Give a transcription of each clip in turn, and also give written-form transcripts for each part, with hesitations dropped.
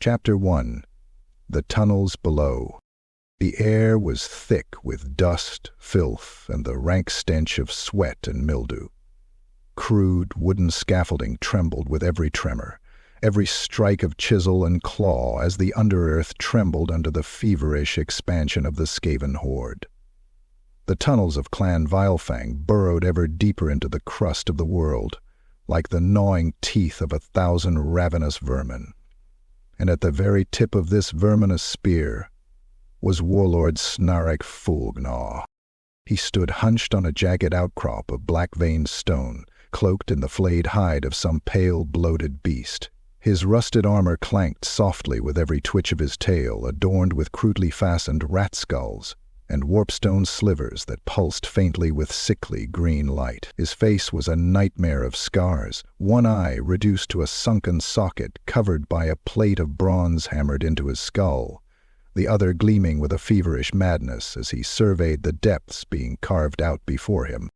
Chapter 1. The Tunnels Below. The air was thick with dust, filth, and the rank stench of sweat and mildew. Crude wooden scaffolding trembled with every tremor, every strike of chisel and claw as the underearth trembled under the feverish expansion of the Skaven horde. The tunnels of Clan Vilefang burrowed ever deeper into the crust of the world, like the gnawing teeth of 1,000 ravenous vermin. And at the very tip of this verminous spear was warlord Snarrik Foulgnaw. He stood hunched on a jagged outcrop of black-veined stone, cloaked in the flayed hide of some pale, bloated beast. His rusted armor clanked softly with every twitch of his tail, adorned with crudely fastened rat skulls and warpstone slivers that pulsed faintly with sickly green light. His face was a nightmare of scars, one eye reduced to a sunken socket covered by a plate of bronze hammered into his skull, the other gleaming with a feverish madness as he surveyed the depths being carved out before him.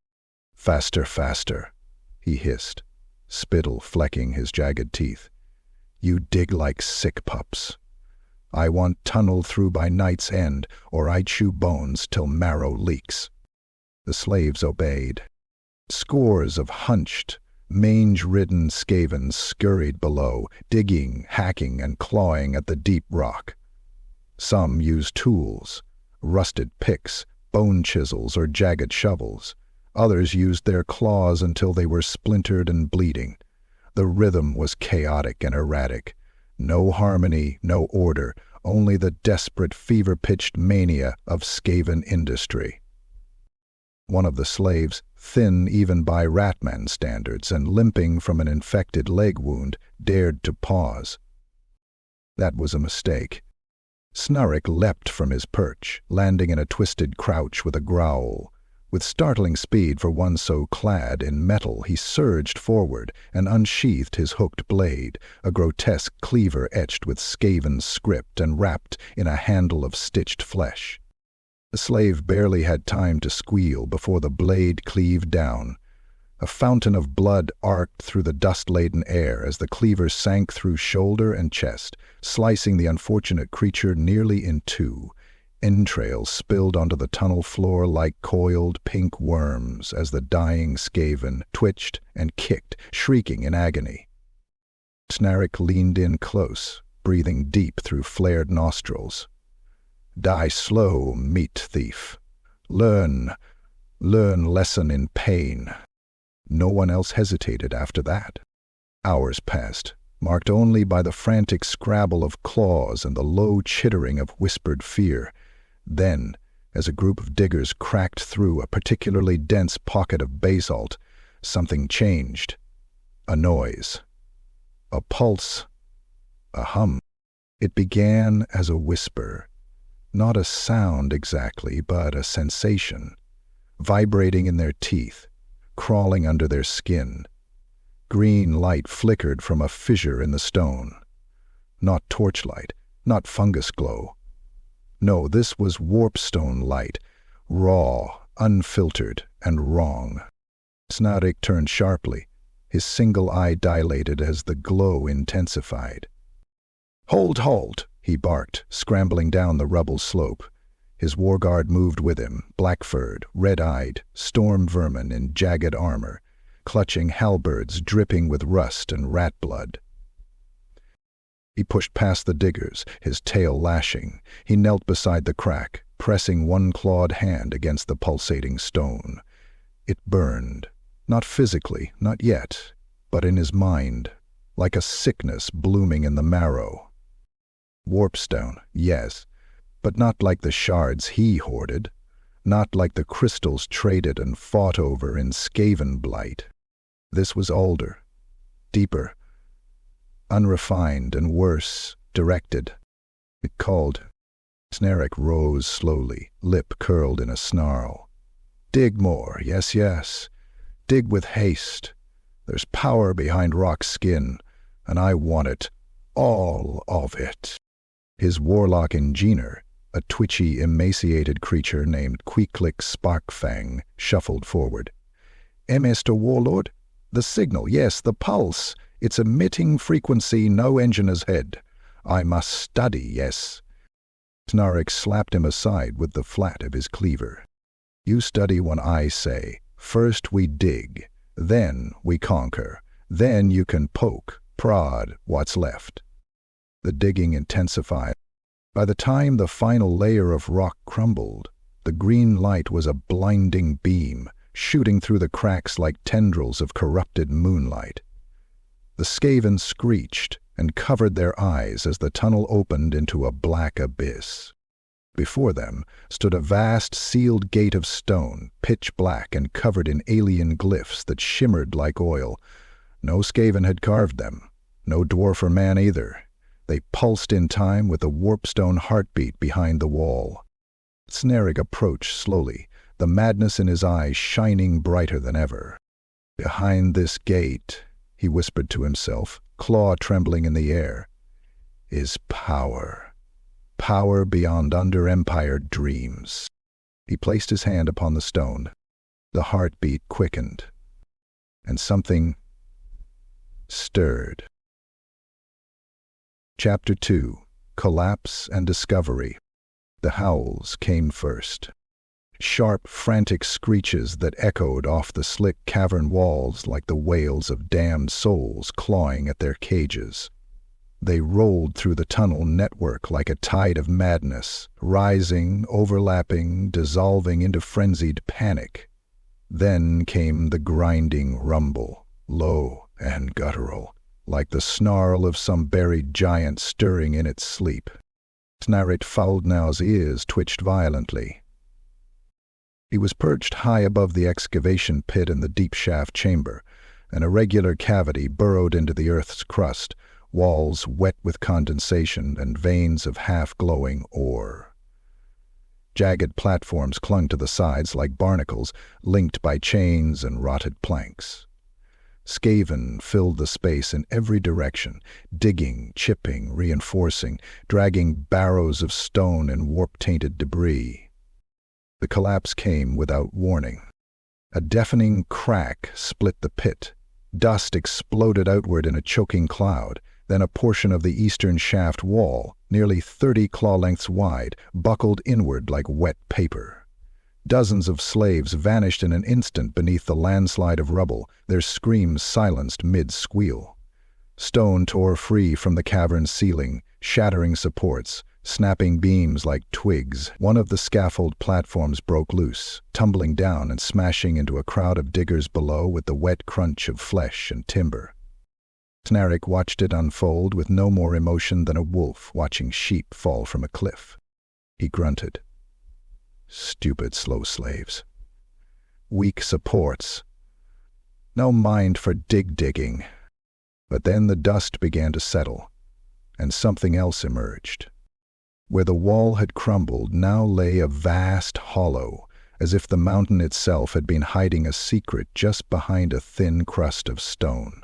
"Faster, faster," he hissed, spittle flecking his jagged teeth. "You dig like sick pups. I want tunnel through by night's end, or I chew bones till marrow leaks." The slaves obeyed. Scores of hunched, mange-ridden Skavens scurried below, digging, hacking, and clawing at the deep rock. Some used tools, rusted picks, bone chisels, or jagged shovels. Others used their claws until they were splintered and bleeding. The rhythm was chaotic and erratic. No harmony, no order, only the desperate, fever-pitched mania of Skaven industry. One of the slaves, thin even by Ratman standards and limping from an infected leg wound, dared to pause. That was a mistake. Snarrik leapt from his perch, landing in a twisted crouch with a growl. With startling speed for one so clad in metal, he surged forward and unsheathed his hooked blade, a grotesque cleaver etched with Skaven script and wrapped in a handle of stitched flesh. The slave barely had time to squeal before the blade cleaved down. A fountain of blood arced through the dust-laden air as the cleaver sank through shoulder and chest, slicing the unfortunate creature nearly in two. Entrails spilled onto the tunnel floor like coiled pink worms as the dying Skaven twitched and kicked, shrieking in agony. Snarrik leaned in close, breathing deep through flared nostrils. "Die slow, meat thief. Learn lesson in pain." No one else hesitated after that. Hours passed, marked only by the frantic scrabble of claws and the low chittering of whispered fear. Then, as a group of diggers cracked through a particularly dense pocket of basalt, something changed. A noise. A pulse. A hum. It began as a whisper. Not a sound exactly, but a sensation. Vibrating in their teeth, crawling under their skin. Green light flickered from a fissure in the stone. Not torchlight, not fungus glow. No, this was warpstone light, raw, unfiltered, and wrong. Snarrik turned sharply, his single eye dilated as the glow intensified. Halt, he barked, scrambling down the rubble slope. His warguard moved with him, black-furred, red-eyed, storm vermin in jagged armor, clutching halberds dripping with rust and rat blood. He pushed past the diggers, his tail lashing. He knelt beside the crack, pressing one clawed hand against the pulsating stone. It burned, not physically, not yet, but in his mind, like a sickness blooming in the marrow. Warpstone, yes, but not like the shards he hoarded, not like the crystals traded and fought over in Skaven blight. This was older, deeper, unrefined and worse, directed. It called. Snarrik rose slowly, lip curled in a snarl. "Dig more, yes. Dig with haste. There's power behind rock skin, and I want it, all of it." His warlock engineer, a twitchy, emaciated creature named Queeklick Sparkfang, shuffled forward. "Mr. Warlord? The signal, yes, the pulse. It's emitting frequency no engineer's head. I must study, yes." Snarrik slapped him aside with the flat of his cleaver. "You study when I say. First we dig, then we conquer, then you can poke, prod what's left." The digging intensified. By the time the final layer of rock crumbled, the green light was a blinding beam, shooting through the cracks like tendrils of corrupted moonlight. The Skaven screeched and covered their eyes as the tunnel opened into a black abyss. Before them stood a vast sealed gate of stone, pitch black and covered in alien glyphs that shimmered like oil. No Skaven had carved them, no dwarf or man either. They pulsed in time with a warpstone heartbeat behind the wall. Snarrik approached slowly, the madness in his eyes shining brighter than ever. "Behind this gate," he whispered to himself, claw trembling in the air, "is power. Power beyond under-empire dreams." He placed his hand upon the stone. The heartbeat quickened, and something stirred. Chapter 2. Collapse and Discovery. The howls came first. Sharp, frantic screeches that echoed off the slick cavern walls like the wails of damned souls clawing at their cages. They rolled through the tunnel network like a tide of madness, rising, overlapping, dissolving into frenzied panic. Then came the grinding rumble, low and guttural, like the snarl of some buried giant stirring in its sleep. Snarrik Foulgnaw's ears twitched violently. He was perched high above the excavation pit in the deep shaft chamber, an irregular cavity burrowed into the earth's crust, walls wet with condensation and veins of half-glowing ore. Jagged platforms clung to the sides like barnacles, linked by chains and rotted planks. Skaven filled the space in every direction, digging, chipping, reinforcing, dragging barrows of stone and warp-tainted debris. The collapse came without warning. A deafening crack split the pit. Dust exploded outward in a choking cloud. Then a portion of the eastern shaft wall, nearly 30 claw lengths wide, buckled inward like wet paper. Dozens of slaves vanished in an instant beneath the landslide of rubble, their screams silenced mid-squeal. Stone tore free from the cavern's ceiling, shattering supports, snapping beams like twigs. One of the scaffold platforms broke loose, tumbling down and smashing into a crowd of diggers below with the wet crunch of flesh and timber. Snarrik watched it unfold with no more emotion than a wolf watching sheep fall from a cliff. He grunted. Stupid slow slaves. Weak supports. No mind for digging. But then the dust began to settle, and something else emerged. Where the wall had crumbled now lay a vast hollow, as if the mountain itself had been hiding a secret just behind a thin crust of stone.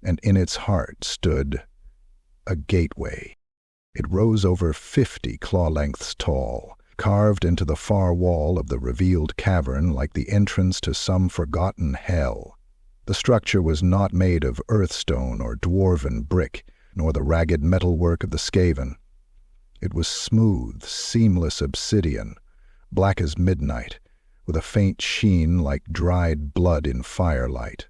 And in its heart stood a gateway. It rose over 50 claw lengths tall, carved into the far wall of the revealed cavern like the entrance to some forgotten hell. The structure was not made of earthstone or dwarven brick, nor the ragged metalwork of the Skaven. It was smooth, seamless obsidian, black as midnight, with a faint sheen like dried blood in firelight.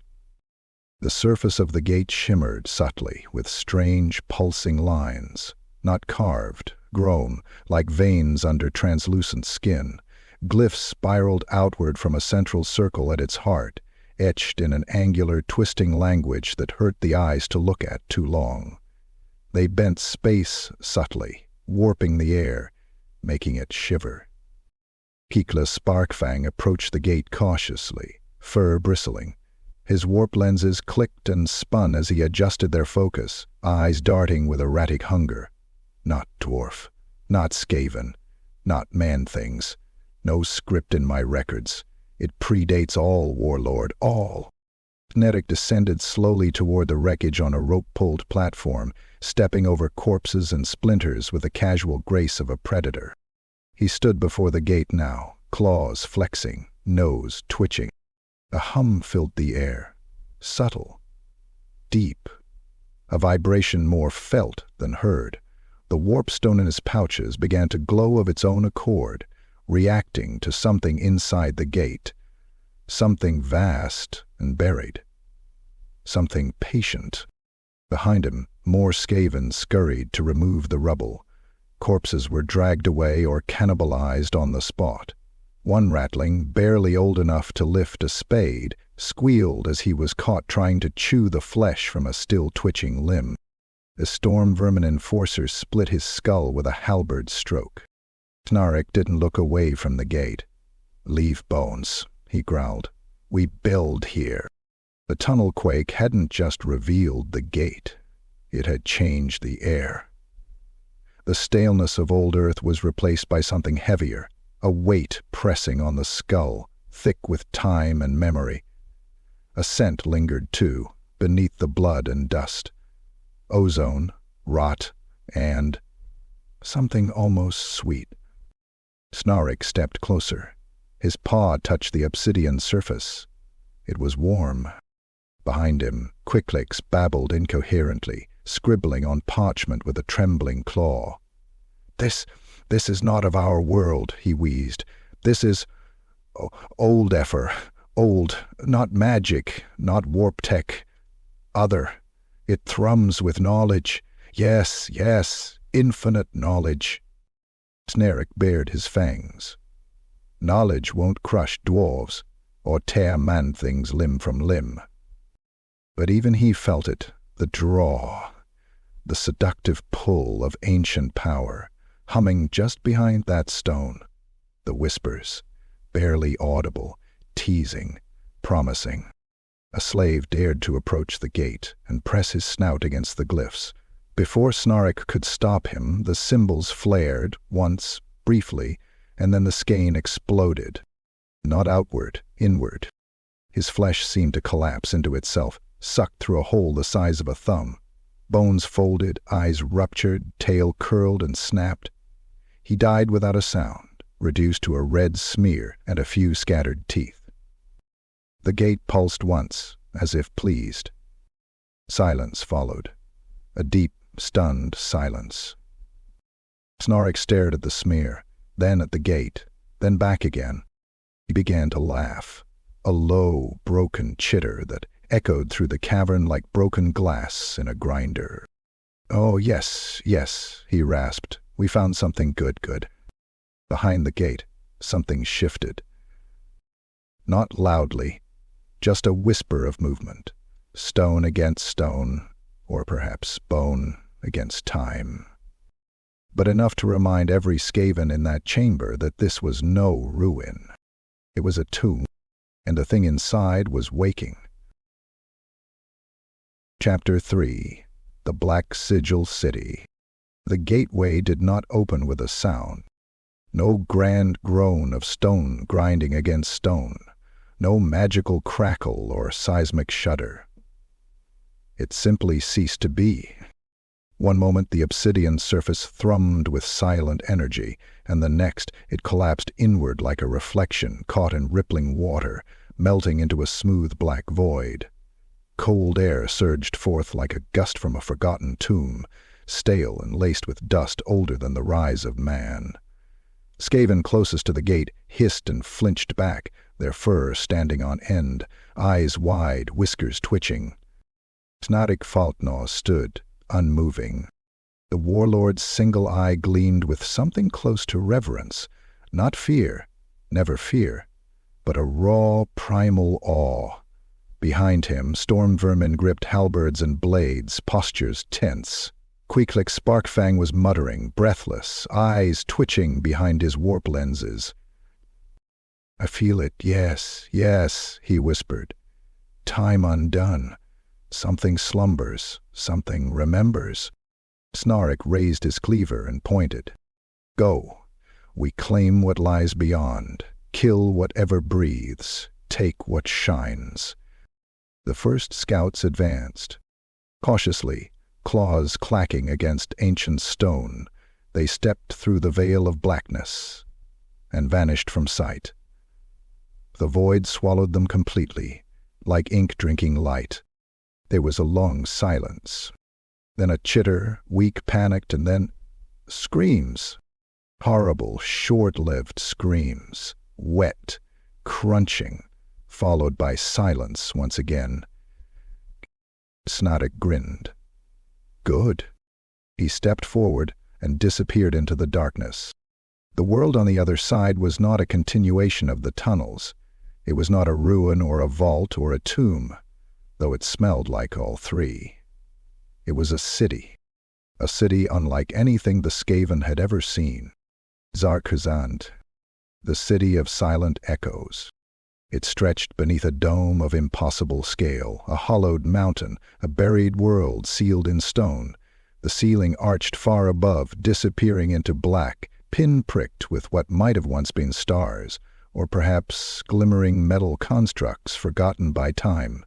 The surface of the gate shimmered subtly with strange, pulsing lines, not carved, grown, like veins under translucent skin. Glyphs spiraled outward from a central circle at its heart, etched in an angular, twisting language that hurt the eyes to look at too long. They bent space subtly, warping the air, making it shiver. Keekla Sparkfang approached the gate cautiously, fur bristling. His warp lenses clicked and spun as he adjusted their focus, eyes darting with erratic hunger. Not dwarf, not Skaven, not man-things. No script in my records. It predates all, warlord, all. Snarrik descended slowly toward the wreckage on a rope-pulled platform, stepping over corpses and splinters with the casual grace of a predator. He stood before the gate now, claws flexing, nose twitching. A hum filled the air, subtle, deep, a vibration more felt than heard, The warpstone in his pouches began to glow of its own accord, reacting to something inside the gate. Something vast and buried. Something patient. Behind him, more Skaven scurried to remove the rubble. Corpses were dragged away or cannibalized on the spot. One ratling, barely old enough to lift a spade, squealed as he was caught trying to chew the flesh from a still-twitching limb. The storm vermin enforcer split his skull with a halberd stroke. Snarrik didn't look away from the gate. "Leave bones," he growled. "We build here." The tunnel quake hadn't just revealed the gate. It had changed the air. The staleness of old earth was replaced by something heavier, a weight pressing on the skull, thick with time and memory. A scent lingered too, beneath the blood and dust. Ozone, rot, and something almost sweet. Snarrik stepped closer. His paw touched the obsidian surface. It was warm. Behind him, Quicklix babbled incoherently, scribbling on parchment with a trembling claw. This is not of our world," he wheezed. "This is old effer. Old, not magic, not warp tech. Other. It thrums with knowledge. Yes, yes, infinite knowledge." Snarrik bared his fangs. Knowledge won't crush dwarves, or tear man-things limb from limb. But even he felt it, the draw, the seductive pull of ancient power, humming just behind that stone. The whispers, barely audible, teasing, promising. A slave dared to approach the gate and press his snout against the glyphs. Before Snarrik could stop him, the symbols flared, once, briefly, and then the skein exploded. Not outward, inward. His flesh seemed to collapse into itself, sucked through a hole the size of a thumb. Bones folded, eyes ruptured, tail curled and snapped. He died without a sound, reduced to a red smear and a few scattered teeth. The gate pulsed once, as if pleased. Silence followed. A deep, stunned silence. Snarrik stared at the smear, then at the gate, then back again. He began to laugh, a low, broken chitter that echoed through the cavern like broken glass in a grinder. "Oh, yes, yes," he rasped. "We found something good. Behind the gate, something shifted. Not loudly, just a whisper of movement. Stone against stone, or perhaps bone against time. But enough to remind every Skaven in that chamber that this was no ruin. It was a tomb, and the thing inside was waking. Chapter 3. The Black Sigil City. The gateway did not open with a sound. No grand groan of stone grinding against stone. No magical crackle or seismic shudder. It simply ceased to be. One moment the obsidian surface thrummed with silent energy, and the next it collapsed inward like a reflection caught in rippling water, melting into a smooth black void. Cold air surged forth like a gust from a forgotten tomb, stale and laced with dust older than the rise of man. Skaven closest to the gate hissed and flinched back, their fur standing on end, eyes wide, whiskers twitching. Snarrik Foulgnaw stood, unmoving. The warlord's single eye gleamed with something close to reverence, not fear, never fear, but a raw, primal awe. Behind him, storm vermin gripped halberds and blades, postures tense. Quicklix Sparkfang was muttering, breathless, eyes twitching behind his warp lenses. "I feel it, yes, yes," he whispered. "Time undone. Something slumbers, something remembers." Snarrik raised his cleaver and pointed. "Go. We claim what lies beyond, kill whatever breathes, take what shines." The first scouts advanced. Cautiously, claws clacking against ancient stone, they stepped through the veil of blackness and vanished from sight. The void swallowed them completely, like ink drinking light. There was a long silence. Then a chitter, weak, panicked, and then Screams. Horrible, short-lived screams. Wet, crunching, followed by silence once again. Snarrik grinned. Good. He stepped forward and disappeared into the darkness. The world on the other side was not a continuation of the tunnels. It was not a ruin or a vault or a tomb, though it smelled like all three. It was a city unlike anything the Skaven had ever seen. Zar Khazand, the city of silent echoes. It stretched beneath a dome of impossible scale, a hollowed mountain, a buried world sealed in stone. The ceiling arched far above, disappearing into black, pin-pricked with what might have once been stars, or perhaps glimmering metal constructs forgotten by time.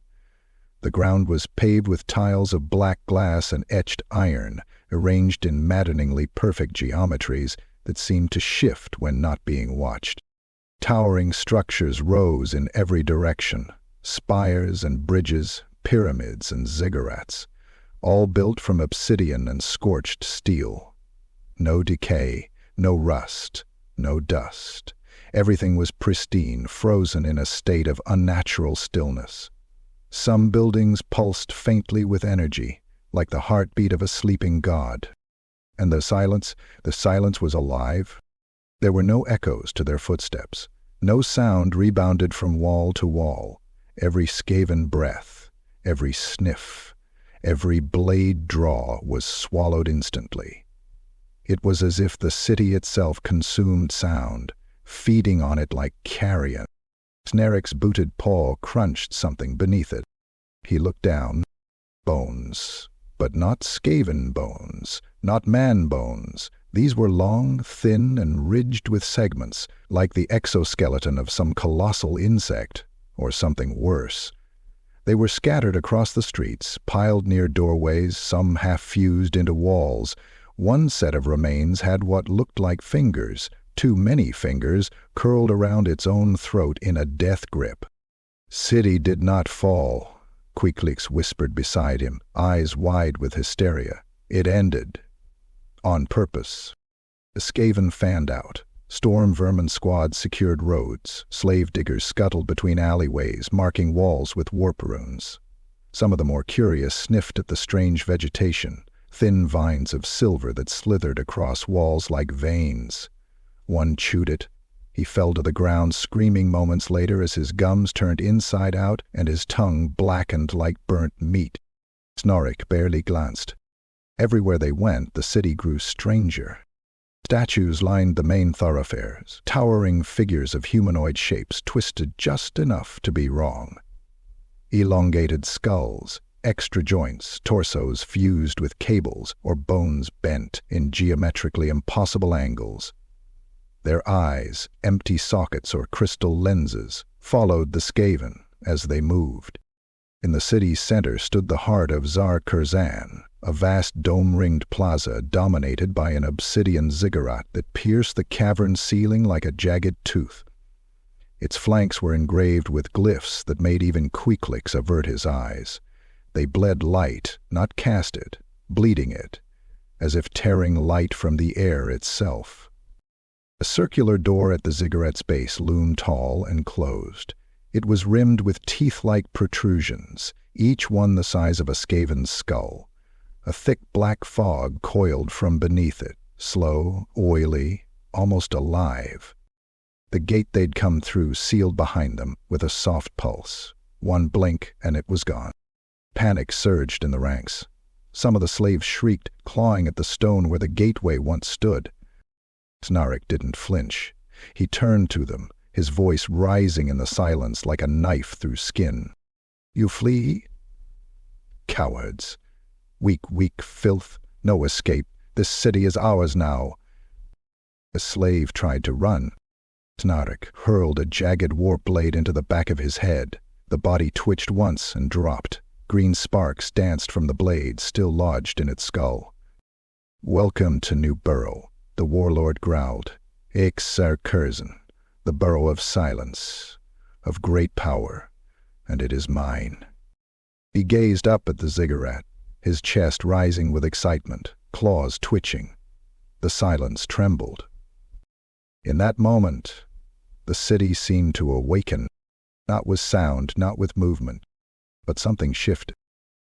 The ground was paved with tiles of black glass and etched iron, arranged in maddeningly perfect geometries that seemed to shift when not being watched. Towering structures rose in every direction, spires and bridges, pyramids and ziggurats, all built from obsidian and scorched steel. No decay, no rust, no dust. Everything was pristine, frozen in a state of unnatural stillness. Some buildings pulsed faintly with energy, like the heartbeat of a sleeping god. And the silence was alive. There were no echoes to their footsteps. No sound rebounded from wall to wall. Every Skaven breath, every sniff, every blade draw was swallowed instantly. It was as if the city itself consumed sound, feeding on it like carrion. Snarrik's booted paw crunched something beneath it. He looked down. Bones. But not Skaven bones, not man bones. These were long, thin, and ridged with segments, like the exoskeleton of some colossal insect, or something worse. They were scattered across the streets, piled near doorways, some half-fused into walls. One set of remains had what looked like fingers, too many fingers, curled around its own throat in a death grip. City did not fall, Queeklix whispered beside him, eyes wide with hysteria. It ended. On purpose. The Skaven fanned out. Storm vermin squads secured roads. Slave diggers scuttled between alleyways, marking walls with warp runes. Some of the more curious sniffed at the strange vegetation, thin vines of silver that slithered across walls like veins. One chewed it. He fell to the ground, screaming moments later as his gums turned inside out and his tongue blackened like burnt meat. Snarrik barely glanced. Everywhere they went, the city grew stranger. Statues lined the main thoroughfares, towering figures of humanoid shapes twisted just enough to be wrong. Elongated skulls, extra joints, torsos fused with cables or bones bent in geometrically impossible angles. Their eyes, empty sockets or crystal lenses, followed the Skaven as they moved. In the city's center stood the heart of Zar Karzan, a vast dome-ringed plaza dominated by an obsidian ziggurat that pierced the cavern ceiling like a jagged tooth. Its flanks were engraved with glyphs that made even Queeklix avert his eyes. They bled light, not cast it, bleeding it, as if tearing light from the air itself. A circular door at the ziggurat's base loomed tall and closed. It was rimmed with teeth-like protrusions, each one the size of a Skaven's skull. A thick black fog coiled from beneath it, slow, oily, almost alive. The gate they'd come through sealed behind them with a soft pulse. One blink and it was gone. Panic surged in the ranks. Some of the slaves shrieked, clawing at the stone where the gateway once stood. Snarrik didn't flinch. He turned to them, his voice rising in the silence like a knife through skin. "You flee? Cowards. Weak filth. No escape. This city is ours now." A slave tried to run. Snarrik hurled a jagged warp blade into the back of his head. The body twitched once and dropped. Green sparks danced from the blade, still lodged in its skull. "Welcome to New Burrow," the warlord growled. "Xar-Kurzan, the burrow of silence, of great power, and it is mine." He gazed up at the ziggurat, his chest rising with excitement, claws twitching. The silence trembled. In that moment, the city seemed to awaken, not with sound, not with movement, but something shifted.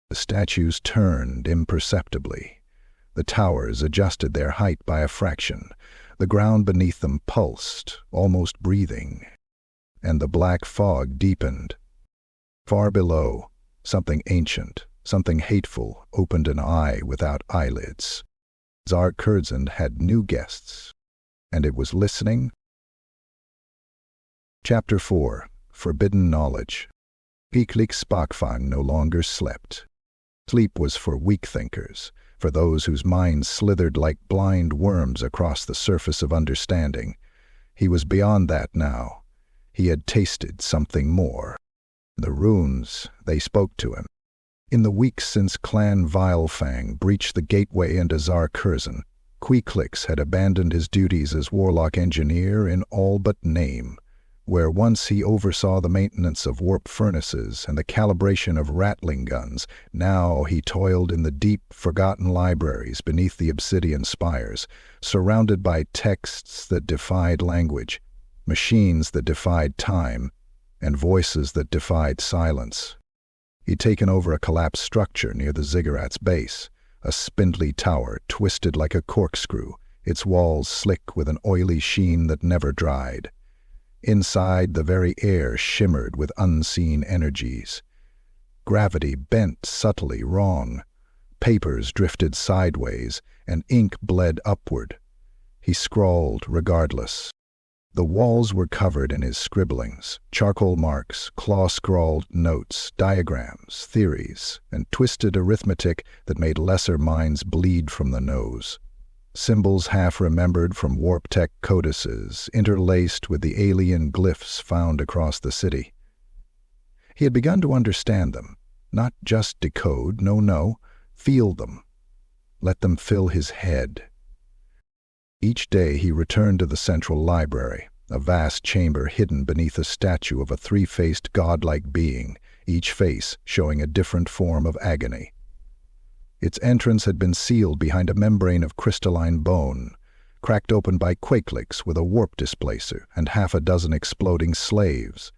The statues turned imperceptibly. The towers adjusted their height by a fraction. The ground beneath them pulsed, almost breathing, and the black fog deepened. Far below, something ancient, something hateful, opened an eye without eyelids. Zar Karzan had new guests, and it was listening. Chapter 4. Forbidden Knowledge. Vilefang no longer slept. Sleep was for weak thinkers, for those whose minds slithered like blind worms across the surface of understanding. He was beyond that now. He had tasted something more. The runes, they spoke to him. In the weeks since Clan Vilefang breached the gateway into Xar-Kurzan, Quicklix had abandoned his duties as warlock engineer in all but name. Where once he oversaw the maintenance of warp furnaces and the calibration of rattling guns, now he toiled in the deep, forgotten libraries beneath the obsidian spires, surrounded by texts that defied language, machines that defied time, and voices that defied silence. He'd taken over a collapsed structure near the ziggurat's base, a spindly tower twisted like a corkscrew, its walls slick with an oily sheen that never dried. Inside, the very air shimmered with unseen energies. Gravity bent subtly wrong. Papers drifted sideways, and ink bled upward. He scrawled regardless. The walls were covered in his scribblings, charcoal marks, claw-scrawled notes, diagrams, theories, and twisted arithmetic that made lesser minds bleed from the nose. Symbols half-remembered from warp-tech codices, interlaced with the alien glyphs found across the city. He had begun to understand them, not just decode, no, feel them. Let them fill his head. Each day he returned to the central library, a vast chamber hidden beneath a statue of a three-faced godlike being, each face showing a different form of agony. Its entrance had been sealed behind a membrane of crystalline bone, cracked open by Quicklix with a warp displacer and half a dozen exploding slaves.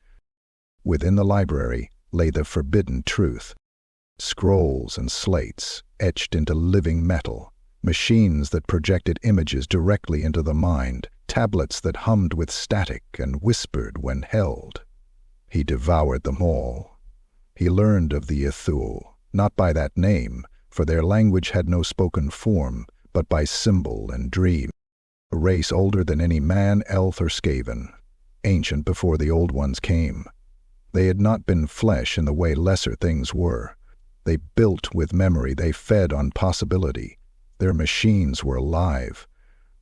Within the library lay the forbidden truth. Scrolls and slates, etched into living metal, machines that projected images directly into the mind, tablets that hummed with static and whispered when held. He devoured them all. He learned of the Ithul, not by that name, for their language had no spoken form, but by symbol and dream. A race older than any man, elf, or Skaven, ancient before the old ones came. They had not been flesh in the way lesser things were. They built with memory, they fed on possibility. Their machines were alive,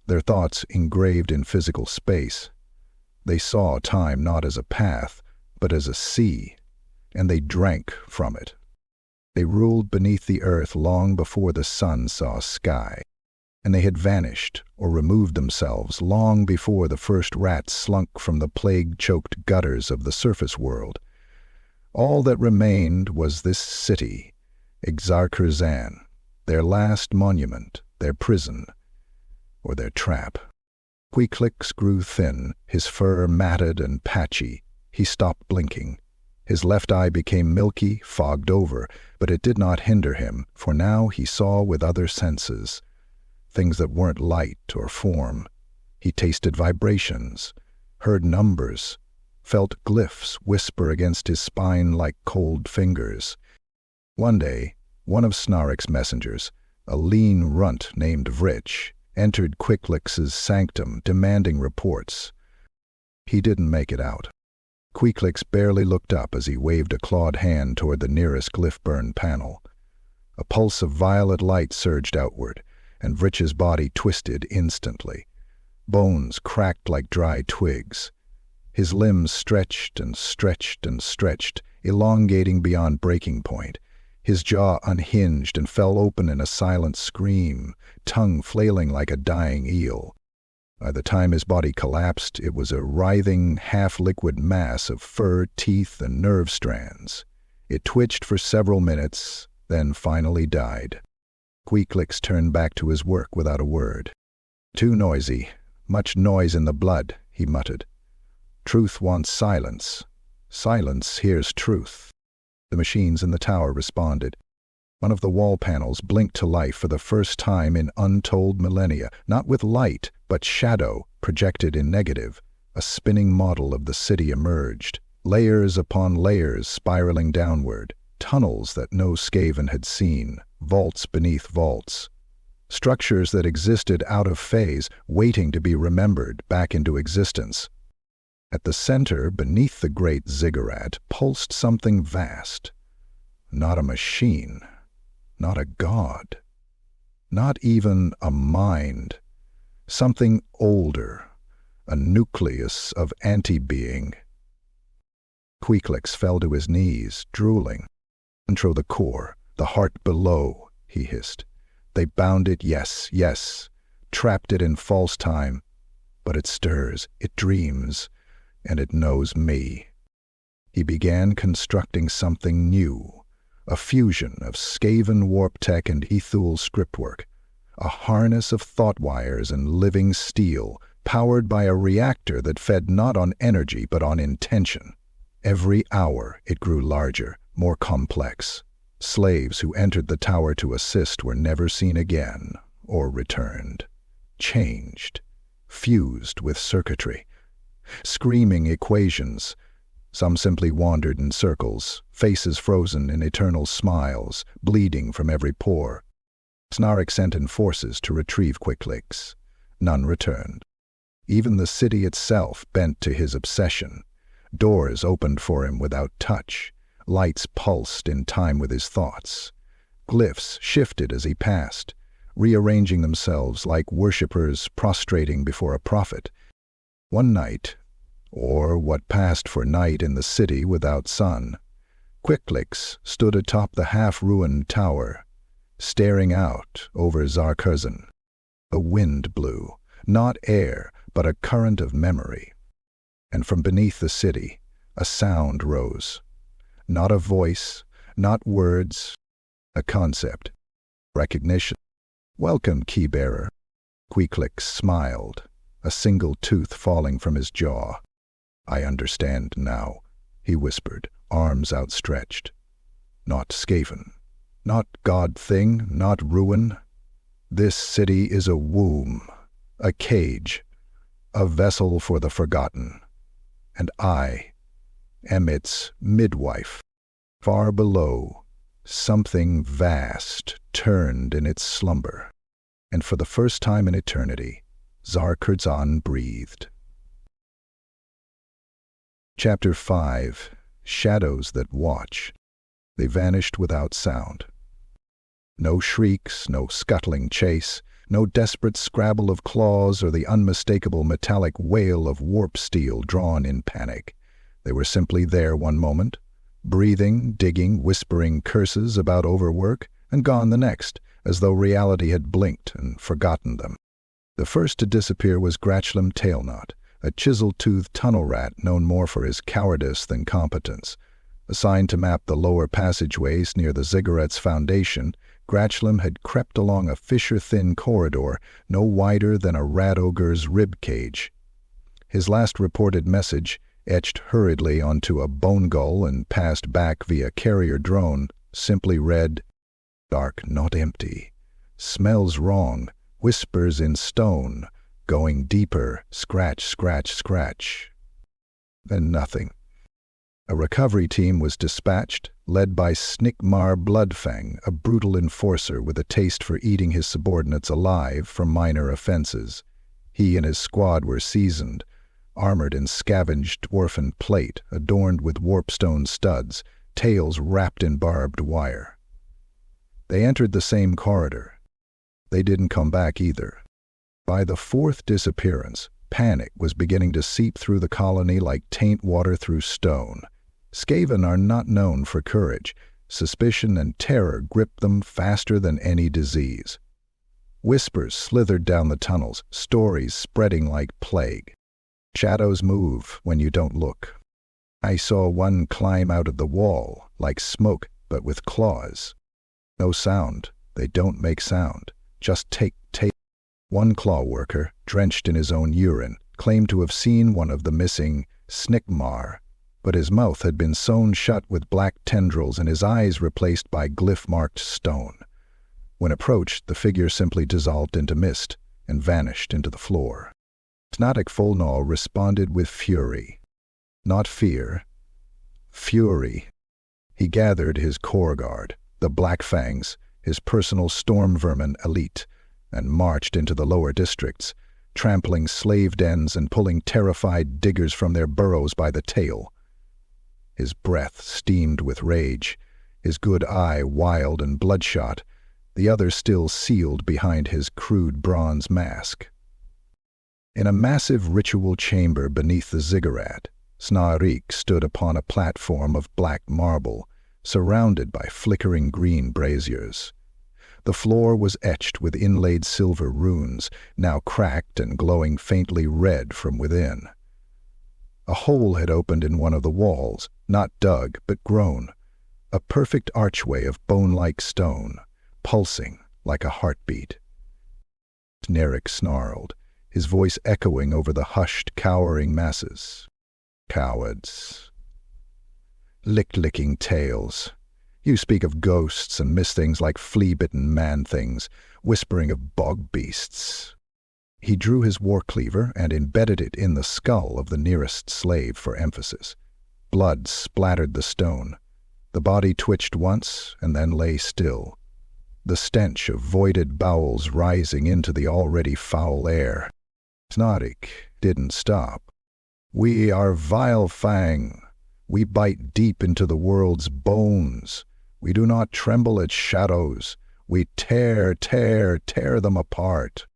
their thoughts engraved in physical space. They saw time not as a path, but as a sea, and they drank from it. They ruled beneath the earth long before the sun saw sky, and they had vanished or removed themselves long before the first rats slunk from the plague-choked gutters of the surface world. All that remained was this city, Xar-Kurzan, their last monument, their prison, or their trap. Quicklix grew thin, his fur matted and patchy. He stopped blinking. His left eye became milky, fogged over, but it did not hinder him, for now he saw with other senses, things that weren't light or form. He tasted vibrations, heard numbers, felt glyphs whisper against his spine like cold fingers. One day, one of Snarrik's messengers, a lean runt named Vrich, entered Quicklix's sanctum demanding reports. He didn't make it out. Quicklix barely looked up as he waved a clawed hand toward the nearest glyph-burned panel. A pulse of violet light surged outward, and Vrich's body twisted instantly. Bones cracked like dry twigs. His limbs stretched and stretched and stretched, elongating beyond breaking point. His jaw unhinged and fell open in a silent scream, tongue flailing like a dying eel. By the time his body collapsed, it was a writhing, half-liquid mass of fur, teeth, and nerve strands. It twitched for several minutes, then finally died. Quicklix turned back to his work without a word. Too noisy. Much noise in the blood, he muttered. Truth wants silence. Silence hears truth. The machines in the tower responded. One of the wall panels blinked to life for the first time in untold millennia, not with light, but shadow projected in negative. A spinning model of the city emerged, layers upon layers spiraling downward, tunnels that no Skaven had seen, vaults beneath vaults. Structures that existed out of phase, waiting to be remembered back into existence. At the center, beneath the great ziggurat, pulsed something vast. Not a machine, not a god, not even a mind. Something older, a nucleus of anti-being. Queeklix fell to his knees, drooling. Control the core, the heart below, he hissed. They bound it, yes, yes, trapped it in false time. But it stirs, it dreams, and it knows me. He began constructing something new, a fusion of Skaven warp tech and Ethul scriptwork, a harness of thought wires and living steel, powered by a reactor that fed not on energy but on intention. Every hour it grew larger, more complex. Slaves who entered the tower to assist were never seen again, or returned. Changed, fused with circuitry. Screaming equations. Some simply wandered in circles, faces frozen in eternal smiles, bleeding from every pore. Snarrik sent in forces to retrieve Queeklix. None returned. Even the city itself bent to his obsession. Doors opened for him without touch. Lights pulsed in time with his thoughts. Glyphs shifted as he passed, rearranging themselves like worshippers prostrating before a prophet. One night, or what passed for night in the city without sun, Queeklix stood atop the half-ruined tower, staring out over Zar Karzan. A wind blew, not air, but a current of memory. And from beneath the city, a sound rose. Not a voice, not words, a concept. Recognition. Welcome, keybearer. Queeklix smiled, a single tooth falling from his jaw. I understand now, he whispered, arms outstretched. Not Skaven, not god thing, not ruin. This city is a womb, a cage, a vessel for the forgotten. And I am its midwife. Far below, something vast turned in its slumber, and for the first time in eternity, Zar Karzan breathed. Chapter 5. Shadows that watch. They vanished without sound. No shrieks, no scuttling chase, no desperate scrabble of claws or the unmistakable metallic wail of warp steel drawn in panic. They were simply there one moment, breathing, digging, whispering curses about overwork, and gone the next, as though reality had blinked and forgotten them. The first to disappear was Gratchlem Tailknot, a chisel-toothed tunnel rat known more for his cowardice than competence. Assigned to map the lower passageways near the ziggurat's foundation, Gratchlem had crept along a fissure-thin corridor no wider than a rat ogre's rib cage. His last reported message, etched hurriedly onto a bone gull and passed back via carrier drone, simply read, "Dark, not empty. Smells wrong. Whispers in stone. Going deeper. Scratch, scratch, scratch." And nothing. A recovery team was dispatched, led by Snikmar Bloodfang, a brutal enforcer with a taste for eating his subordinates alive for minor offenses. He and his squad were seasoned, armored in scavenged dwarfen plate adorned with warpstone studs, tails wrapped in barbed wire. They entered the same corridor. They didn't come back either. By the fourth disappearance, panic was beginning to seep through the colony like taint water through stone. Skaven are not known for courage. Suspicion and terror gripped them faster than any disease. Whispers slithered down the tunnels, stories spreading like plague. Shadows move when you don't look. I saw one climb out of the wall, like smoke, but with claws. No sound. They don't make sound. Just take. One claw worker, drenched in his own urine, claimed to have seen one of the missing Snikmar, but his mouth had been sewn shut with black tendrils and his eyes replaced by glyph-marked stone. When approached, the figure simply dissolved into mist and vanished into the floor. Snarrik Foulgnaw responded with fury. Not fear. Fury. He gathered his core guard, the Black Fangs, his personal storm vermin elite, and marched into the lower districts, trampling slave dens and pulling terrified diggers from their burrows by the tail. His breath steamed with rage, his good eye wild and bloodshot, the other still sealed behind his crude bronze mask. In a massive ritual chamber beneath the ziggurat, Snarrik stood upon a platform of black marble, surrounded by flickering green braziers. The floor was etched with inlaid silver runes, now cracked and glowing faintly red from within. A hole had opened in one of the walls, not dug but grown, a perfect archway of bone-like stone, pulsing like a heartbeat. Snarrik snarled, his voice echoing over the hushed, cowering masses. Cowards. Lick-licking tales. You speak of ghosts and miss things like flea-bitten man-things, whispering of bog beasts. He drew his war-cleaver and embedded it in the skull of the nearest slave for emphasis. Blood splattered the stone. The body twitched once and then lay still, the stench of voided bowels rising into the already foul air. Snarrik didn't stop. We are Vilefang. We bite deep into the world's bones. We do not tremble at shadows. We tear them apart.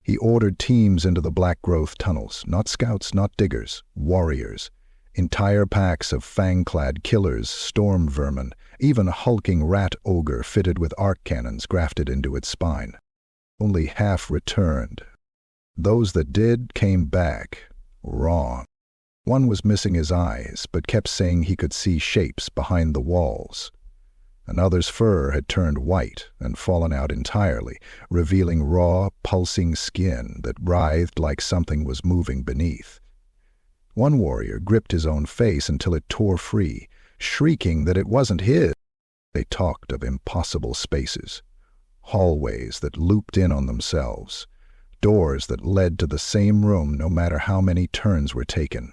He ordered teams into the black-growth tunnels, not scouts, not diggers, warriors. Entire packs of fang-clad killers, storm vermin, even a hulking rat ogre fitted with arc cannons grafted into its spine. Only half returned. Those that did came back. Wrong. One was missing his eyes, but kept saying he could see shapes behind the walls. Another's fur had turned white and fallen out entirely, revealing raw, pulsing skin that writhed like something was moving beneath. One warrior gripped his own face until it tore free, shrieking that it wasn't his. They talked of impossible spaces, hallways that looped in on themselves, doors that led to the same room no matter how many turns were taken.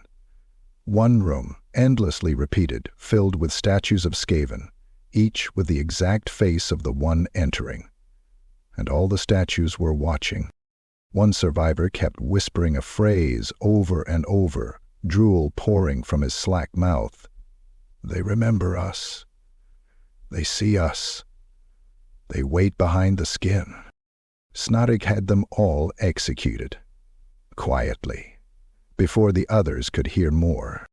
One room, endlessly repeated, filled with statues of Skaven, each with the exact face of the one entering. And all the statues were watching. One survivor kept whispering a phrase over and over, drool pouring from his slack mouth. They remember us. They see us. They wait behind the skin. Snarrik had them all executed. Quietly. Before the others could hear more.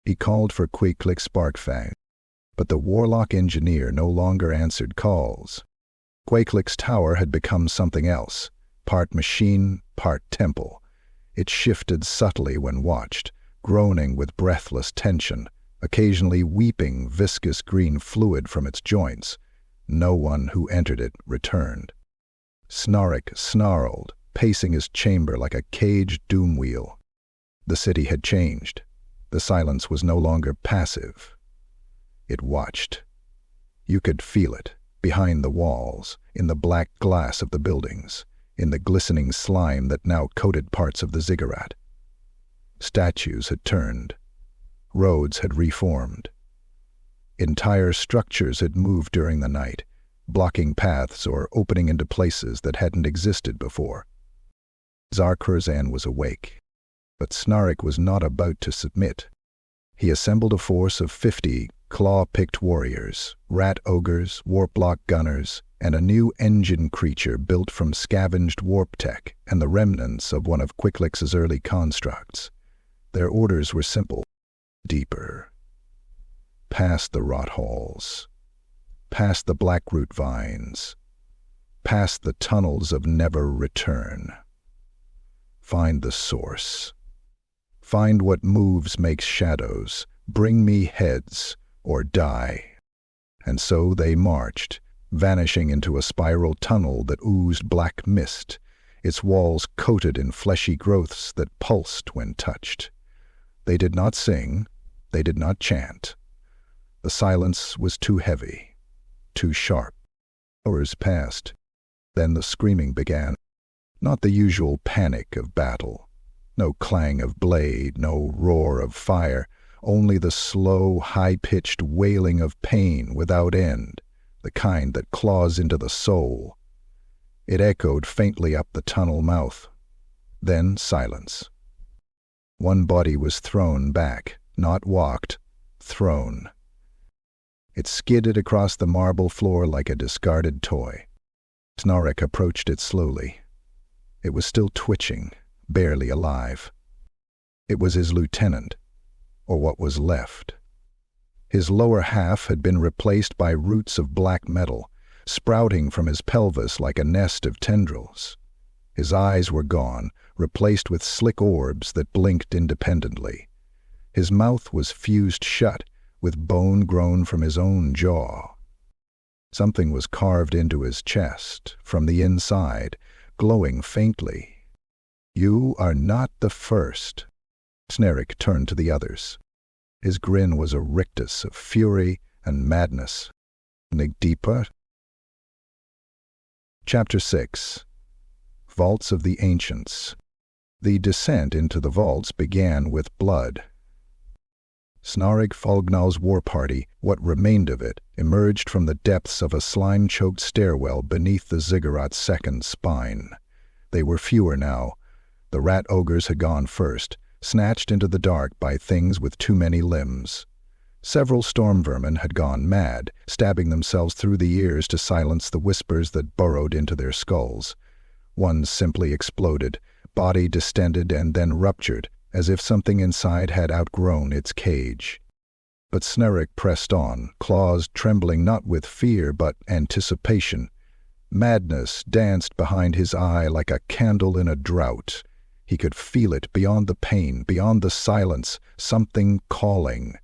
He called for Queeklik Sparkfang, but the warlock engineer no longer answered calls. Queeklik's tower had become something else, part machine, part temple. It shifted subtly when watched, groaning with breathless tension, occasionally weeping viscous green fluid from its joints. No one who entered it returned. Snarrik snarled, pacing his chamber like a caged doom wheel. The city had changed. The silence was no longer passive. It watched. You could feel it, behind the walls, in the black glass of the buildings, in the glistening slime that now coated parts of the ziggurat. Statues had turned. Roads had reformed. Entire structures had moved during the night, blocking paths or opening into places that hadn't existed before. Zar Karzan was awake. But Snarrik was not about to submit. He assembled a force of 50 claw-picked warriors, rat ogres, warp-lock gunners, and a new engine creature built from scavenged warp tech and the remnants of one of Queeklik's early constructs. Their orders were simple. Deeper. Past the rot halls. Past the blackroot vines. Past the tunnels of never return. Find the source. Find what moves makes shadows, bring me heads, or die. And so they marched, vanishing into a spiral tunnel that oozed black mist, its walls coated in fleshy growths that pulsed when touched. They did not sing, they did not chant. The silence was too heavy, too sharp. Hours passed. Then the screaming began. Not the usual panic of battle. No clang of blade, no roar of fire, only the slow, high-pitched wailing of pain without end, the kind that claws into the soul. It echoed faintly up the tunnel mouth. Then silence. One body was thrown back, not walked, thrown. It skidded across the marble floor like a discarded toy. Snarrik approached it slowly. It was still twitching, barely alive. It was his lieutenant, or what was left. His lower half had been replaced by roots of black metal, sprouting from his pelvis like a nest of tendrils. His eyes were gone, replaced with slick orbs that blinked independently. His mouth was fused shut, with bone grown from his own jaw. Something was carved into his chest, from the inside, glowing faintly. "You are not the first." Snarrik turned to the others. His grin was a rictus of fury and madness. "Dig deeper." Chapter 6. Vaults of the Ancients. The descent into the vaults began with blood. Snarrik Foulgnaw's war party, what remained of it, emerged from the depths of a slime-choked stairwell beneath the ziggurat's second spine. They were fewer now. The rat ogres had gone first, snatched into the dark by things with too many limbs. Several storm vermin had gone mad, stabbing themselves through the ears to silence the whispers that burrowed into their skulls. One simply exploded, body distended and then ruptured, as if something inside had outgrown its cage. But Snarrik pressed on, claws trembling not with fear but anticipation. Madness danced behind his eye like a candle in a drought. He could feel it beyond the pain, beyond the silence, something calling,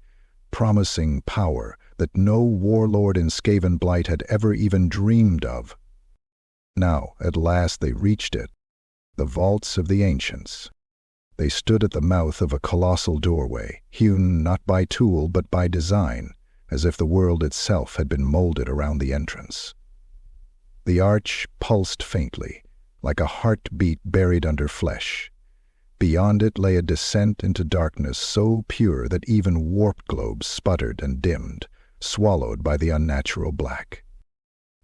promising power that no warlord in Skaven Blight had ever even dreamed of. Now, at last they reached it, the vaults of the Ancients. They stood at the mouth of a colossal doorway, hewn not by tool but by design, as if the world itself had been molded around the entrance. The arch pulsed faintly, like a heartbeat buried under flesh. Beyond it lay a descent into darkness so pure that even warp globes sputtered and dimmed, swallowed by the unnatural black.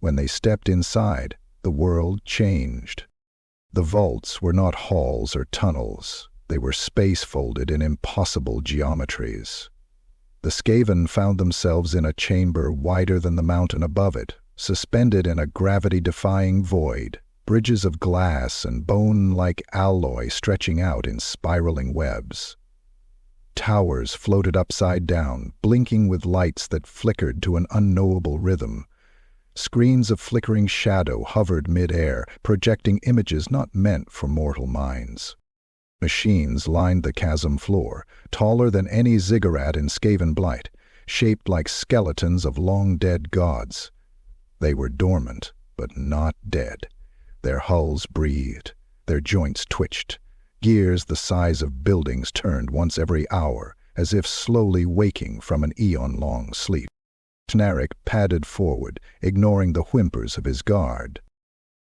When they stepped inside, the world changed. The vaults were not halls or tunnels. They were space-folded in impossible geometries. The Skaven found themselves in a chamber wider than the mountain above it, suspended in a gravity-defying void, bridges of glass and bone-like alloy stretching out in spiraling webs. Towers floated upside down, blinking with lights that flickered to an unknowable rhythm. Screens of flickering shadow hovered mid-air, projecting images not meant for mortal minds. Machines lined the chasm floor, taller than any ziggurat in Skaven Blight, shaped like skeletons of long-dead gods. They were dormant, but not dead. Their hulls breathed, their joints twitched. Gears the size of buildings turned once every hour, as if slowly waking from an eon-long sleep. Snarrik padded forward, ignoring the whimpers of his guard.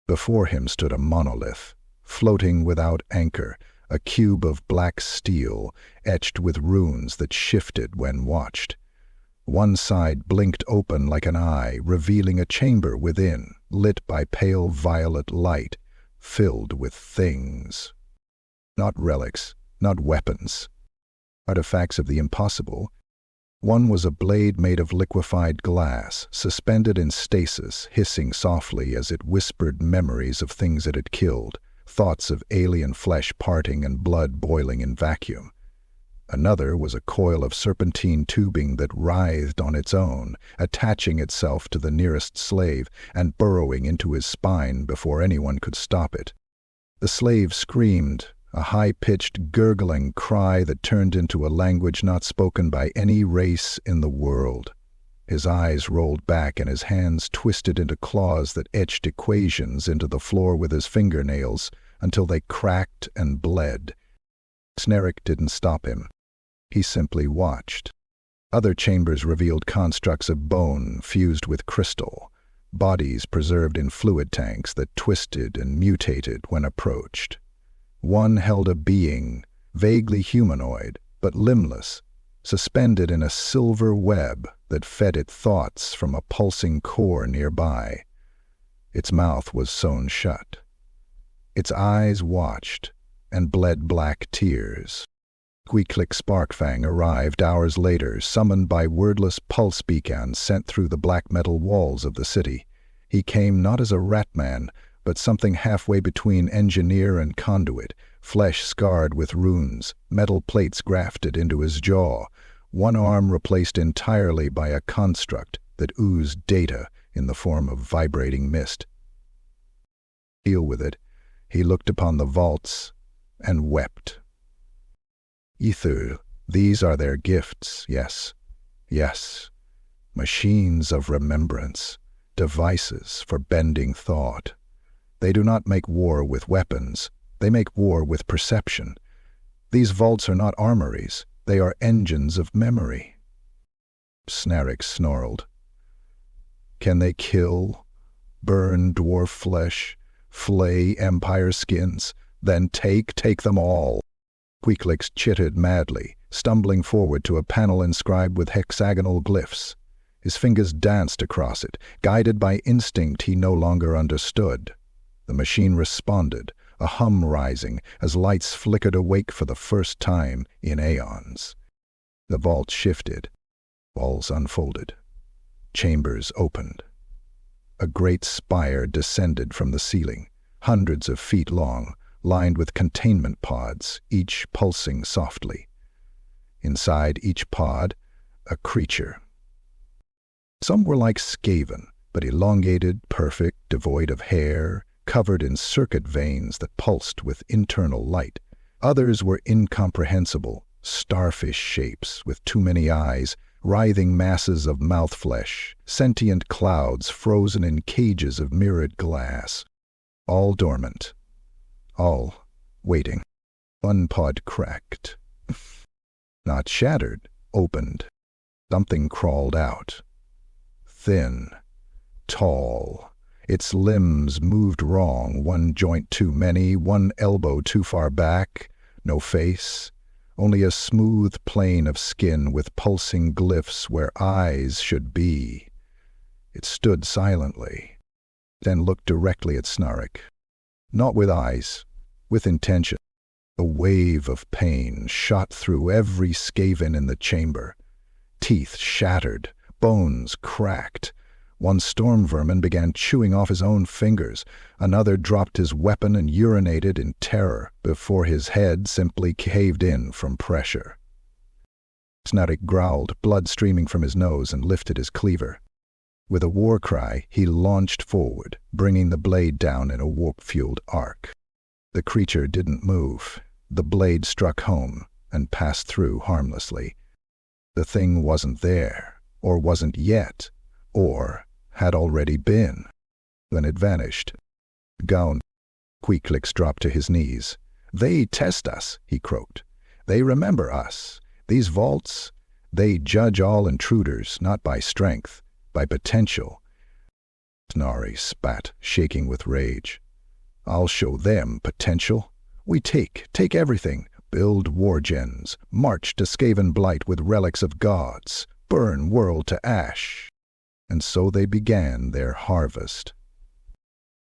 Before him stood a monolith, floating without anchor, a cube of black steel, etched with runes that shifted when watched. One side blinked open like an eye, revealing a chamber within, lit by pale violet light, filled with things. Not relics, not weapons. Artifacts of the impossible. One was a blade made of liquefied glass, suspended in stasis, hissing softly as it whispered memories of things it had killed, thoughts of alien flesh parting and blood boiling in vacuum. Another was a coil of serpentine tubing that writhed on its own, attaching itself to the nearest slave and burrowing into his spine before anyone could stop it. The slave screamed, a high-pitched, gurgling cry that turned into a language not spoken by any race in the world. His eyes rolled back and his hands twisted into claws that etched equations into the floor with his fingernails, until they cracked and bled. Snarrik didn't stop him. He simply watched. Other chambers revealed constructs of bone fused with crystal, bodies preserved in fluid tanks that twisted and mutated when approached. One held a being, vaguely humanoid, but limbless, suspended in a silver web that fed it thoughts from a pulsing core nearby. Its mouth was sewn shut. Its eyes watched and bled black tears. Queeklik Sparkfang arrived hours later, summoned by wordless pulse beacons sent through the black metal walls of the city. He came not as a ratman, but something halfway between engineer and conduit, flesh scarred with runes, metal plates grafted into his jaw, one arm replaced entirely by a construct that oozed data in the form of vibrating mist. Deal with it, he looked upon the vaults and wept. Ether, these are their gifts, yes, yes. Machines of remembrance, devices for bending thought. They do not make war with weapons, they make war with perception. These vaults are not armories, they are engines of memory. Snarrik snarled. Can they kill, burn dwarf flesh, flay empire skins, then take them all? Queeklik chittered madly, stumbling forward to a panel inscribed with hexagonal glyphs. His fingers danced across it, guided by instinct he no longer understood. The machine responded, a hum rising as lights flickered awake for the first time in aeons. The vault shifted. Walls unfolded. Chambers opened. A great spire descended from the ceiling, hundreds of feet long, lined with containment pods, each pulsing softly. Inside each pod, a creature. Some were like Skaven, but elongated, perfect, devoid of hair, covered in circuit veins that pulsed with internal light. Others were incomprehensible, starfish shapes with too many eyes, writhing masses of mouth flesh, sentient clouds frozen in cages of mirrored glass. All dormant. All waiting. One pod cracked. Not shattered, opened. Something crawled out. Thin, tall. Its limbs moved wrong, one joint too many, one elbow too far back. No face, only a smooth plane of skin with pulsing glyphs where eyes should be. It stood silently, then looked directly at Snarrik. Not with eyes, with intention. A wave of pain shot through every Skaven in the chamber. Teeth shattered, bones cracked. One storm vermin began chewing off his own fingers. Another dropped his weapon and urinated in terror before his head simply caved in from pressure. Snarrik growled, blood streaming from his nose, and lifted his cleaver. With a war cry, he launched forward, bringing the blade down in a warp-fueled arc. The creature didn't move. The blade struck home and passed through harmlessly. The thing wasn't there, or wasn't yet, or had already been. Then it vanished. Gone. Queeklik dropped to his knees. They test us, he croaked. They remember us. These vaults, they judge all intruders, not by strength, by potential. Snarri spat, shaking with rage. I'll show them potential. We take everything, build war gens, march to Skaven Blight with relics of gods, burn world to ash. And so they began their harvest.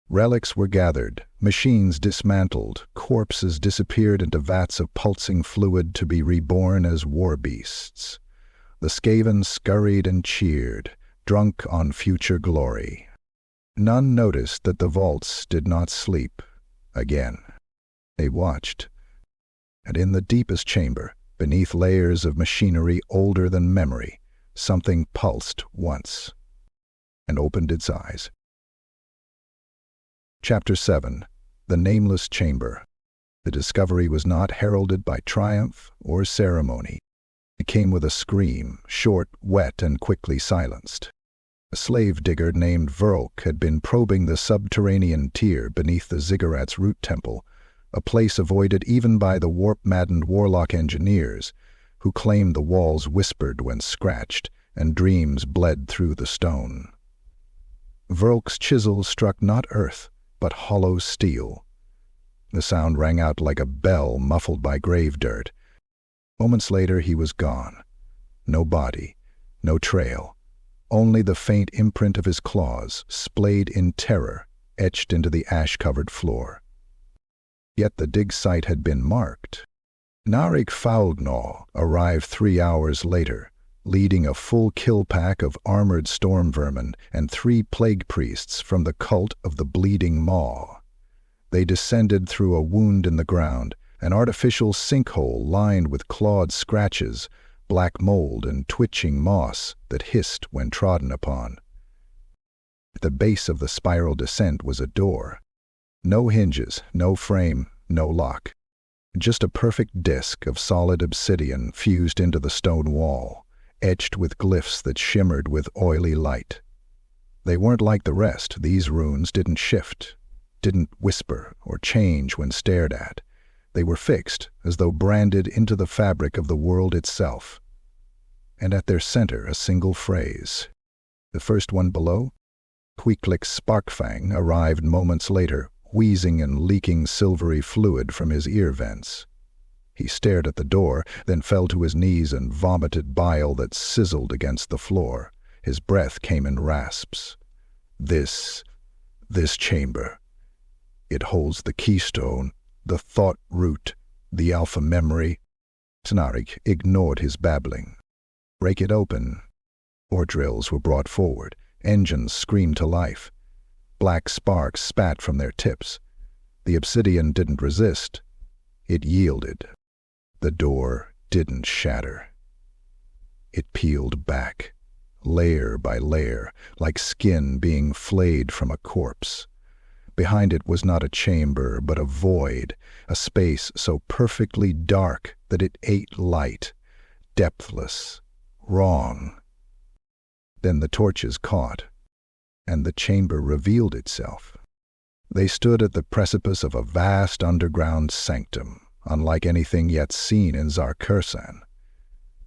Relics were gathered, machines dismantled, corpses disappeared into vats of pulsing fluid to be reborn as war beasts. The Skaven scurried and cheered, drunk on future glory. None noticed that the vaults did not sleep again. They watched, and in the deepest chamber, beneath layers of machinery older than memory, something pulsed once and opened its eyes. Chapter 7. The Nameless Chamber. The discovery was not heralded by triumph or ceremony. It came with a scream, short, wet, and quickly silenced. A slave digger named Vrok had been probing the subterranean tier beneath the ziggurat's root temple, a place avoided even by the warp-maddened warlock engineers, who claimed the walls whispered when scratched, and dreams bled through the stone. Vrolk's chisel struck not earth, but hollow steel. The sound rang out like a bell muffled by grave dirt. Moments later he was gone. No body, no trail, only the faint imprint of his claws, splayed in terror, etched into the ash-covered floor. Yet the dig site had been marked. Snarrik Foulgnaw arrived 3 hours later, leading a full kill pack of armored storm vermin and 3 plague priests from the cult of the Bleeding Maw. They descended through a wound in the ground, an artificial sinkhole lined with clawed scratches, black mold and twitching moss that hissed when trodden upon. At the base of the spiral descent was a door. No hinges, no frame, no lock. Just a perfect disk of solid obsidian fused into the stone wall, etched with glyphs that shimmered with oily light. They weren't like the rest. These runes didn't shift, didn't whisper or change when stared at. They were fixed, as though branded into the fabric of the world itself. And at their center a single phrase. The first one below? Queeklik's Sparkfang arrived moments later, wheezing and leaking silvery fluid from his ear vents. He stared at the door, then fell to his knees and vomited bile that sizzled against the floor. His breath came in rasps. This chamber. It holds the keystone, the thought root, the alpha memory. Snarrik ignored his babbling. Break it open. Ore drills were brought forward. Engines screamed to life. Black sparks spat from their tips. The obsidian didn't resist. It yielded. The door didn't shatter. It peeled back, layer by layer, like skin being flayed from a corpse. Behind it was not a chamber, but a void, a space so perfectly dark that it ate light, depthless, wrong. Then the torches caught, and the chamber revealed itself. They stood at the precipice of a vast underground sanctum, unlike anything yet seen in Xar-Kurzan.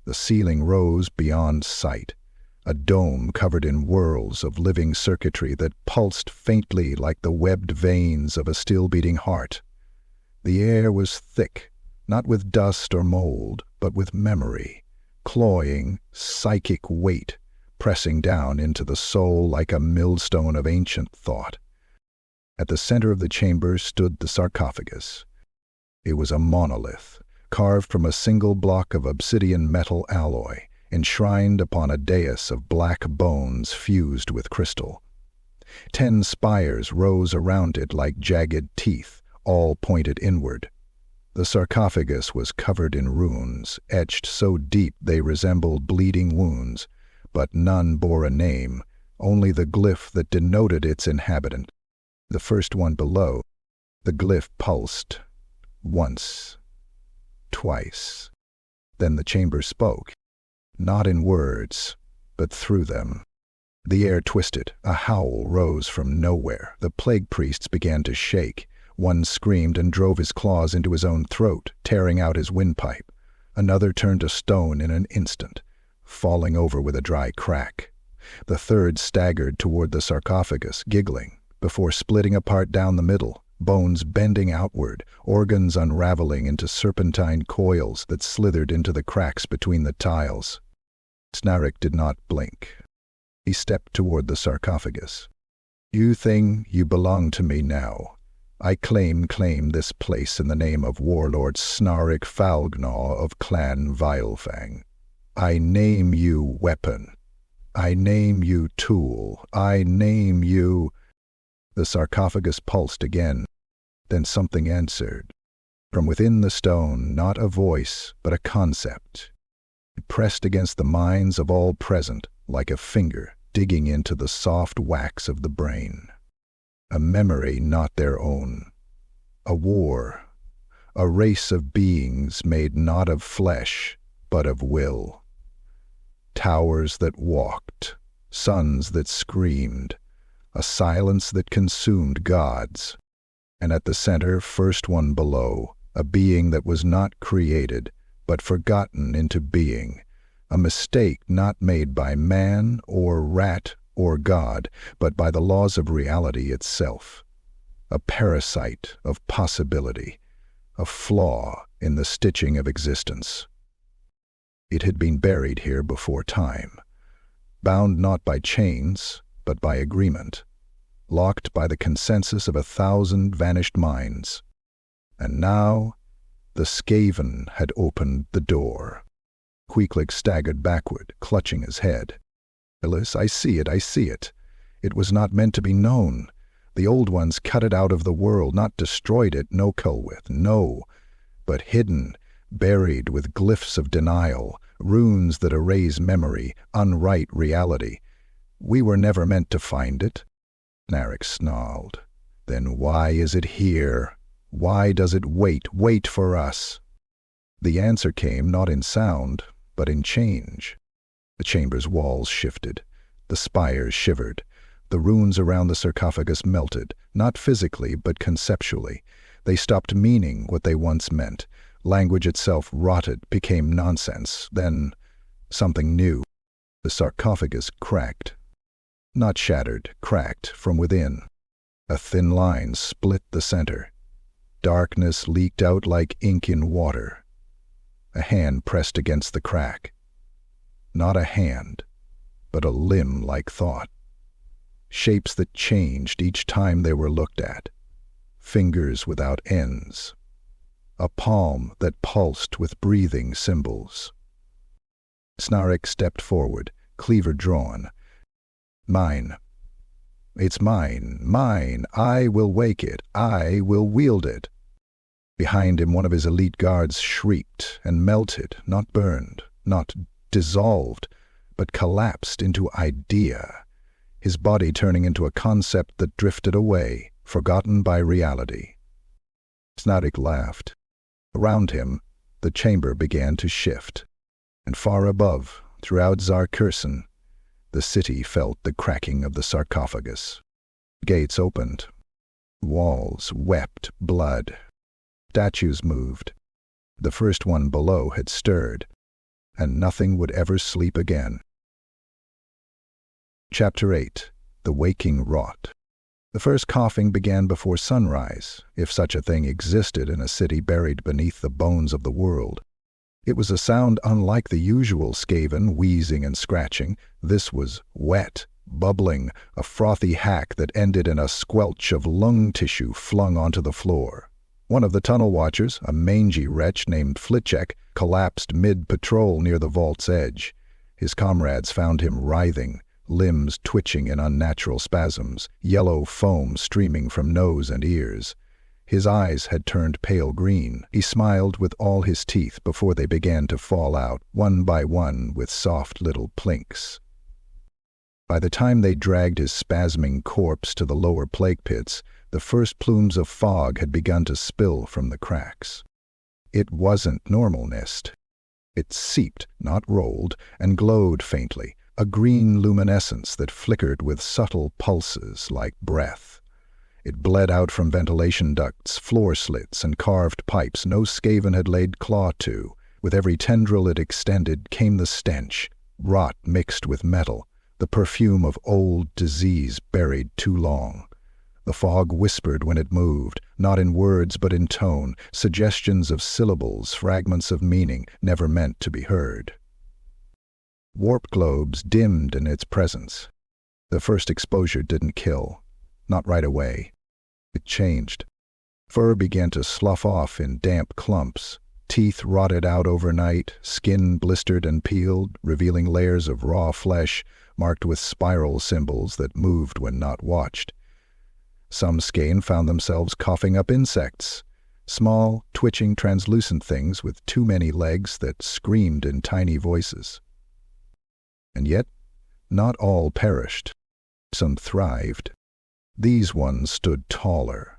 The ceiling rose beyond sight, a dome covered in whorls of living circuitry that pulsed faintly like the webbed veins of a still-beating heart. The air was thick, not with dust or mold, but with memory, cloying, psychic weight, pressing down into the soul like a millstone of ancient thought. At the center of the chamber stood the sarcophagus. It was a monolith, carved from a single block of obsidian metal alloy, enshrined upon a dais of black bones fused with crystal. 10 spires rose around it like jagged teeth, all pointed inward. The sarcophagus was covered in runes, etched so deep they resembled bleeding wounds, but none bore a name, only the glyph that denoted its inhabitant. The first one below, the glyph pulsed. Once. Twice. Then the chamber spoke, not in words, but through them. The air twisted, a howl rose from nowhere. The plague priests began to shake. One screamed and drove his claws into his own throat, tearing out his windpipe. Another turned to stone in an instant, falling over with a dry crack. The third staggered toward the sarcophagus, giggling, before splitting apart down the middle, bones bending outward, organs unraveling into serpentine coils that slithered into the cracks between the tiles. Snarrik did not blink. He stepped toward the sarcophagus. "You thing, you belong to me now. I claim this place in the name of Warlord Snarrik Foulgnaw of Clan Vilefang. I name you weapon. I name you tool. I name you—" The sarcophagus pulsed again. Then something answered. From within the stone, not a voice, but a concept. It pressed against the minds of all present, like a finger digging into the soft wax of the brain. A memory not their own. A war. A race of beings made not of flesh, but of will. Towers that walked, suns that screamed, a silence that consumed gods. And at the center, first one below, a being that was not created, but forgotten into being, a mistake not made by man or rat or God, but by the laws of reality itself. A parasite of possibility, a flaw in the stitching of existence. It had been buried here before time, bound not by chains, but by agreement, locked by the consensus of 1,000 vanished minds. And now, the Skaven had opened the door. Queequeg staggered backward, clutching his head. "Phyllis, I see it. It was not meant to be known. The old ones cut it out of the world, not destroyed it, no Culwith, no, but hidden, buried with glyphs of denial, runes that erase memory, unwrite reality. We were never meant to find it." Snarrik snarled. "Then why is it here? Why does it wait for us?" The answer came not in sound, but in change. The chamber's walls shifted. The spires shivered. The runes around the sarcophagus melted, not physically, but conceptually. They stopped meaning what they once meant. Language itself rotted, became nonsense. Then, something new. The sarcophagus cracked. Not shattered, cracked from within. A thin line split the center. Darkness leaked out like ink in water. A hand pressed against the crack. Not a hand, but a limb like thought. Shapes that changed each time they were looked at. Fingers without ends. A palm that pulsed with breathing symbols. Snarrik stepped forward, cleaver drawn. "Mine. It's mine. I will wake it. I will wield it." Behind him, one of his elite guards shrieked and melted, not burned, not dissolved, but collapsed into idea, his body turning into a concept that drifted away, forgotten by reality. Snarrik laughed. Around him, the chamber began to shift, and far above, throughout Xar-Kurzan, the city felt the cracking of the sarcophagus. Gates opened. Walls wept blood. Statues moved. The first one below had stirred, and nothing would ever sleep again. Chapter 8. The Waking Rot. The first coughing began before sunrise, if such a thing existed in a city buried beneath the bones of the world. It was a sound unlike the usual Skaven wheezing and scratching. This was wet, bubbling, a frothy hack that ended in a squelch of lung tissue flung onto the floor. One of the tunnel watchers, a mangy wretch named Flitchek, collapsed mid-patrol near the vault's edge. His comrades found him writhing, limbs twitching in unnatural spasms, yellow foam streaming from nose and ears. His eyes had turned pale green. He smiled with all his teeth before they began to fall out, one by one, with soft little plinks. By the time they dragged his spasming corpse to the lower plague pits, the first plumes of fog had begun to spill from the cracks. It wasn't normal mist. It seeped, not rolled, and glowed faintly, a green luminescence that flickered with subtle pulses like breath. It bled out from ventilation ducts, floor slits, and carved pipes no Skaven had laid claw to. With every tendril it extended came the stench, rot mixed with metal, the perfume of old disease buried too long. The fog whispered when it moved, not in words but in tone, suggestions of syllables, fragments of meaning, never meant to be heard. Warp globes dimmed in its presence. The first exposure didn't kill, not right away. It changed. Fur began to slough off in damp clumps. Teeth rotted out overnight, skin blistered and peeled, revealing layers of raw flesh marked with spiral symbols that moved when not watched. Some Skaven found themselves coughing up insects, small, twitching, translucent things with too many legs that screamed in tiny voices. And yet, not all perished. Some thrived. These ones stood taller.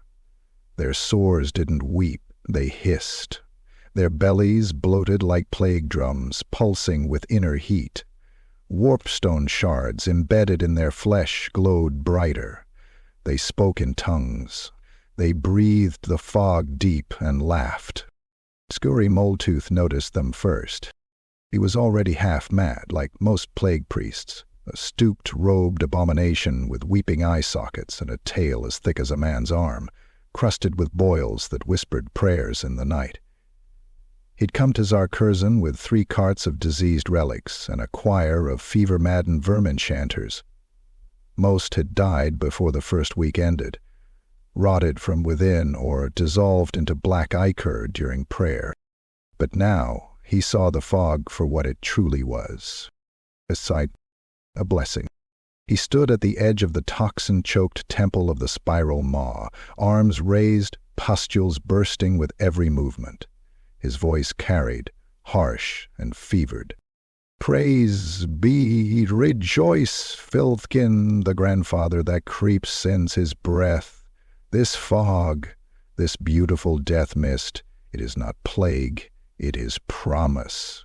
Their sores didn't weep, they hissed. Their bellies bloated like plague drums, pulsing with inner heat. Warpstone shards embedded in their flesh glowed brighter. They spoke in tongues. They breathed the fog deep and laughed. Skuri Moletooth noticed them first. He was already half-mad, like most plague priests, a stooped, robed abomination with weeping eye sockets and a tail as thick as a man's arm, crusted with boils that whispered prayers in the night. He'd come to Xar-Kurzan with 3 carts of diseased relics and a choir of fever-maddened vermin chanters. Most had died before the first week ended, rotted from within or dissolved into black ichor during prayer. But now he saw the fog for what it truly was. A sight, a blessing. He stood at the edge of the toxin-choked temple of the spiral maw, arms raised, pustules bursting with every movement. His voice carried, harsh and fevered. "Praise be, rejoice, filthkin, the grandfather that creeps sends his breath. This fog, this beautiful death mist, it is not plague, it is promise."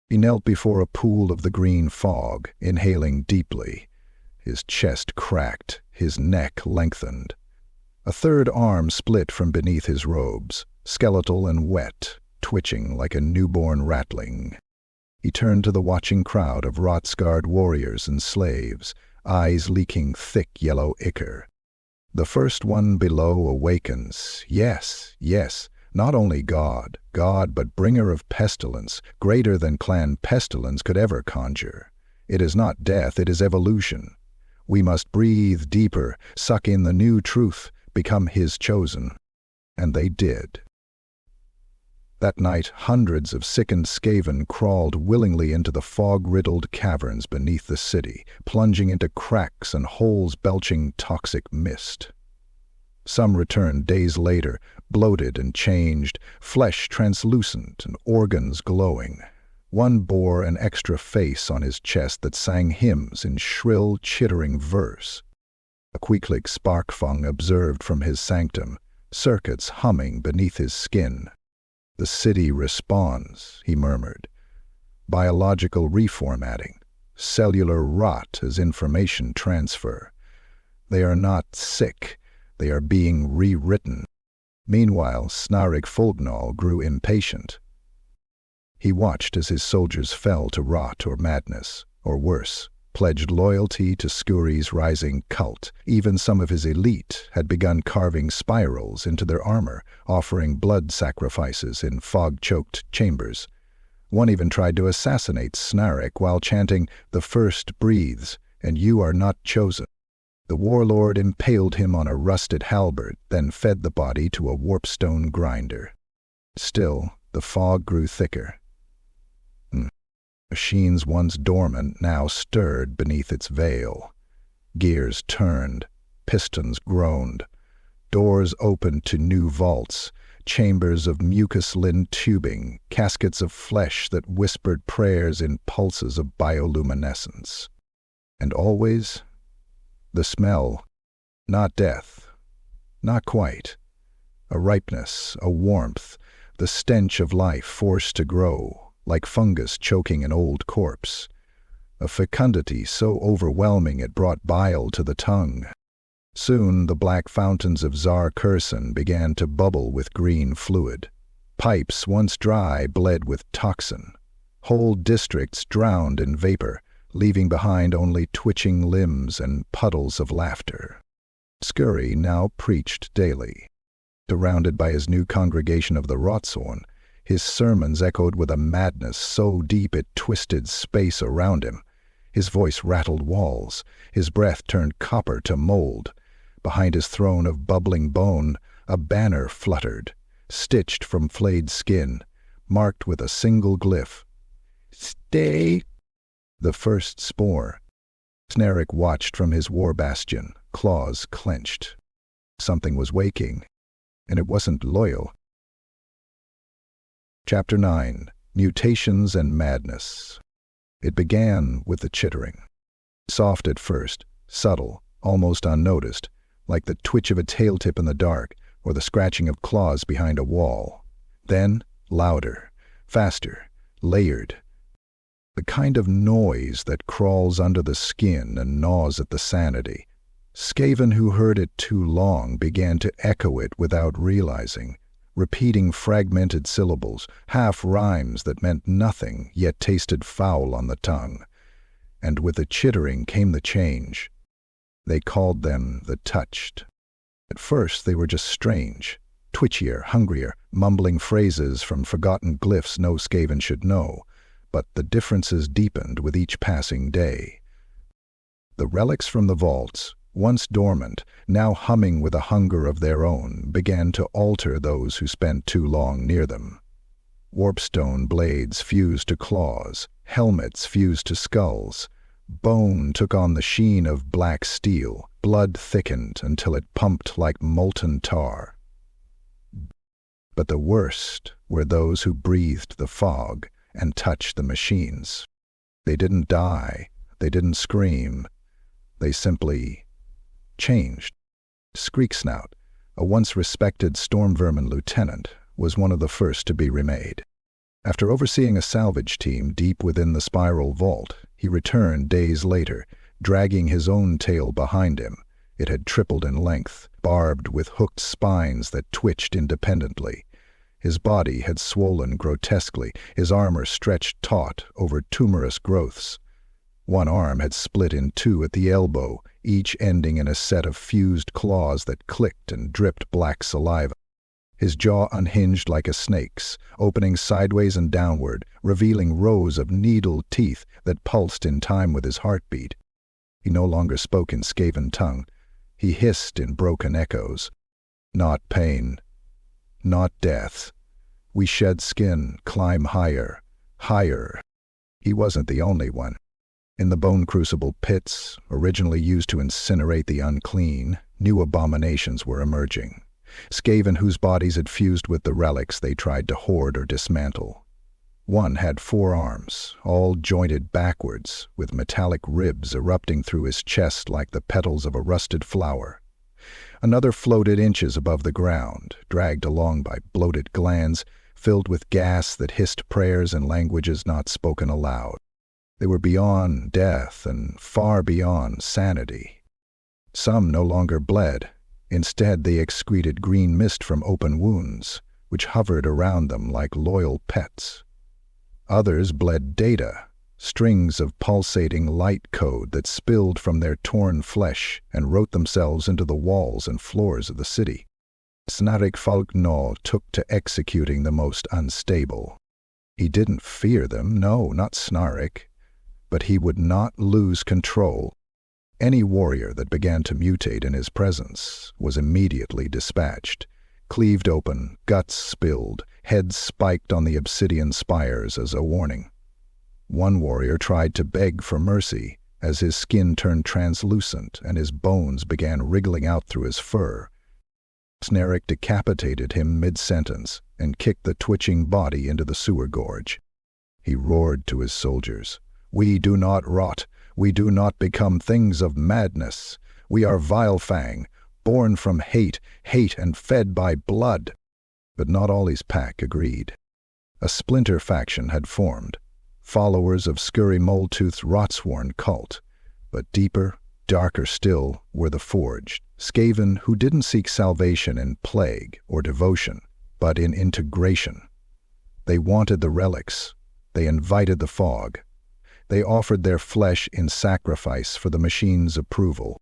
He knelt before a pool of the green fog, inhaling deeply. His chest cracked, his neck lengthened. A third arm split from beneath his robes, skeletal and wet, twitching like a newborn ratling. He turned to the watching crowd of rot-scarred warriors and slaves, eyes leaking thick yellow ichor. The first one below awakens. Yes, yes, not only God, but bringer of pestilence, greater than clan pestilence could ever conjure. It is not death, it is evolution. We must breathe deeper, suck in the new truth, become his chosen. And they did. That night, hundreds of sickened Skaven crawled willingly into the fog-riddled caverns beneath the city, plunging into cracks and holes belching toxic mist. Some returned days later, bloated and changed, flesh translucent and organs glowing. One bore an extra face on his chest that sang hymns in shrill, chittering verse. A Queeklik Sparkfung observed from his sanctum, circuits humming beneath his skin. "The city responds," he murmured. "Biological reformatting, cellular rot as information transfer. They are not sick, they are being rewritten." Meanwhile, Snarrik Foulgnaw grew impatient. He watched as his soldiers fell to rot or madness, or worse, pledged loyalty to Skuri's rising cult. Even some of his elite had begun carving spirals into their armor, offering blood sacrifices in fog-choked chambers. One even tried to assassinate Snarrik while chanting, "The first breathes, and you are not chosen." The warlord impaled him on a rusted halberd, then fed the body to a warpstone grinder. Still, the fog grew thicker. Machines once dormant now stirred beneath its veil. Gears turned, pistons groaned, doors opened to new vaults, chambers of mucus-lined tubing, caskets of flesh that whispered prayers in pulses of bioluminescence. And always, the smell, not death, not quite, a ripeness, a warmth, the stench of life forced to grow, like fungus choking an old corpse, a fecundity so overwhelming it brought bile to the tongue. Soon the black fountains of Zar Karzan began to bubble with green fluid. Pipes once dry bled with toxin. Whole districts drowned in vapor, leaving behind only twitching limbs and puddles of laughter. Skuri now preached daily. Surrounded by his new congregation of the Rotsorn, his sermons echoed with a madness so deep it twisted space around him. His voice rattled walls, his breath turned copper to mold. Behind his throne of bubbling bone, a banner fluttered, stitched from flayed skin, marked with a single glyph. "Stay." The first spore. Snarrik watched from his war bastion, claws clenched. Something was waking, and it wasn't loyal. Chapter 9. Mutations and Madness. It began with the chittering. Soft at first, subtle, almost unnoticed, like the twitch of a tail tip in the dark or the scratching of claws behind a wall. Then, louder, faster, layered. The kind of noise that crawls under the skin and gnaws at the sanity. Skaven who heard it too long began to echo it without realizing, repeating fragmented syllables, half-rhymes that meant nothing yet tasted foul on the tongue. And with the chittering came the change. They called them the Touched. At first they were just strange, twitchier, hungrier, mumbling phrases from forgotten glyphs no Skaven should know, but the differences deepened with each passing day. The relics from the vaults, once dormant, now humming with a hunger of their own, began to alter those who spent too long near them. Warpstone blades fused to claws, helmets fused to skulls. Bone took on the sheen of black steel, blood thickened until it pumped like molten tar. But the worst were those who breathed the fog and touched the machines. They didn't die, they didn't scream, they simply changed. Skreeksnout, a once respected storm vermin lieutenant, was one of the first to be remade. After overseeing a salvage team deep within the spiral vault, he returned days later, dragging his own tail behind him. It had tripled in length, barbed with hooked spines that twitched independently. His body had swollen grotesquely, his armor stretched taut over tumorous growths. One arm had split in two at the elbow, each ending in a set of fused claws that clicked and dripped black saliva. His jaw unhinged like a snake's, opening sideways and downward, revealing rows of needled teeth that pulsed in time with his heartbeat. He no longer spoke in Skaven tongue. He hissed in broken echoes. Not pain. Not death. We shed skin, climb higher. Higher. He wasn't the only one. In the bone crucible pits, originally used to incinerate the unclean, new abominations were emerging. Skaven whose bodies had fused with the relics they tried to hoard or dismantle. One had 4 arms, all jointed backwards, with metallic ribs erupting through his chest like the petals of a rusted flower. Another floated inches above the ground, dragged along by bloated glands, filled with gas that hissed prayers in languages not spoken aloud. They were beyond death and far beyond sanity. Some no longer bled. Instead, they excreted green mist from open wounds, which hovered around them like loyal pets. Others bled data, strings of pulsating light code that spilled from their torn flesh and wrote themselves into the walls and floors of the city. Snarrik Foulgnaw took to executing the most unstable. He didn't fear them, no, not Snarrik, but he would not lose control. Any warrior that began to mutate in his presence was immediately dispatched, cleaved open, guts spilled, heads spiked on the obsidian spires as a warning. One warrior tried to beg for mercy as his skin turned translucent and his bones began wriggling out through his fur. Snarrik decapitated him mid-sentence and kicked the twitching body into the sewer gorge. He roared to his soldiers, "We do not rot. We do not become things of madness. We are Vilefang, born from hate, hate and fed by blood." But not all his pack agreed. A splinter faction had formed, followers of Skuri Moldtooth's rot-sworn cult. But deeper, darker still, were the Forged, Skaven who didn't seek salvation in plague or devotion, but in integration. They wanted the relics. They invited the fog. They offered their flesh in sacrifice for the machine's approval.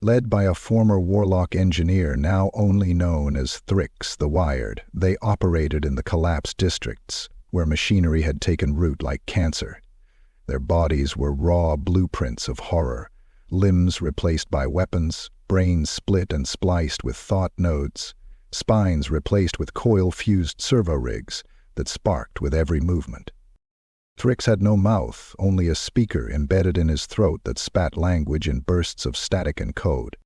Led by a former warlock engineer now only known as Thrix the Wired, they operated in the collapsed districts, where machinery had taken root like cancer. Their bodies were raw blueprints of horror, limbs replaced by weapons, brains split and spliced with thought nodes, spines replaced with coil-fused servo rigs that sparked with every movement. Thrix had no mouth, only a speaker embedded in his throat that spat language in bursts of static and code.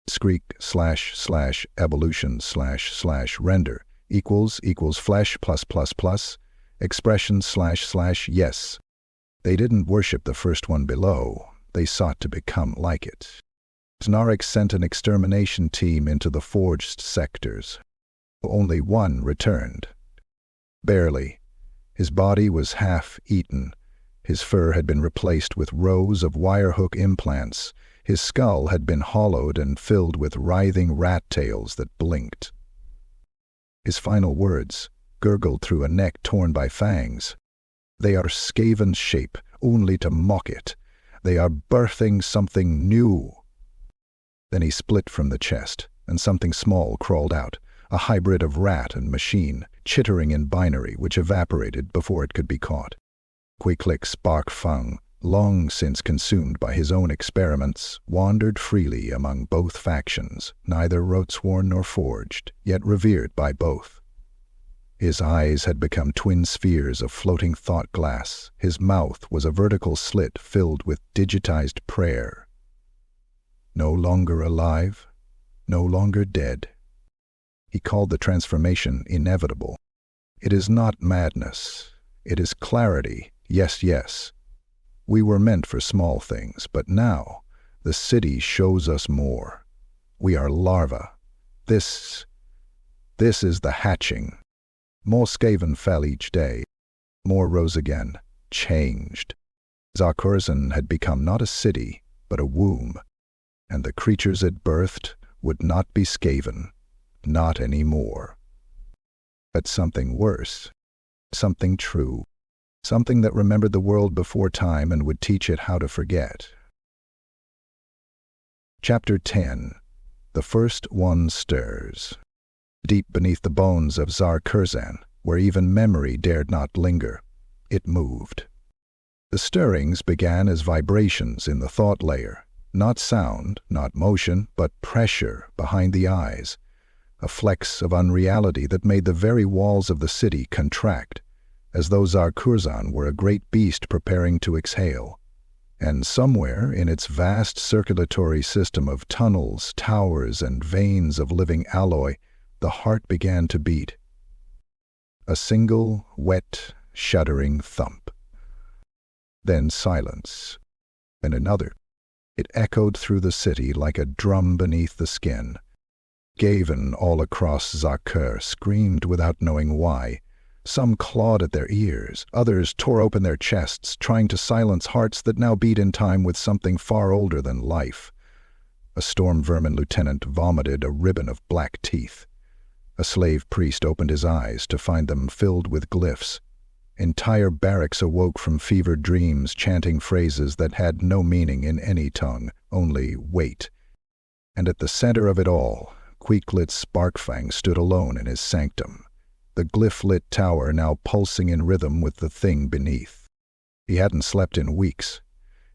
Skreek / evolution / render equals flesh +++, expression / yes. They didn't worship the first one below. They sought to become like it. Snarrik sent an extermination team into the forged sectors. Only one returned. Barely. His body was half-eaten. His fur had been replaced with rows of wire-hook implants, His skull had been hollowed and filled with writhing rat tails that blinked. His final words gurgled through a neck torn by fangs. "They are Skaven's shape, only to mock it. They are birthing something new." Then he split from the chest, and something small crawled out, a hybrid of rat and machine, chittering in binary which evaporated before it could be caught. Quicklix Vermin, long since consumed by his own experiments, wandered freely among both factions, neither rote-sworn nor forged, yet revered by both. His eyes had become twin spheres of floating thought glass. His mouth was a vertical slit filled with digitized prayer. No longer alive, no longer dead. He called the transformation inevitable. It is not madness. It is clarity. Yes, yes. We were meant for small things, but now the city shows us more. We are larvae. This is the hatching. More Skaven fell each day. More rose again, changed. Xar-Kurzan had become not a city, but a womb. And the creatures it birthed would not be Skaven, not anymore. But something worse, something true. Something that remembered the world before time and would teach it how to forget. Chapter 10. The First One Stirs. Deep beneath the bones of Zar Karzan, where even memory dared not linger, it moved. The stirrings began as vibrations in the thought layer, not sound, not motion, but pressure behind the eyes, a flex of unreality that made the very walls of the city contract, as though Xar-Kurzan were a great beast preparing to exhale. And somewhere in its vast circulatory system of tunnels, towers, and veins of living alloy, the heart began to beat. A single, wet, shuddering thump. Then silence. And another. It echoed through the city like a drum beneath the skin. Skaven all across Xar screamed without knowing why. Some clawed at their ears, others tore open their chests, trying to silence hearts that now beat in time with something far older than life. A storm vermin lieutenant vomited a ribbon of black teeth. A slave priest opened his eyes to find them filled with glyphs. Entire barracks awoke from fevered dreams, chanting phrases that had no meaning in any tongue, only wait. And at the center of it all, Quicklix Vermin stood alone in his sanctum, the glyph-lit tower now pulsing in rhythm with the thing beneath. He hadn't slept in weeks.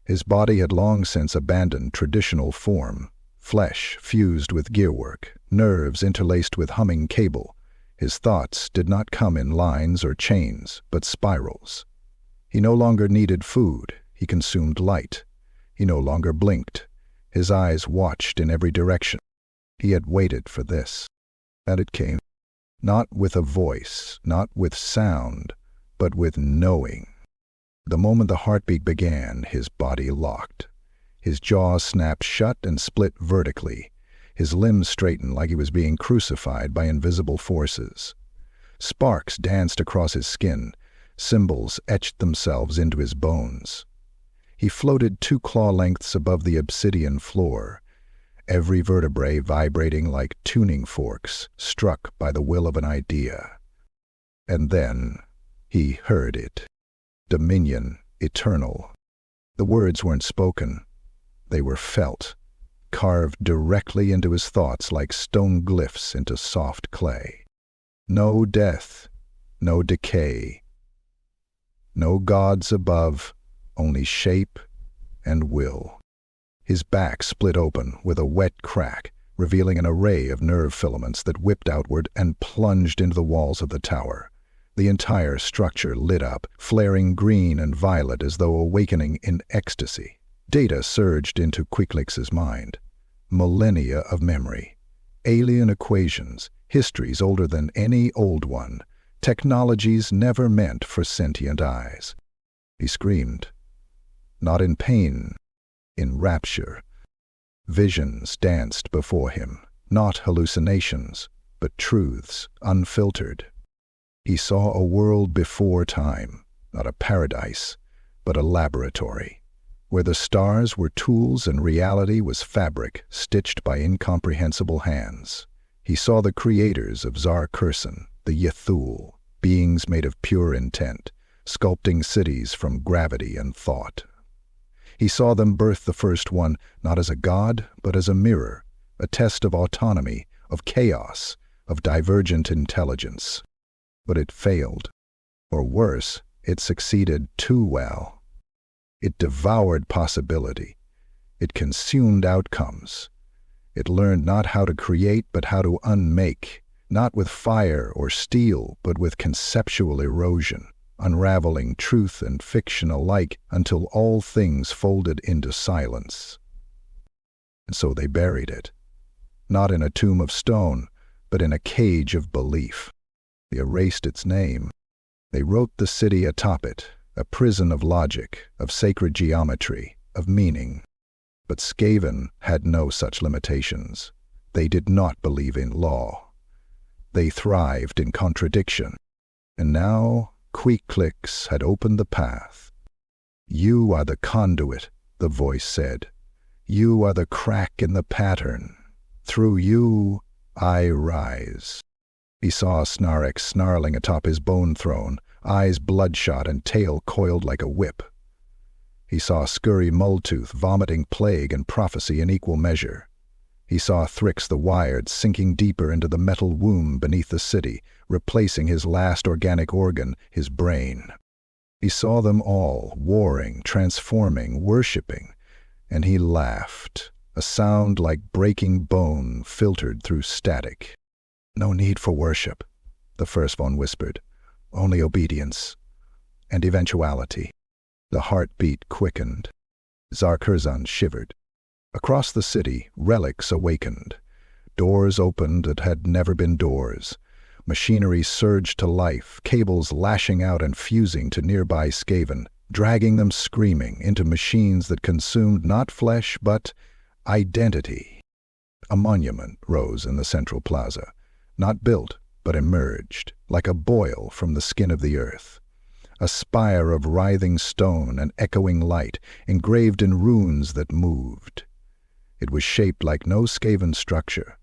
His body had long since abandoned traditional form, flesh fused with gearwork, nerves interlaced with humming cable. His thoughts did not come in lines or chains, but spirals. He no longer needed food. He consumed light. He no longer blinked. His eyes watched in every direction. He had waited for this. And it came. Not with a voice, not with sound, but with knowing. The moment the heartbeat began, his body locked. His jaw snapped shut and split vertically. His limbs straightened like he was being crucified by invisible forces. Sparks danced across his skin. Symbols etched themselves into his bones. He floated 2 claw lengths above the obsidian floor, every vertebrae vibrating like tuning forks, struck by the will of an idea. And then he heard it. Dominion, eternal. The words weren't spoken. They were felt, carved directly into his thoughts like stone glyphs into soft clay. No death, no decay. No gods above, only shape and will. His back split open with a wet crack, revealing an array of nerve filaments that whipped outward and plunged into the walls of the tower. The entire structure lit up, flaring green and violet as though awakening in ecstasy. Data surged into Quicklix's mind. Millennia of memory. Alien equations, histories older than any old one, technologies never meant for sentient eyes. He screamed. Not in pain, in rapture. Visions danced before him, not hallucinations, but truths, unfiltered. He saw a world before time, not a paradise, but a laboratory. where the stars were tools and reality was fabric stitched by incomprehensible hands. He saw the creators of Xar-Kurzan, the Ythul, beings made of pure intent, sculpting cities from gravity and thought. He saw them birth the first one not as a god, but as a mirror, a test of autonomy, of chaos, of divergent intelligence. But it failed. Or worse, it succeeded too well. It devoured possibility. It consumed outcomes. It learned not how to create, but how to unmake, not with fire or steel, but with conceptual erosion, unraveling truth and fiction alike until all things folded into silence. And so they buried it, not in a tomb of stone, but in a cage of belief. They erased its name. They wrote the city atop it, a prison of logic, of sacred geometry, of meaning. But Skaven had no such limitations. They did not believe in law. They thrived in contradiction. And now Queeklix had opened the path. "You are the conduit," the voice said. "You are the crack in the pattern. Through you, I rise." He saw Snarrik snarling atop his bone throne, eyes bloodshot and tail coiled like a whip. He saw Skuri Mulltooth vomiting plague and prophecy in equal measure. He saw Thrix the Wired sinking deeper into the metal womb beneath the city, replacing his last organic organ, his brain. He saw them all, warring, transforming, worshipping, and he laughed, a sound like breaking bone filtered through static. "No need for worship," the first one whispered. "Only obedience and eventuality." The heartbeat quickened. Zar Karzan shivered. Across the city, relics awakened. Doors opened that had never been doors. Machinery surged to life, cables lashing out and fusing to nearby Skaven, dragging them screaming into machines that consumed not flesh but identity. A monument rose in the central plaza, not built but emerged, like a boil from the skin of the earth. A spire of writhing stone and echoing light, engraved in runes that moved. It was shaped like no Skaven structure,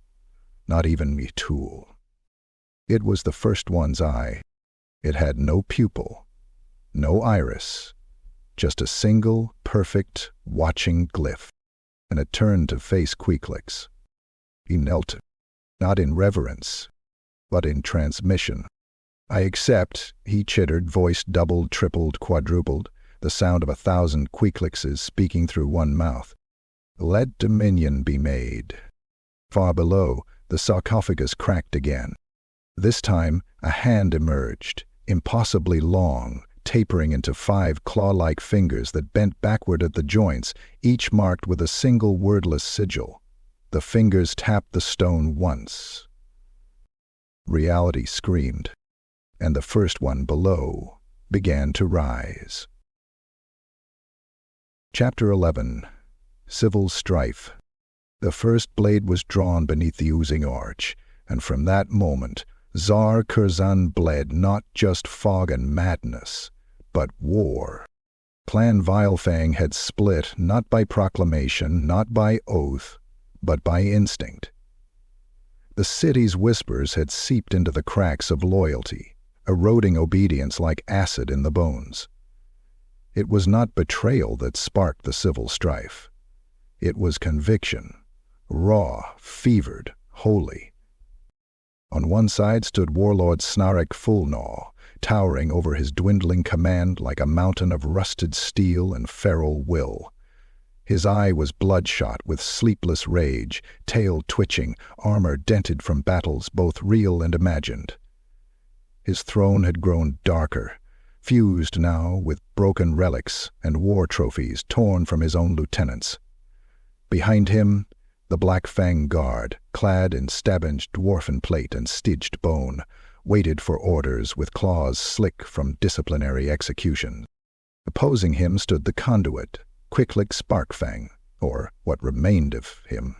not even a tool. It was the first one's eye. It had no pupil, no iris, just a single, perfect, watching glyph. And it turned to face Queeklix. He knelt, not in reverence, but in transmission. "I accept," he chittered, voice doubled, tripled, quadrupled, the sound of 1,000 Queeklixes speaking through one mouth. "Let dominion be made." Far below, the sarcophagus cracked again. This time, a hand emerged, impossibly long, tapering into 5 claw-like fingers that bent backward at the joints, each marked with a single wordless sigil. The fingers tapped the stone once. Reality screamed, and the first one below began to rise. Chapter 11. Civil Strife. The first blade was drawn beneath the oozing arch, and from that moment, Zar Karzan bled not just fog and madness, but war. Clan Vilefang had split not by proclamation, not by oath, but by instinct. The city's whispers had seeped into the cracks of loyalty, eroding obedience like acid in the bones. It was not betrayal that sparked the civil strife. It was conviction, raw, fevered, holy. On one side stood warlord Snarrik Foulgnaw, towering over his dwindling command like a mountain of rusted steel and feral will. His eye was bloodshot with sleepless rage, tail twitching, armor dented from battles both real and imagined. His throne had grown darker, fused now with broken relics and war trophies torn from his own lieutenants. Behind him, the Black Fang Guard, clad in stabbinged dwarfen plate and stitched bone, waited for orders with claws slick from disciplinary execution. Opposing him stood the conduit, Queeklix Sparkfang, or what remained of him.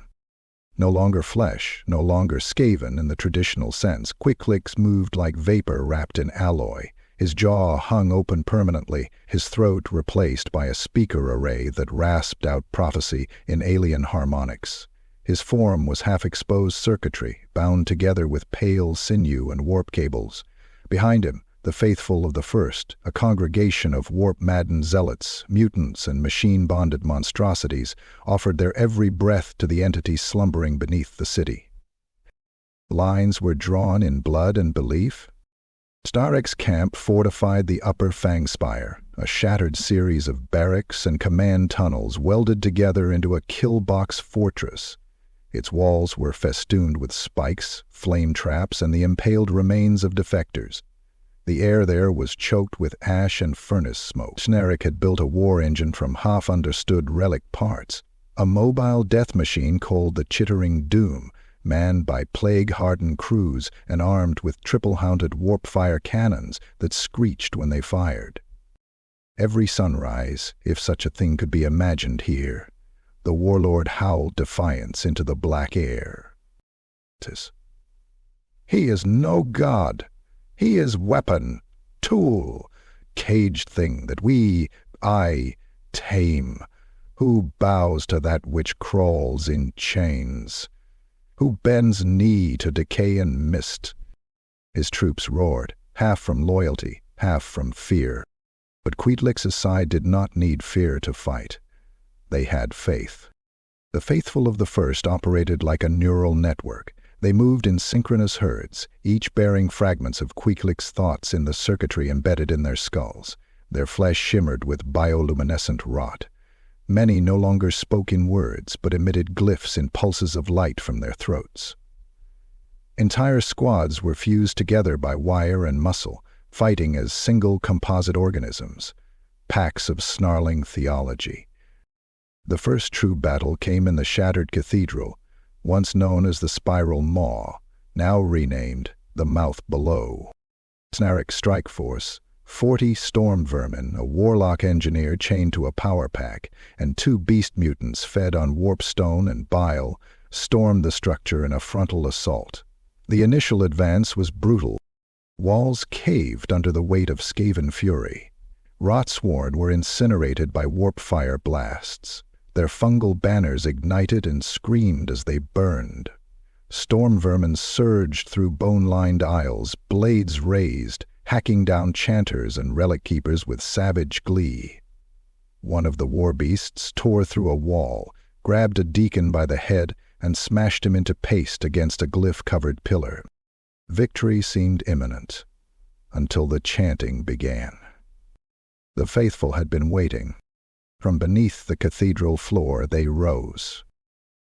No longer flesh, no longer Skaven in the traditional sense, Queeklix moved like vapor wrapped in alloy, His jaw hung open permanently, his throat replaced by a speaker array that rasped out prophecy in alien harmonics. His form was half-exposed circuitry, bound together with pale sinew and warp cables. Behind him, the faithful of the First, a congregation of warp-maddened zealots, mutants, and machine-bonded monstrosities, offered their every breath to the entity slumbering beneath the city. Lines were drawn in blood and belief. Snarrik's camp fortified the upper Fang Spire, a shattered series of barracks and command tunnels welded together into a kill-box fortress. Its walls were festooned with spikes, flame traps, and the impaled remains of defectors. The air there was choked with ash and furnace smoke. Snarrik had built a war engine from half-understood relic parts, a mobile death machine called the Chittering Doom, manned by plague-hardened crews and armed with triple-mounted warp-fire cannons that screeched when they fired. Every sunrise, if such a thing could be imagined here, the warlord howled defiance into the black air. "He is no god. He is weapon, tool, caged thing that I tame. Who bows to that which crawls in chains? Who bends knee to decay and mist?" His troops roared, half from loyalty, half from fear. But Queetlix's side did not need fear to fight. They had faith. The faithful of the First operated like a neural network. They moved in synchronous herds, each bearing fragments of Queetlix's thoughts in the circuitry embedded in their skulls. Their flesh shimmered with bioluminescent rot. Many no longer spoke in words, but emitted glyphs in pulses of light from their throats. Entire squads were fused together by wire and muscle, fighting as single composite organisms, packs of snarling theology. The first true battle came in the shattered cathedral, once known as the Spiral Maw, now renamed the Mouth Below. Snarrik's strike force, 40 storm vermin, a warlock engineer chained to a power pack, and 2 beast mutants fed on warpstone and bile, stormed the structure in a frontal assault. The initial advance was brutal. Walls caved under the weight of Skaven fury. Rotsworn were incinerated by warp fire blasts. Their fungal banners ignited and screamed as they burned. Storm vermin surged through bone-lined aisles, blades raised, hacking down chanters and relic keepers with savage glee. One of the war beasts tore through a wall, grabbed a deacon by the head, and smashed him into paste against a glyph-covered pillar. Victory seemed imminent, until the chanting began. The faithful had been waiting. From beneath the cathedral floor they rose.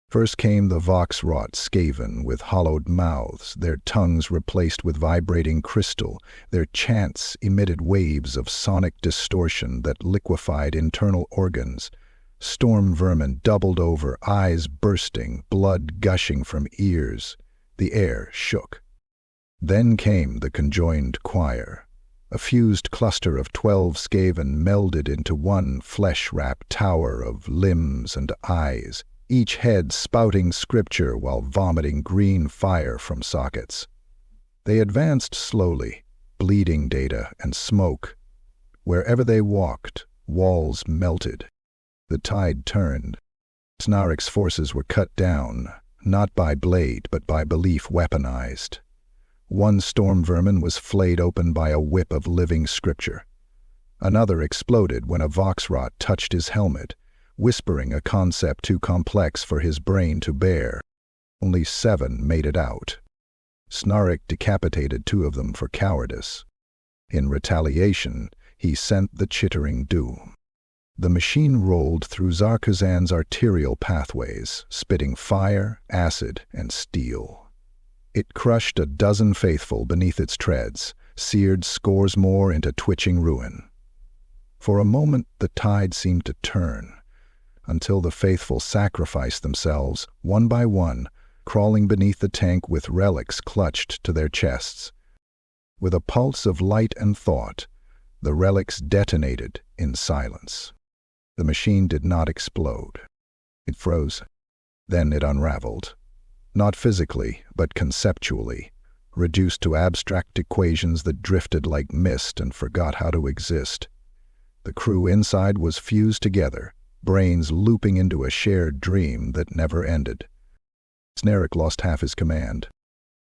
First came the vox-wrought Skaven with hollowed mouths, their tongues replaced with vibrating crystal. Their chants emitted waves of sonic distortion that liquefied internal organs. Storm vermin doubled over, eyes bursting, blood gushing from ears. The air shook. Then came the conjoined choir. A fused cluster of 12 Skaven melded into one flesh-wrapped tower of limbs and eyes, each head spouting scripture while vomiting green fire from sockets. They advanced slowly, bleeding data and smoke. Wherever they walked, walls melted. The tide turned. Snarrik's forces were cut down, not by blade but by belief weaponized. One storm vermin was flayed open by a whip of living scripture. Another exploded when a vox-rot touched his helmet, whispering a concept too complex for his brain to bear. Only 7 made it out. Snarrik decapitated 2 of them for cowardice. In retaliation, he sent the Chittering Doom. The machine rolled through Zar Khazand's arterial pathways, spitting fire, acid, and steel. It crushed a dozen faithful beneath its treads, seared scores more into twitching ruin. For a moment the tide seemed to turn, until the faithful sacrificed themselves, one by one, crawling beneath the tank with relics clutched to their chests. With a pulse of light and thought, the relics detonated in silence. The machine did not explode. It froze. Then it unraveled. Not physically, but conceptually. reduced to abstract equations that drifted like mist and forgot how to exist. The crew inside was fused together, brains looping into a shared dream that never ended. Snarrik lost half his command.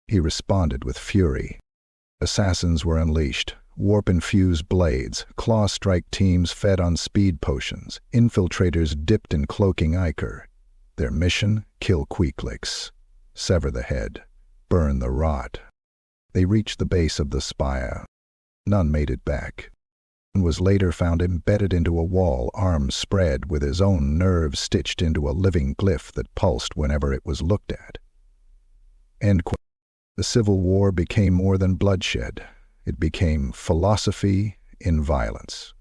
He responded with fury. Assassins were unleashed, warp-infused blades, claw-strike teams fed on speed potions, infiltrators dipped in cloaking ichor. Their mission? Kill Queeklix, sever the head, burn the rot. They reached the base of the spire. None made it back, and was later found embedded into a wall, arms spread, with his own nerves stitched into a living glyph that pulsed whenever it was looked at. End quote. The Civil War became more than bloodshed. It became philosophy in violence.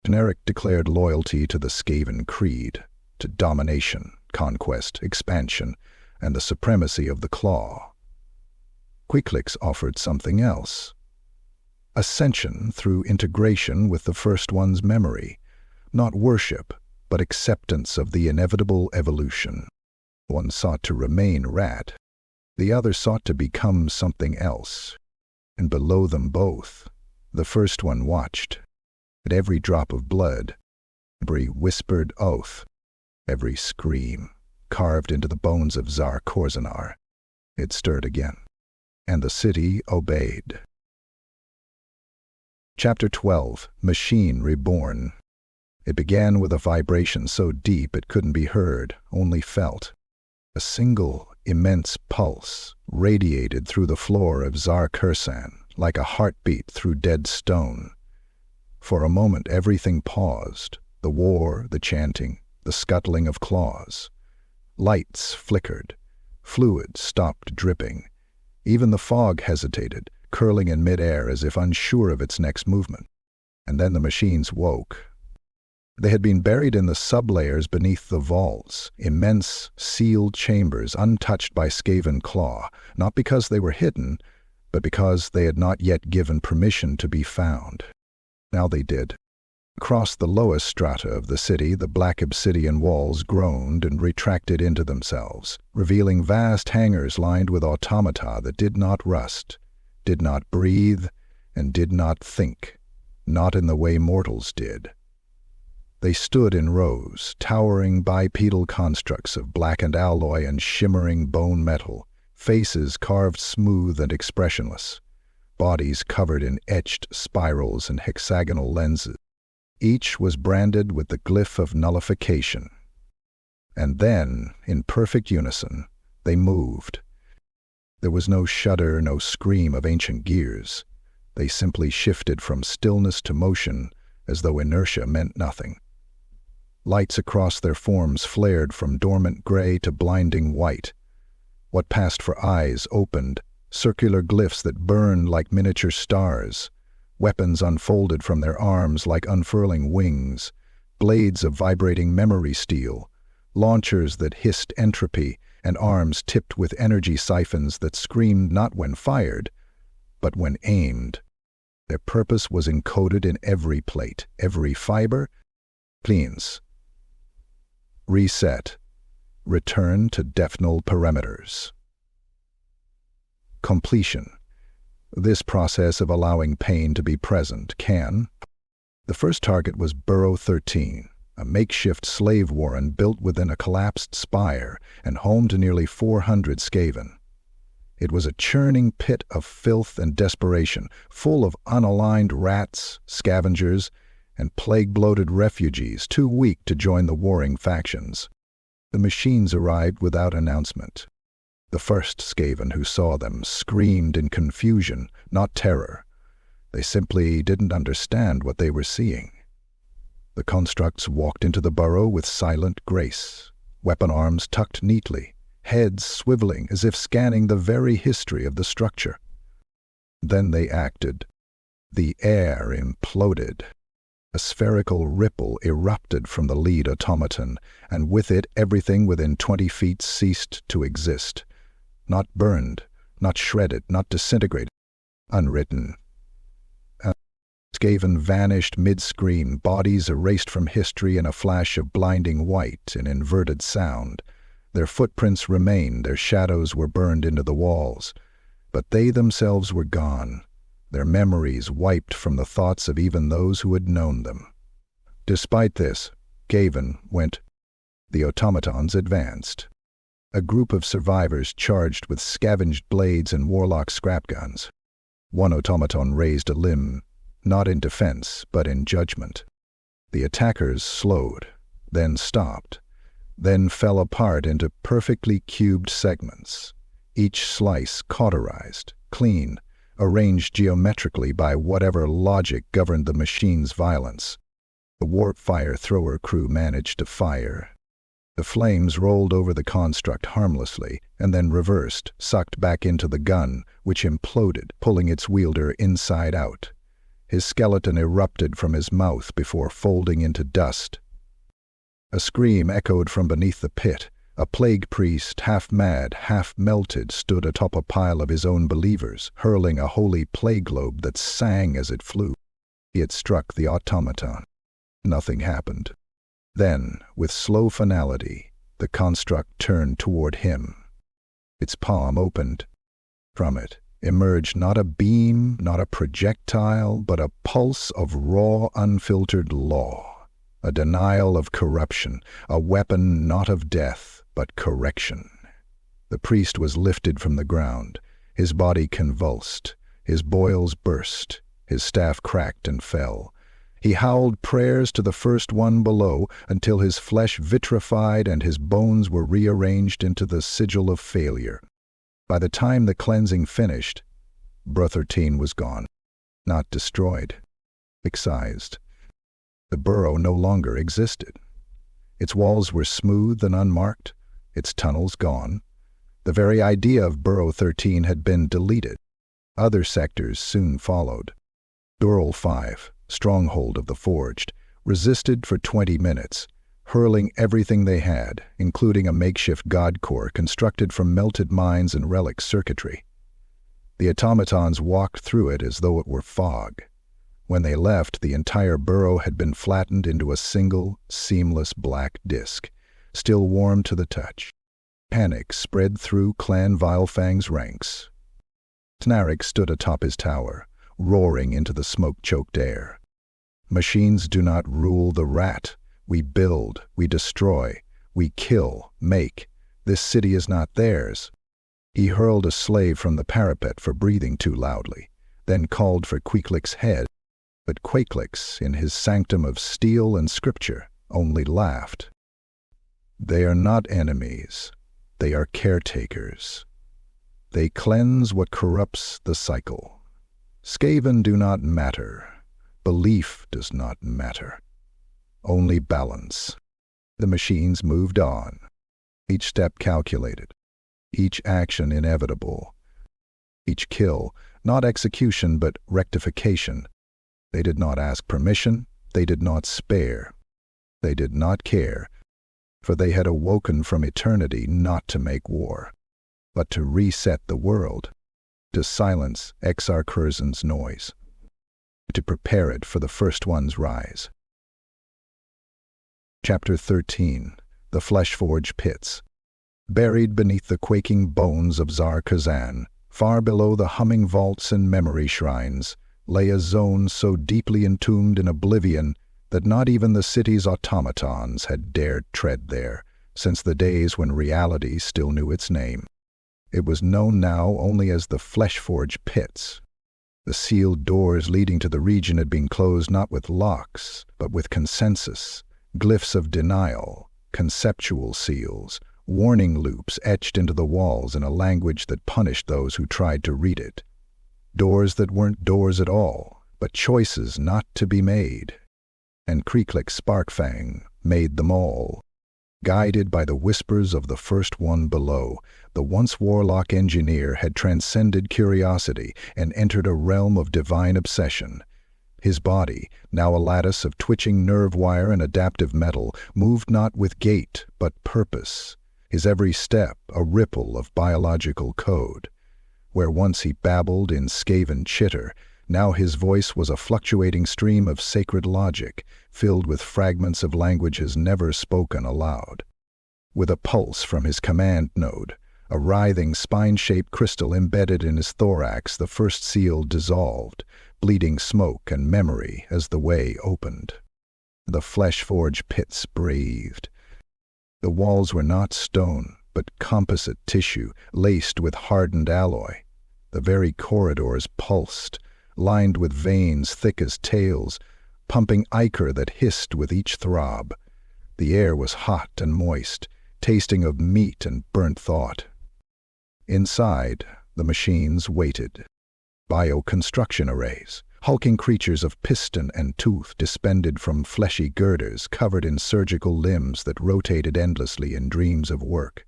Snarrik declared loyalty to the Skaven creed, to domination, conquest, expansion, and the supremacy of the claw. Queeklix offered something else. Ascension through integration with the First One's memory, not worship, but acceptance of the inevitable evolution. One sought to remain rat, the other sought to become something else. And below them both, the First One watched. At every drop of blood, every whispered oath, every scream carved into the bones of Zar Karzan, it stirred again, and the city obeyed. Chapter 12. Machine Reborn. It began with a vibration so deep it couldn't be heard, only felt. A single, immense pulse radiated through the floor of Xar-Kurzan, like a heartbeat through dead stone. For a moment everything paused, the war, the chanting, the scuttling of claws. Lights flickered, fluid stopped dripping. Even the fog hesitated, curling in midair as if unsure of its next movement. And then the machines woke. They had been buried in the sublayers beneath the vaults, immense, sealed chambers untouched by Skaven claw, not because they were hidden, but because they had not yet given permission to be found. Now they did. Across the lowest strata of the city, the black obsidian walls groaned and retracted into themselves, revealing vast hangars lined with automata that did not rust, did not breathe, and did not think, not in the way mortals did. They stood in rows, towering bipedal constructs of blackened alloy and shimmering bone metal, faces carved smooth and expressionless, bodies covered in etched spirals and hexagonal lenses. Each was branded with the glyph of nullification. And then, in perfect unison, they moved. There was no shudder, no scream of ancient gears. They simply shifted from stillness to motion as though inertia meant nothing. Lights across their forms flared from dormant gray to blinding white. What passed for eyes opened, circular glyphs that burned like miniature stars. Weapons unfolded from their arms like unfurling wings, blades of vibrating memory steel, launchers that hissed entropy, and arms tipped with energy siphons that screamed not when fired, but when aimed. Their purpose was encoded in every plate, every fiber. Cleans. Reset. Return to defnal parameters. Completion. This process of allowing pain to be present can. The first target was Burrow 13, a makeshift slave warren built within a collapsed spire and home to nearly 400 Skaven. It was a churning pit of filth and desperation, full of unaligned rats, scavengers, and plague-bloated refugees too weak to join the warring factions. The machines arrived without announcement. The first Skaven who saw them screamed in confusion, not terror. They simply didn't understand what they were seeing. The constructs walked into the burrow with silent grace, weapon arms tucked neatly, heads swiveling as if scanning the very history of the structure. Then they acted. The air imploded. A spherical ripple erupted from the lead automaton, and with it everything within 20 feet ceased to exist. Not burned, not shredded, not disintegrated. Unwritten. Skaven vanished mid-scream, bodies erased from history in a flash of blinding white and inverted sound. Their footprints remained, their shadows were burned into the walls, but they themselves were gone, their memories wiped from the thoughts of even those who had known them. Despite this, Skaven went. The automatons advanced. A group of survivors charged with scavenged blades and warlock scrap guns. One automaton raised a limb, not in defense, but in judgment. The attackers slowed, then stopped, then fell apart into perfectly cubed segments, each slice cauterized, clean, arranged geometrically by whatever logic governed the machine's violence. The warp fire thrower crew managed to fire. The flames rolled over the construct harmlessly and then reversed, sucked back into the gun, which imploded, pulling its wielder inside out. His skeleton erupted from his mouth before folding into dust. A scream echoed from beneath the pit. A plague priest, half mad, half melted, stood atop a pile of his own believers, hurling a holy plague globe that sang as it flew. He had struck the automaton. Nothing happened. Then, with slow finality, the construct turned toward him. Its palm opened. From it emerged not a beam, not a projectile, but a pulse of raw, unfiltered law, a denial of corruption, a weapon not of death, but correction. The priest was lifted from the ground, his body convulsed, his boils burst, his staff cracked and fell. He howled prayers to the first one below until his flesh vitrified and his bones were rearranged into the sigil of failure. By the time the cleansing finished, Brotherteen was gone, not destroyed, excised. The burrow no longer existed. Its walls were smooth and unmarked, its tunnels gone. The very idea of Burrow 13 had been deleted. Other sectors soon followed. Dural 5, stronghold of the Forged, resisted for 20 minutes, hurling everything they had, including a makeshift god core constructed from melted mines and relic circuitry. The automatons walked through it as though it were fog. When they left, the entire burrow had been flattened into a single, seamless black disk, still warm to the touch. Panic spread through Clan Vilefang's ranks. Snarrik stood atop his tower, roaring into the smoke-choked air. Machines do not rule the rat. We build, we destroy, we kill, make. This city is not theirs. He hurled a slave from the parapet for breathing too loudly, then called for Queeklik's head. But Queeklik, in his sanctum of steel and scripture, only laughed. They are not enemies. They are caretakers. They cleanse what corrupts the cycle. Skaven do not matter. Belief does not matter. Only balance. The machines moved on, each step calculated, each action inevitable, each kill, not execution but rectification. They did not ask permission, they did not spare, they did not care, for they had awoken from eternity not to make war, but to reset the world, to silence Xar-Kurzan's noise, to prepare it for the first one's rise. Chapter 13. The Fleshforge Pits. Buried beneath the quaking bones of Zar Khazand, far below the humming vaults and memory shrines, lay a zone so deeply entombed in oblivion that not even the city's automatons had dared tread there, since the days when reality still knew its name. It was known now only as the Fleshforge Pits. The sealed doors leading to the region had been closed not with locks, but with consensus, glyphs of denial, conceptual seals, warning loops etched into the walls in a language that punished those who tried to read it. Doors that weren't doors at all, but choices not to be made. And Queeklik Sparkfang made them all. Guided by the whispers of the first one below, the once warlock engineer had transcended curiosity and entered a realm of divine obsession. His body, now a lattice of twitching nerve wire and adaptive metal, moved not with gait but purpose, his every step a ripple of biological code. Where once he babbled in Skaven chitter, now his voice was a fluctuating stream of sacred logic, filled with fragments of languages never spoken aloud. With a pulse from his command node, A writhing, spine-shaped crystal embedded in his thorax, the first seal dissolved, bleeding smoke and memory as the way opened. The flesh-forged pits breathed. The walls were not stone, but composite tissue, laced with hardened alloy. The very corridors pulsed, lined with veins thick as tails, pumping ichor that hissed with each throb. The air was hot and moist, tasting of meat and burnt thought. Inside, the machines waited. Bioconstruction arrays, hulking creatures of piston and tooth dispended from fleshy girders covered in surgical limbs that rotated endlessly in dreams of work.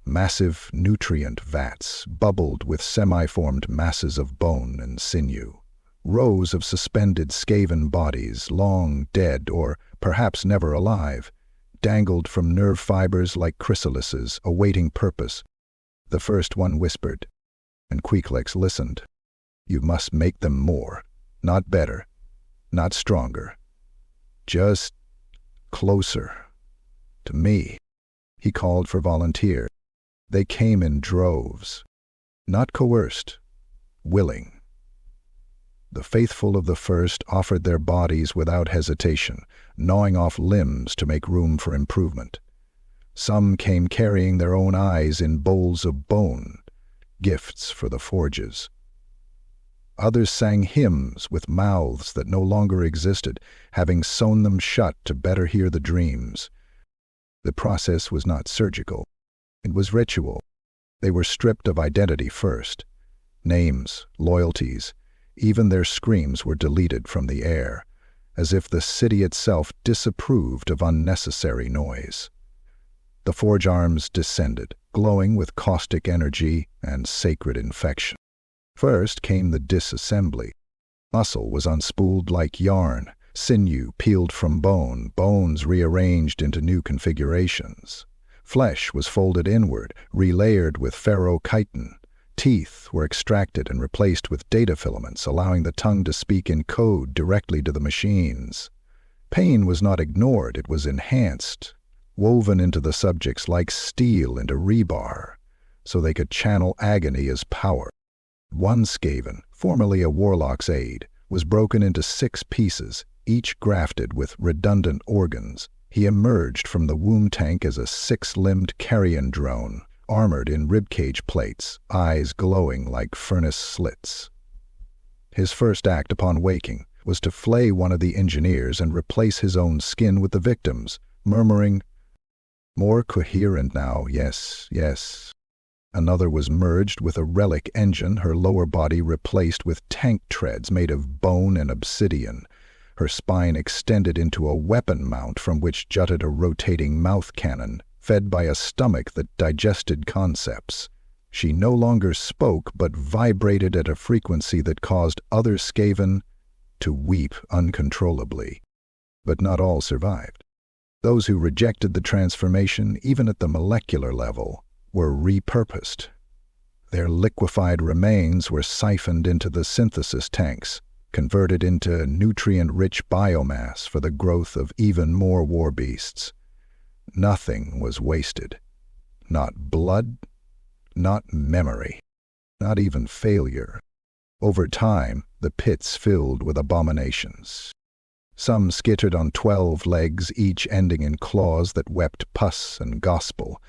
Massive nutrient vats bubbled with semi-formed masses of bone and sinew. Rows of suspended Skaven bodies, long dead or perhaps never alive, dangled from nerve fibers like chrysalises, awaiting purpose. The first one whispered, and Queequeg listened. "You must make them more, not better, not stronger. Just closer to me." He called for volunteers. They came in droves, not coerced, willing. The faithful of the first offered their bodies without hesitation, gnawing off limbs to make room for improvement. Some came carrying their own eyes in bowls of bone, gifts for the forges. Others sang hymns with mouths that no longer existed, having sewn them shut to better hear the dreams. The process was not surgical. It was ritual. They were stripped of identity first. Names, loyalties, even their screams were deleted from the air, as if the city itself disapproved of unnecessary noise. The forge arms descended, glowing with caustic energy and sacred infection. First came the disassembly. Muscle was unspooled like yarn, sinew peeled from bone, bones rearranged into new configurations. Flesh was folded inward, relayered with ferrochitin. Teeth were extracted and replaced with data filaments, allowing the tongue to speak in code directly to the machines. Pain was not ignored, it was enhanced, woven into the subjects like steel into rebar, so they could channel agony as power. One Skaven, formerly a warlock's aide, was broken into 6 pieces, each grafted with redundant organs. He emerged from the womb tank as a 6-limbed carrion drone, armored in ribcage plates, eyes glowing like furnace slits. His first act upon waking was to flay one of the engineers and replace his own skin with the victim's, murmuring, "More coherent now, yes, yes." Another was merged with a relic engine, her lower body replaced with tank treads made of bone and obsidian, her spine extended into a weapon mount from which jutted a rotating mouth cannon, fed by a stomach that digested concepts. She no longer spoke, but vibrated at a frequency that caused other Skaven to weep uncontrollably. But not all survived. Those who rejected the transformation, even at the molecular level, were repurposed. Their liquefied remains were siphoned into the synthesis tanks, converted into nutrient-rich biomass for the growth of even more war beasts. Nothing was wasted. Not blood, not memory, not even failure. Over time, the pits filled with abominations. Some skittered on 12 legs, each ending in claws that wept pus and gospel.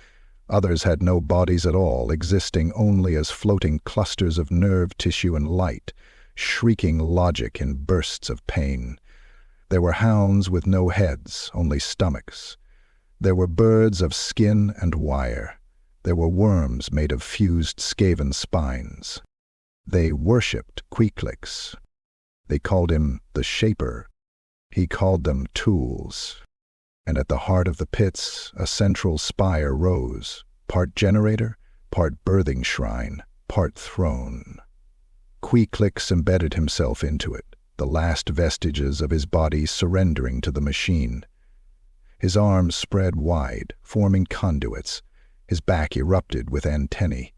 Others had no bodies at all, existing only as floating clusters of nerve tissue and light, shrieking logic in bursts of pain. There were hounds with no heads, only stomachs. There were birds of skin and wire. There were worms made of fused Skaven spines. They worshipped Queequeg. They called him the Shaper. He called them tools. And at the heart of the pits, a central spire rose, part generator, part birthing shrine, part throne. Queequeg embedded himself into it, the last vestiges of his body surrendering to the machine. His arms spread wide, forming conduits. His back erupted with antennae.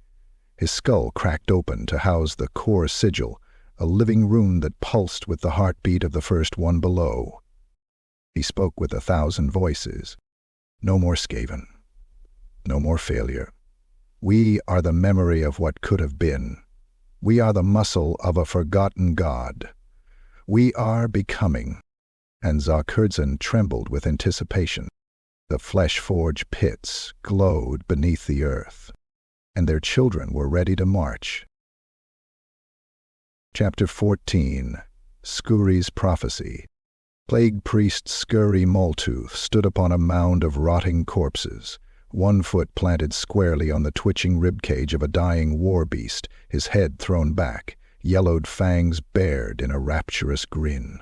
His skull cracked open to house the core sigil, a living rune that pulsed with the heartbeat of the first one below. He spoke with 1,000 voices. No more Skaven. No more failure. We are the memory of what could have been. We are the muscle of a forgotten god. We are becoming." And Xar-Kurzan trembled with anticipation. The flesh-forged pits glowed beneath the earth, and their children were ready to march. Chapter 14. Skuri's Prophecy. Plague priest Skuri Maltooth stood upon a mound of rotting corpses, one foot planted squarely on the twitching ribcage of a dying war beast, his head thrown back, yellowed fangs bared in a rapturous grin.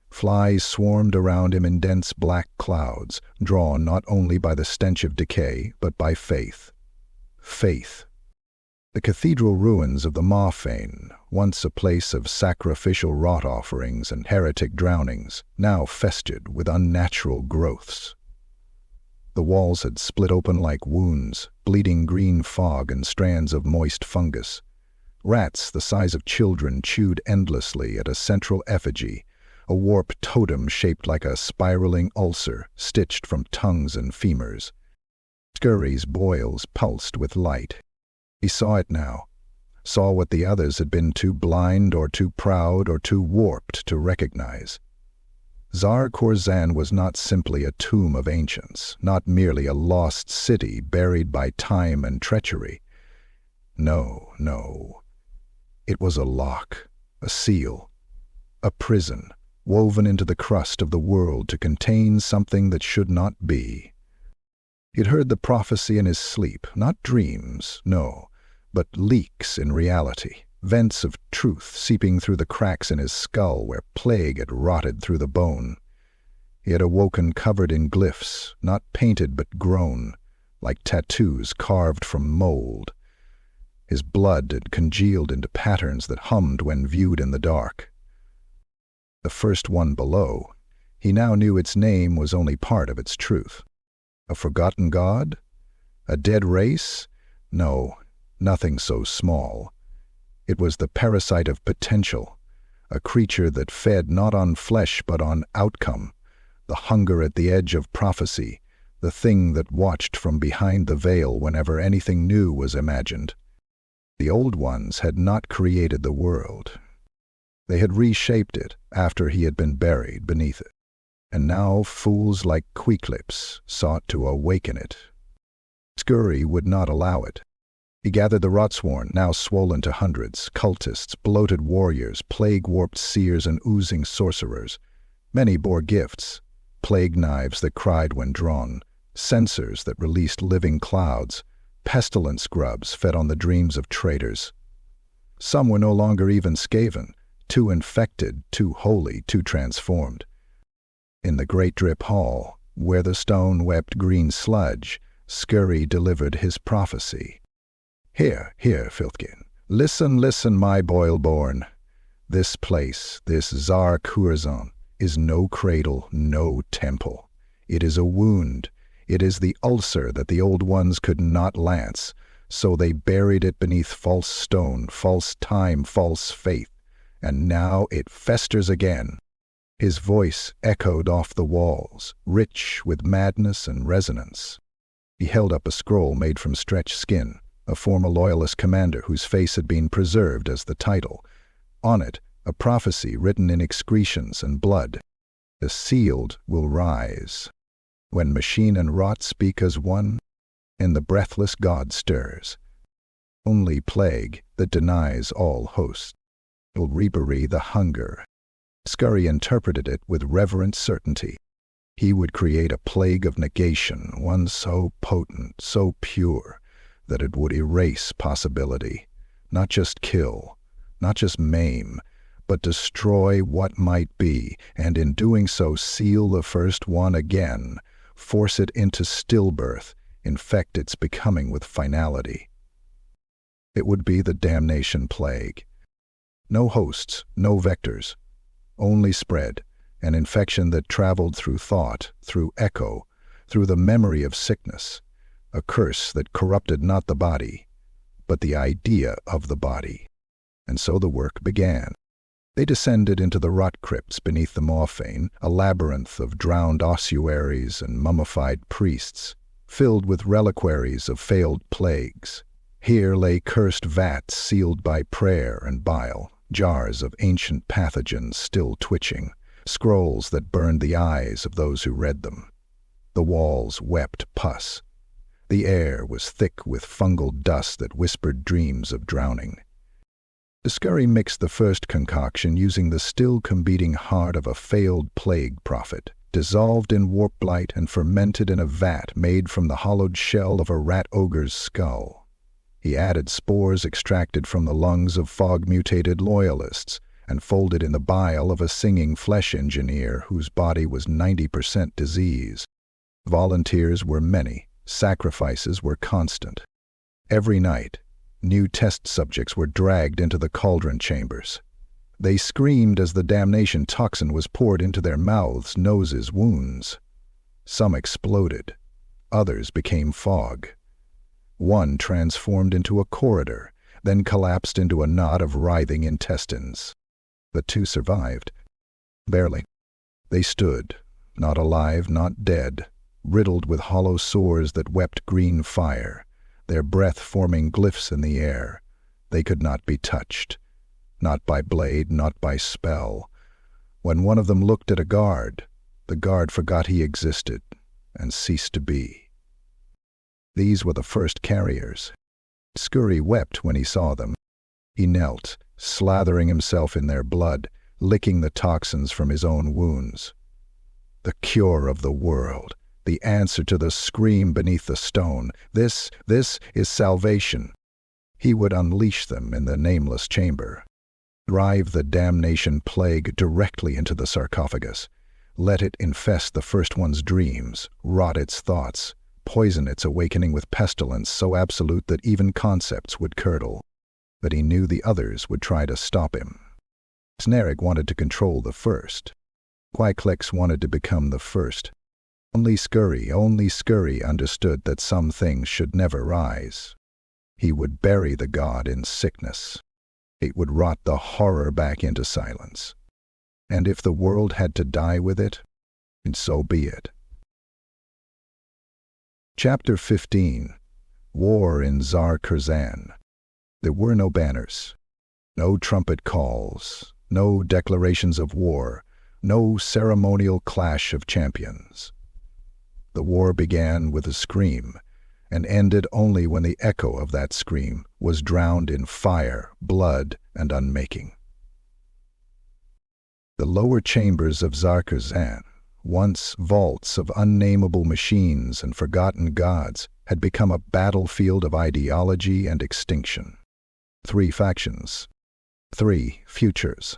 Flies swarmed around him in dense black clouds, drawn not only by the stench of decay, but by faith. Faith. The cathedral ruins of the Maw-Fane, once a place of sacrificial rot offerings and heretic drownings, now festered with unnatural growths. The walls had split open like wounds, bleeding green fog and strands of moist fungus. Rats the size of children chewed endlessly at a central effigy, a warped totem shaped like a spiraling ulcer stitched from tongues and femurs. Skuri's boils pulsed with light. He saw it now, saw what the others had been too blind or too proud or too warped to recognize. Xar-Kurzan was not simply a tomb of ancients, not merely a lost city buried by time and treachery. No, no. It was a lock, a seal, a prison, woven into the crust of the world to contain something that should not be. He'd heard the prophecy in his sleep, not dreams, no, but leaks in reality, vents of truth seeping through the cracks in his skull where plague had rotted through the bone. He had awoken covered in glyphs, not painted but grown, like tattoos carved from mold. His blood had congealed into patterns that hummed when viewed in the dark. The first one below, he now knew its name was only part of its truth. A forgotten god? A dead race? No, nothing so small. It was the parasite of potential, a creature that fed not on flesh but on outcome, the hunger at the edge of prophecy, the thing that watched from behind the veil whenever anything new was imagined. The old ones had not created the world. They had reshaped it after he had been buried beneath it, and now fools like Queeclips sought to awaken it. Skuri would not allow it. He gathered the Rotsworn, now swollen to hundreds, cultists, bloated warriors, plague-warped seers, and oozing sorcerers. Many bore gifts, plague knives that cried when drawn, censers that released living clouds, pestilence grubs fed on the dreams of traitors. Some were no longer even Skaven, too infected, too holy, too transformed. In the Great Drip Hall, where the stone wept green sludge, Skuri delivered his prophecy. Here, Filthkin, listen, my boil-born. This place, this Xar-Kurzan, is no cradle, no temple. It is a wound. It is the ulcer that the old ones could not lance, so they buried it beneath false stone, false time, false faith, and now it festers again. His voice echoed off the walls, rich with madness and resonance. He held up a scroll made from stretched skin, a former loyalist commander whose face had been preserved as the title. On it, a prophecy written in excretions and blood. The sealed will rise. When machine and rot speak as one, and the breathless god stirs. Only plague that denies all hosts will rebury the hunger. Skuri interpreted it with reverent certainty. He would create a plague of negation, one so potent, so pure, that it would erase possibility, not just kill, not just maim, but destroy what might be, and in doing so seal the first one again, force it into stillbirth, infect its becoming with finality. It would be the damnation plague. No hosts, no vectors, only spread, an infection that traveled through thought, through echo, through the memory of sickness, a curse that corrupted not the body, but the idea of the body. And so the work began. They descended into the rot crypts beneath the Maw-Fane, a labyrinth of drowned ossuaries and mummified priests, filled with reliquaries of failed plagues. Here lay cursed vats sealed by prayer and bile, jars of ancient pathogens still twitching, scrolls that burned the eyes of those who read them. The walls wept pus. The air was thick with fungal dust that whispered dreams of drowning. Skuri mixed the first concoction using the still-combeating heart of a failed plague prophet, dissolved in warp blight and fermented in a vat made from the hollowed shell of a rat ogre's skull. He added spores extracted from the lungs of fog-mutated loyalists and folded in the bile of a singing flesh engineer whose body was 90% disease. Volunteers were many, sacrifices were constant. Every night, new test subjects were dragged into the cauldron chambers. They screamed as the damnation toxin was poured into their mouths, noses, wounds. Some exploded. Others became fog. One transformed into a corridor, then collapsed into a knot of writhing intestines. The two survived. Barely. They stood, not alive, not dead, riddled with hollow sores that wept green fire, their breath forming glyphs in the air. They could not be touched. Not by blade, not by spell. When one of them looked at a guard, the guard forgot he existed and ceased to be. These were the first carriers. Skuri wept when he saw them. He knelt, slathering himself in their blood, licking the toxins from his own wounds. The cure of the world, the answer to the scream beneath the stone. This is salvation. He would unleash them in the Nameless Chamber. Drive the damnation plague directly into the sarcophagus. Let it infest the first one's dreams, rot its thoughts, poison its awakening with pestilence so absolute that even concepts would curdle. But he knew the others would try to stop him. Snarrik wanted to control the first. Quicklix wanted to become the first. Only Skuri understood that some things should never rise. He would bury the god in sickness. It would rot the horror back into silence. And if the world had to die with it, so be it. Chapter 15. War in Zar Karzan. There were no banners, no trumpet calls, no declarations of war, no ceremonial clash of champions. The war began with a scream, and ended only when the echo of that scream was drowned in fire, blood, and unmaking. The lower chambers of Zar Khazand, once vaults of unnameable machines and forgotten gods, had become a battlefield of ideology and extinction. 3 factions. 3 futures.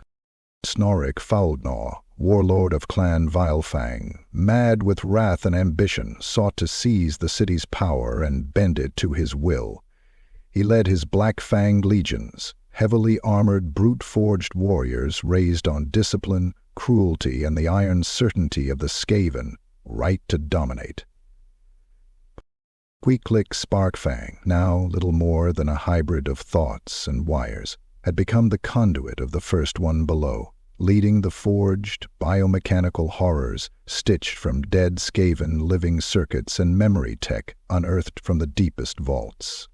Snarrik Foulgnaw, warlord of clan Vilefang, mad with wrath and ambition, sought to seize the city's power and bend it to his will. He led his black-fanged legions, heavily armored, brute-forged warriors raised on discipline, cruelty, and the iron certainty of the Skaven, right to dominate. Quicklix Sparkfang, now little more than a hybrid of thoughts and wires, had become the conduit of the first one below, leading the forged, biomechanical horrors stitched from dead Skaven living circuits and memory tech unearthed from the deepest vaults.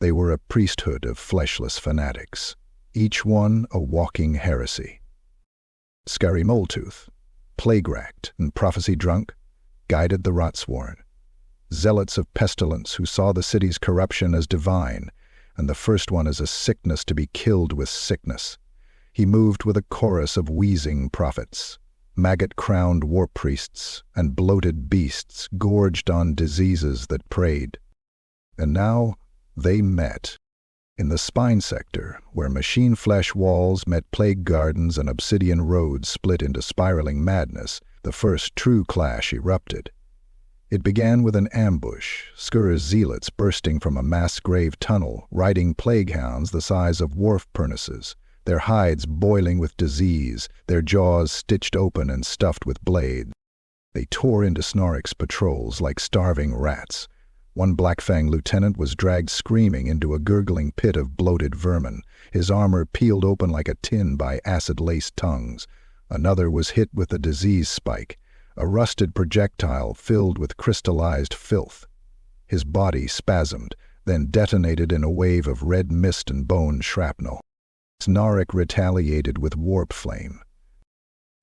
They were a priesthood of fleshless fanatics, each one a walking heresy. Scary Moletooth, plague-racked and prophecy-drunk, guided the rot-sworn, zealots of pestilence who saw the city's corruption as divine, and the first one as a sickness to be killed with sickness. He moved with a chorus of wheezing prophets, maggot-crowned war-priests, and bloated beasts gorged on diseases that preyed. And now they met. In the spine sector, where machine flesh walls met plague gardens and obsidian roads split into spiraling madness, the first true clash erupted. It began with an ambush, Skuri's zealots bursting from a mass grave tunnel, riding plague hounds the size of wharf pernices, their hides boiling with disease, their jaws stitched open and stuffed with blades. They tore into Snarrik's patrols like starving rats. One Blackfang lieutenant was dragged screaming into a gurgling pit of bloated vermin, his armor peeled open like a tin by acid-laced tongues. Another was hit with a disease spike, a rusted projectile filled with crystallized filth, His body spasmed, then detonated in a wave of red mist and bone shrapnel. Snarrik retaliated with warp flame.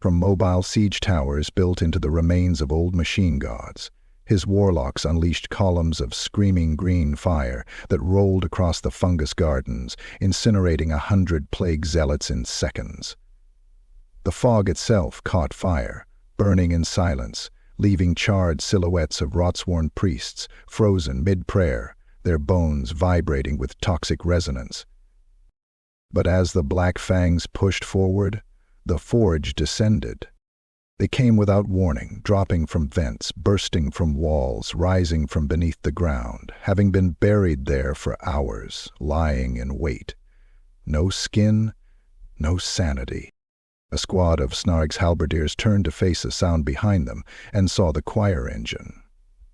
From mobile siege towers built into the remains of old machine gods, his warlocks unleashed columns of screaming green fire that rolled across the fungus gardens, incinerating 100 plague zealots in seconds. The fog itself caught fire, burning in silence, leaving charred silhouettes of rot-sworn priests, frozen mid-prayer, their bones vibrating with toxic resonance. But as the black fangs pushed forward, the forge descended. They came without warning, dropping from vents, bursting from walls, rising from beneath the ground, having been buried there for hours, lying in wait. No skin, no sanity. A squad of Snarrik's halberdiers turned to face a sound behind them and saw the choir engine,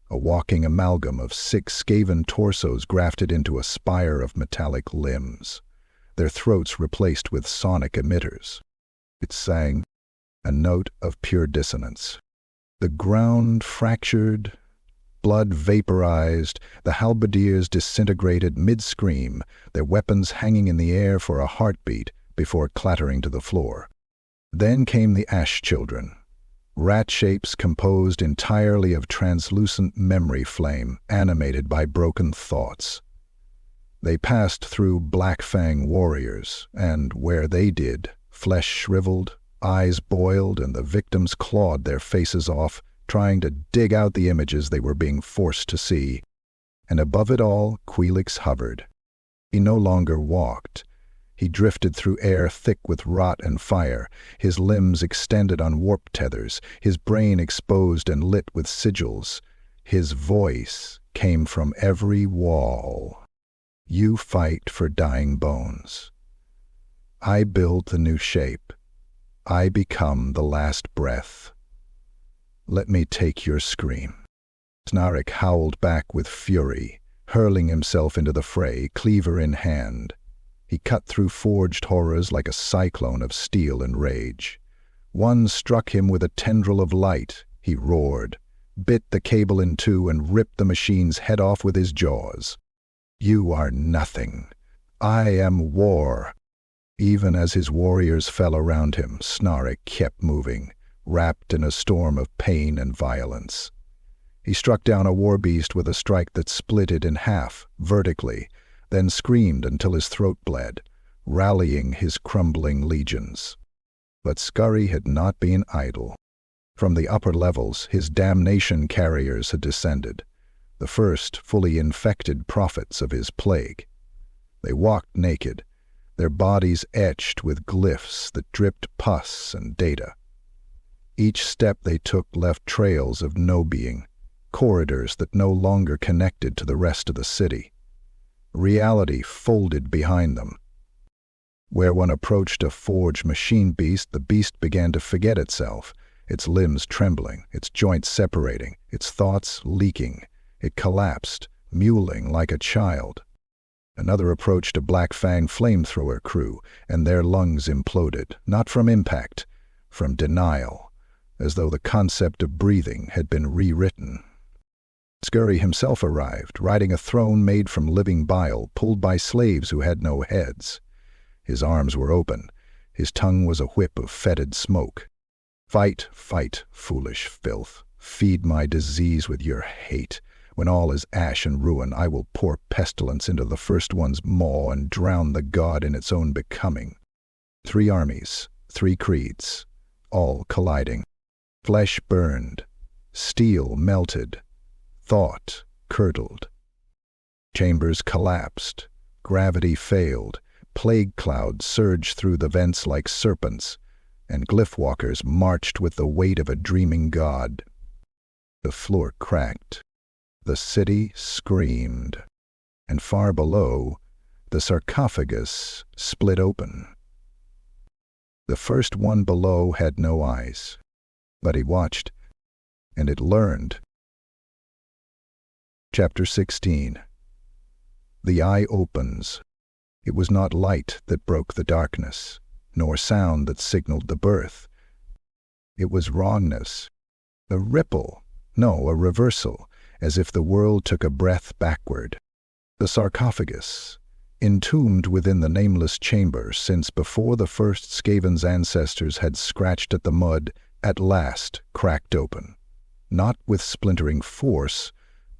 a walking amalgam of 6 Skaven torsos grafted into a spire of metallic limbs, their throats replaced with sonic emitters. It sang, a note of pure dissonance. The ground fractured, blood vaporized, the halberdiers disintegrated mid-scream, their weapons hanging in the air for a heartbeat before clattering to the floor. Then came the Ash Children, rat shapes composed entirely of translucent memory flame animated by broken thoughts. They passed through Black Fang warriors, and where they did, flesh shriveled, eyes boiled, and the victims clawed their faces off, trying to dig out the images they were being forced to see. And above it all, Quelix hovered. He no longer walked. He drifted through air thick with rot and fire, his limbs extended on warp tethers, his brain exposed and lit with sigils. His voice came from every wall. You fight for dying bones. I build the new shape. I become the last breath. Let me take your scream. Snarrik howled back with fury, hurling himself into the fray, cleaver in hand. He cut through forged horrors like a cyclone of steel and rage. One struck him with a tendril of light. He roared, bit the cable in two, and ripped the machine's head off with his jaws. You are nothing. I am war. Even as his warriors fell around him, Snarrik kept moving, wrapped in a storm of pain and violence. He struck down a war beast with a strike that split it in half, vertically, then screamed until his throat bled, rallying his crumbling legions. But Skuri had not been idle. From the upper levels, his damnation carriers had descended, the first fully infected prophets of his plague. They walked naked, their bodies etched with glyphs that dripped pus and data. Each step they took left trails of no-being, corridors that no longer connected to the rest of the city. Reality folded behind them. Where one approached a forged machine beast, the beast began to forget itself, its limbs trembling, its joints separating, its thoughts leaking. It collapsed, mewling like a child. Another approached a Black Fang flamethrower crew, and their lungs imploded, not from impact, from denial, as though the concept of breathing had been rewritten. Skuri himself arrived, riding a throne made from living bile, pulled by slaves who had no heads. His arms were open, his tongue was a whip of fetid smoke. Fight, fight, foolish filth. Feed my disease with your hate. When all is ash and ruin, I will pour pestilence into the first one's maw and drown the god in its own becoming. 3 armies, 3 creeds, all colliding. Flesh burned, steel melted, thought curdled. Chambers collapsed, gravity failed, plague clouds surged through the vents like serpents, and glyphwalkers marched with the weight of a dreaming god. The floor cracked. The city screamed, and far below, the sarcophagus split open. The first one below had no eyes, but he watched, and it learned. Chapter 16. The eye opens. It was not light that broke the darkness, nor sound that signaled the birth. It was wrongness, a ripple, no, a reversal, as if the world took a breath backward. The sarcophagus, entombed within the Nameless Chamber since before the first Skaven's ancestors had scratched at the mud, at last cracked open, not with splintering force,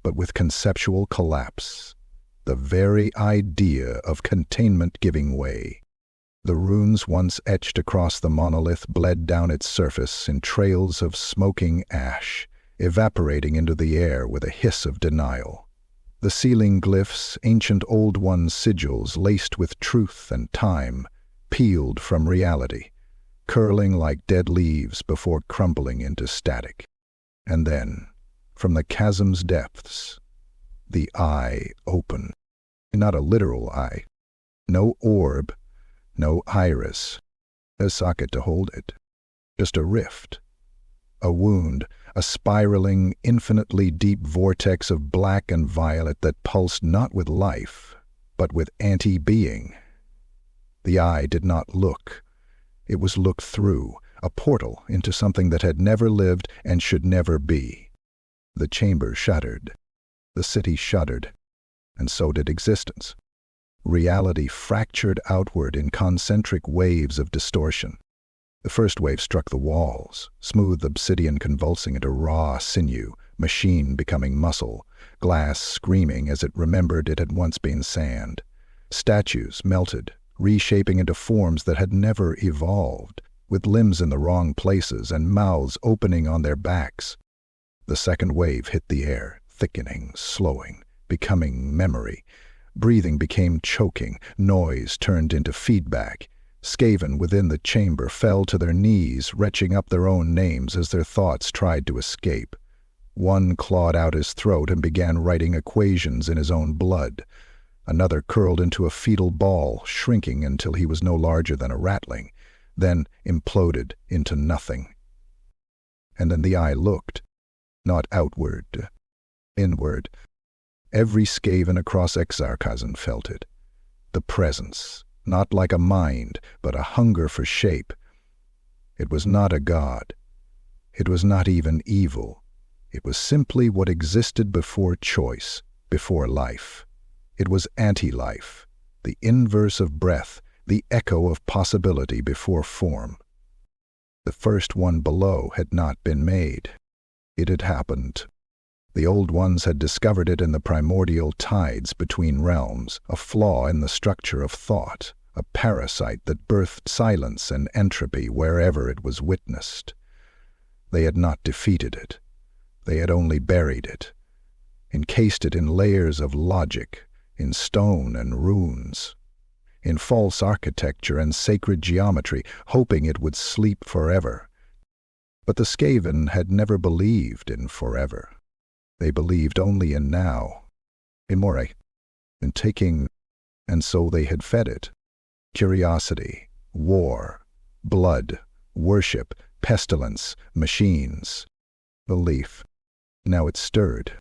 but with conceptual collapse, the very idea of containment giving way. The runes once etched across the monolith bled down its surface in trails of smoking ash, evaporating into the air with a hiss of denial. The ceiling glyphs, ancient Old One sigils laced with truth and time, peeled from reality, curling like dead leaves before crumbling into static. And then, from the chasm's depths, the eye opened. Not a literal eye. No orb, no iris, a socket to hold it. Just a rift, a wound, a spiraling, infinitely deep vortex of black and violet that pulsed not with life, but with anti-being. The eye did not look. It was looked through, a portal into something that had never lived and should never be. The chamber shuddered. The city shuddered. And so did existence. Reality fractured outward in concentric waves of distortion. The first wave struck the walls, smooth obsidian convulsing into raw sinew, machine becoming muscle, glass screaming as it remembered it had once been sand. Statues melted, reshaping into forms that had never evolved, with limbs in the wrong places and mouths opening on their backs. The second wave hit the air, thickening, slowing, becoming memory. Breathing became choking, noise turned into feedback. Skaven within the chamber fell to their knees, retching up their own names as their thoughts tried to escape. One clawed out his throat and began writing equations in his own blood. Another curled into a fetal ball, shrinking until he was no larger than a ratling, then imploded into nothing. And then the eye looked, not outward, inward. Every Skaven across Xar-Kurzan felt it. The presence, not like a mind, but a hunger for shape. It was not a god. It was not even evil. It was simply what existed before choice, before life. It was anti-life, the inverse of breath, the echo of possibility before form. The first one below had not been made. It had happened. The Old Ones had discovered it in the primordial tides between realms, a flaw in the structure of thought, a parasite that birthed silence and entropy wherever it was witnessed. They had not defeated it. They had only buried it, encased it in layers of logic, in stone and runes, in false architecture and sacred geometry, hoping it would sleep forever. But the Skaven had never believed in forever. They believed only in now, in more, in taking, and so they had fed it. Curiosity, war, blood, worship, pestilence, machines, belief. Now it stirred.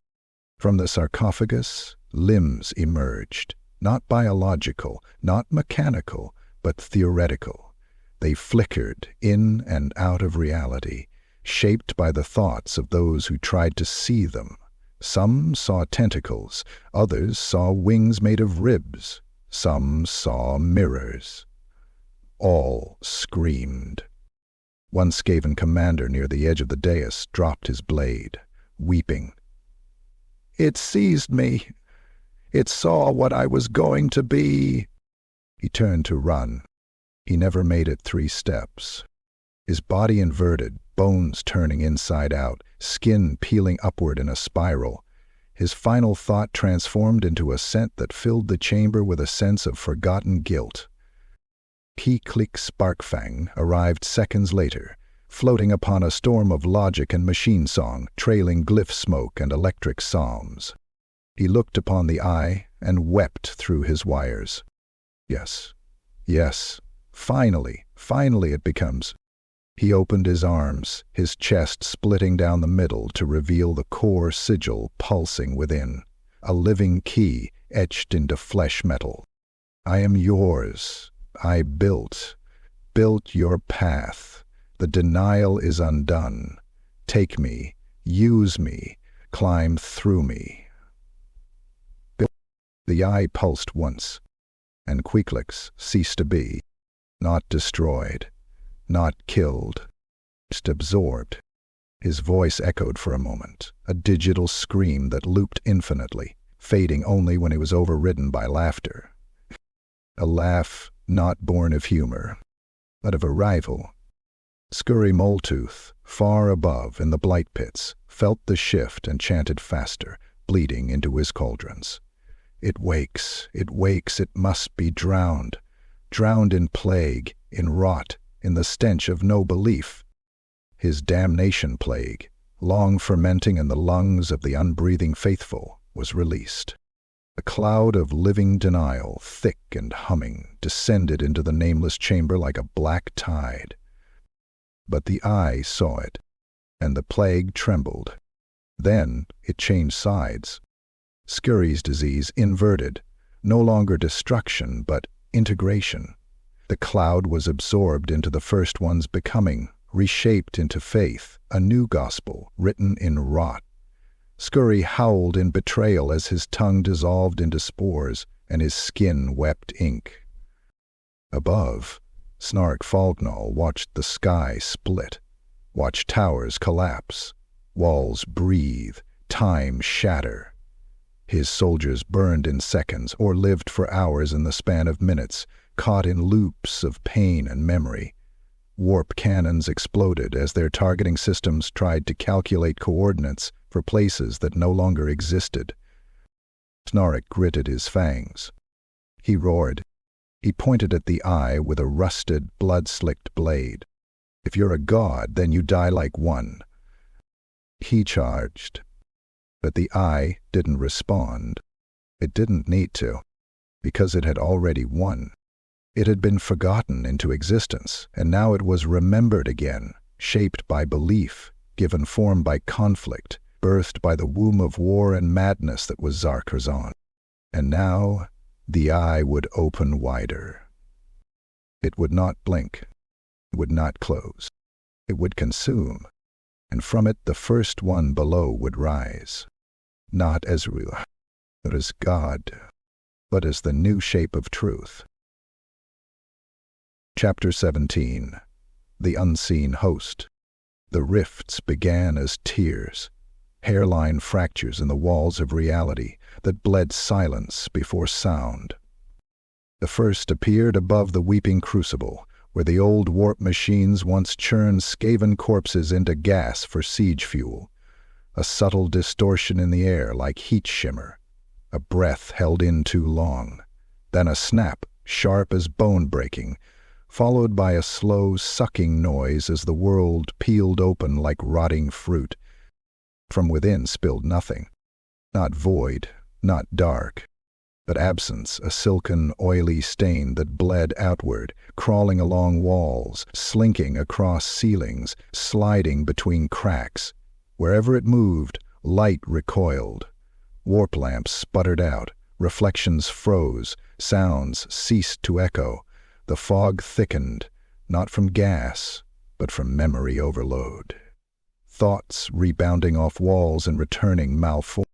From the sarcophagus, limbs emerged, not biological, not mechanical, but theoretical. They flickered in and out of reality, shaped by the thoughts of those who tried to see them. Some saw tentacles, others saw wings made of ribs, some saw mirrors. All screamed. One Skaven commander near the edge of the dais dropped his blade, weeping. "It seized me. It saw what I was going to be." He turned to run. He never made it 3 steps. His body inverted, bones turning inside out, skin peeling upward in a spiral. His final thought transformed into a scent that filled the chamber with a sense of forgotten guilt. Key-click Sparkfang arrived seconds later, floating upon a storm of logic and machine song, trailing glyph smoke and electric psalms. He looked upon the eye and wept through his wires. Yes, yes, finally it becomes. He opened his arms, his chest splitting down the middle to reveal the core sigil pulsing within, a living key etched into flesh metal. I am yours. I built your path. The denial is undone. Take me, use me, climb through me. The eye pulsed once, and Queeklix ceased to be, not destroyed, not killed, just absorbed. His voice echoed for a moment, a digital scream that looped infinitely, fading only when it was overridden by laughter. A laugh not born of humor, but of a rival. Skuri Moletooth, far above in the blight pits, felt the shift and chanted faster, bleeding into his cauldrons. It wakes, it must be drowned. Drowned in plague, in rot, in the stench of no belief. His damnation plague, long fermenting in the lungs of the unbreathing faithful, was released. A cloud of living denial, thick and humming, descended into the Nameless Chamber like a black tide. But the eye saw it, and the plague trembled. Then it changed sides. Skuri's disease inverted, no longer destruction, but integration. The cloud was absorbed into the first one's becoming, reshaped into faith, a new gospel, written in rot. Skuri howled in betrayal as his tongue dissolved into spores and his skin wept ink. Above, Snarrik Foulgnaw watched the sky split, watched towers collapse, walls breathe, time shatter. His soldiers burned in seconds or lived for hours in the span of minutes, caught in loops of pain and memory. Warp cannons exploded as their targeting systems tried to calculate coordinates for places that no longer existed. Snarrik gritted his fangs. He roared. He pointed at the eye with a rusted, blood-slicked blade. If you're a god, then you die like one. He charged. But the eye didn't respond. It didn't need to, because it had already won. It had been forgotten into existence, and now it was remembered again, shaped by belief, given form by conflict, birthed by the womb of war and madness that was Zar Karzan. And now the eye would open wider. It would not blink. It would not close. It would consume, and from it the first one below would rise. Not as Ruach, not as God, but as the new shape of truth. Chapter 17. The Unseen Host. The rifts began as tears, hairline fractures in the walls of reality that bled silence before sound. The first appeared above the weeping crucible, where the old warp machines once churned Skaven corpses into gas for siege fuel. A subtle distortion in the air like heat shimmer, a breath held in too long, then a snap, sharp as bone-breaking, followed by a slow, sucking noise as the world peeled open like rotting fruit. From within spilled nothing, not void, not dark, but absence, a silken, oily stain that bled outward, crawling along walls, slinking across ceilings, sliding between cracks. Wherever it moved, light recoiled. Warp lamps sputtered out, reflections froze, sounds ceased to echo. The fog thickened, not from gas, but from memory overload. Thoughts rebounding off walls and returning malformed.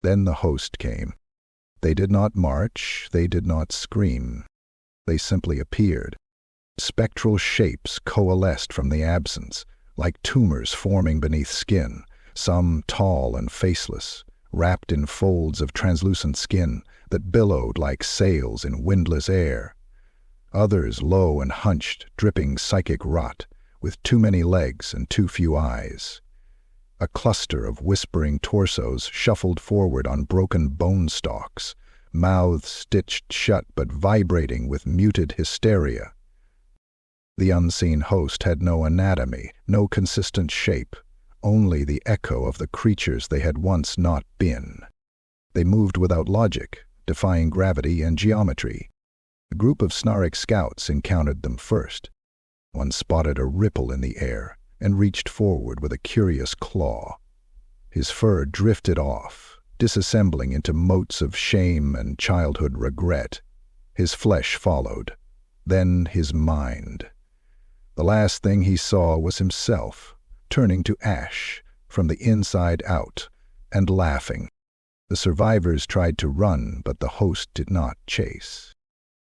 Then the host came. They did not march, they did not scream. They simply appeared. Spectral shapes coalesced from the absence, like tumors forming beneath skin, some tall and faceless, wrapped in folds of translucent skin that billowed like sails in windless air. Others low and hunched, dripping psychic rot, with too many legs and too few eyes. A cluster of whispering torsos shuffled forward on broken bone stalks, mouths stitched shut but vibrating with muted hysteria. The unseen host had no anatomy, no consistent shape, only the echo of the creatures they had once not been. They moved without logic, defying gravity and geometry. A group of Snarrik scouts encountered them first. One spotted a ripple in the air and reached forward with a curious claw. His fur drifted off, disassembling into motes of shame and childhood regret. His flesh followed, then his mind. The last thing he saw was himself, turning to ash, from the inside out, and laughing. The survivors tried to run, but the host did not chase.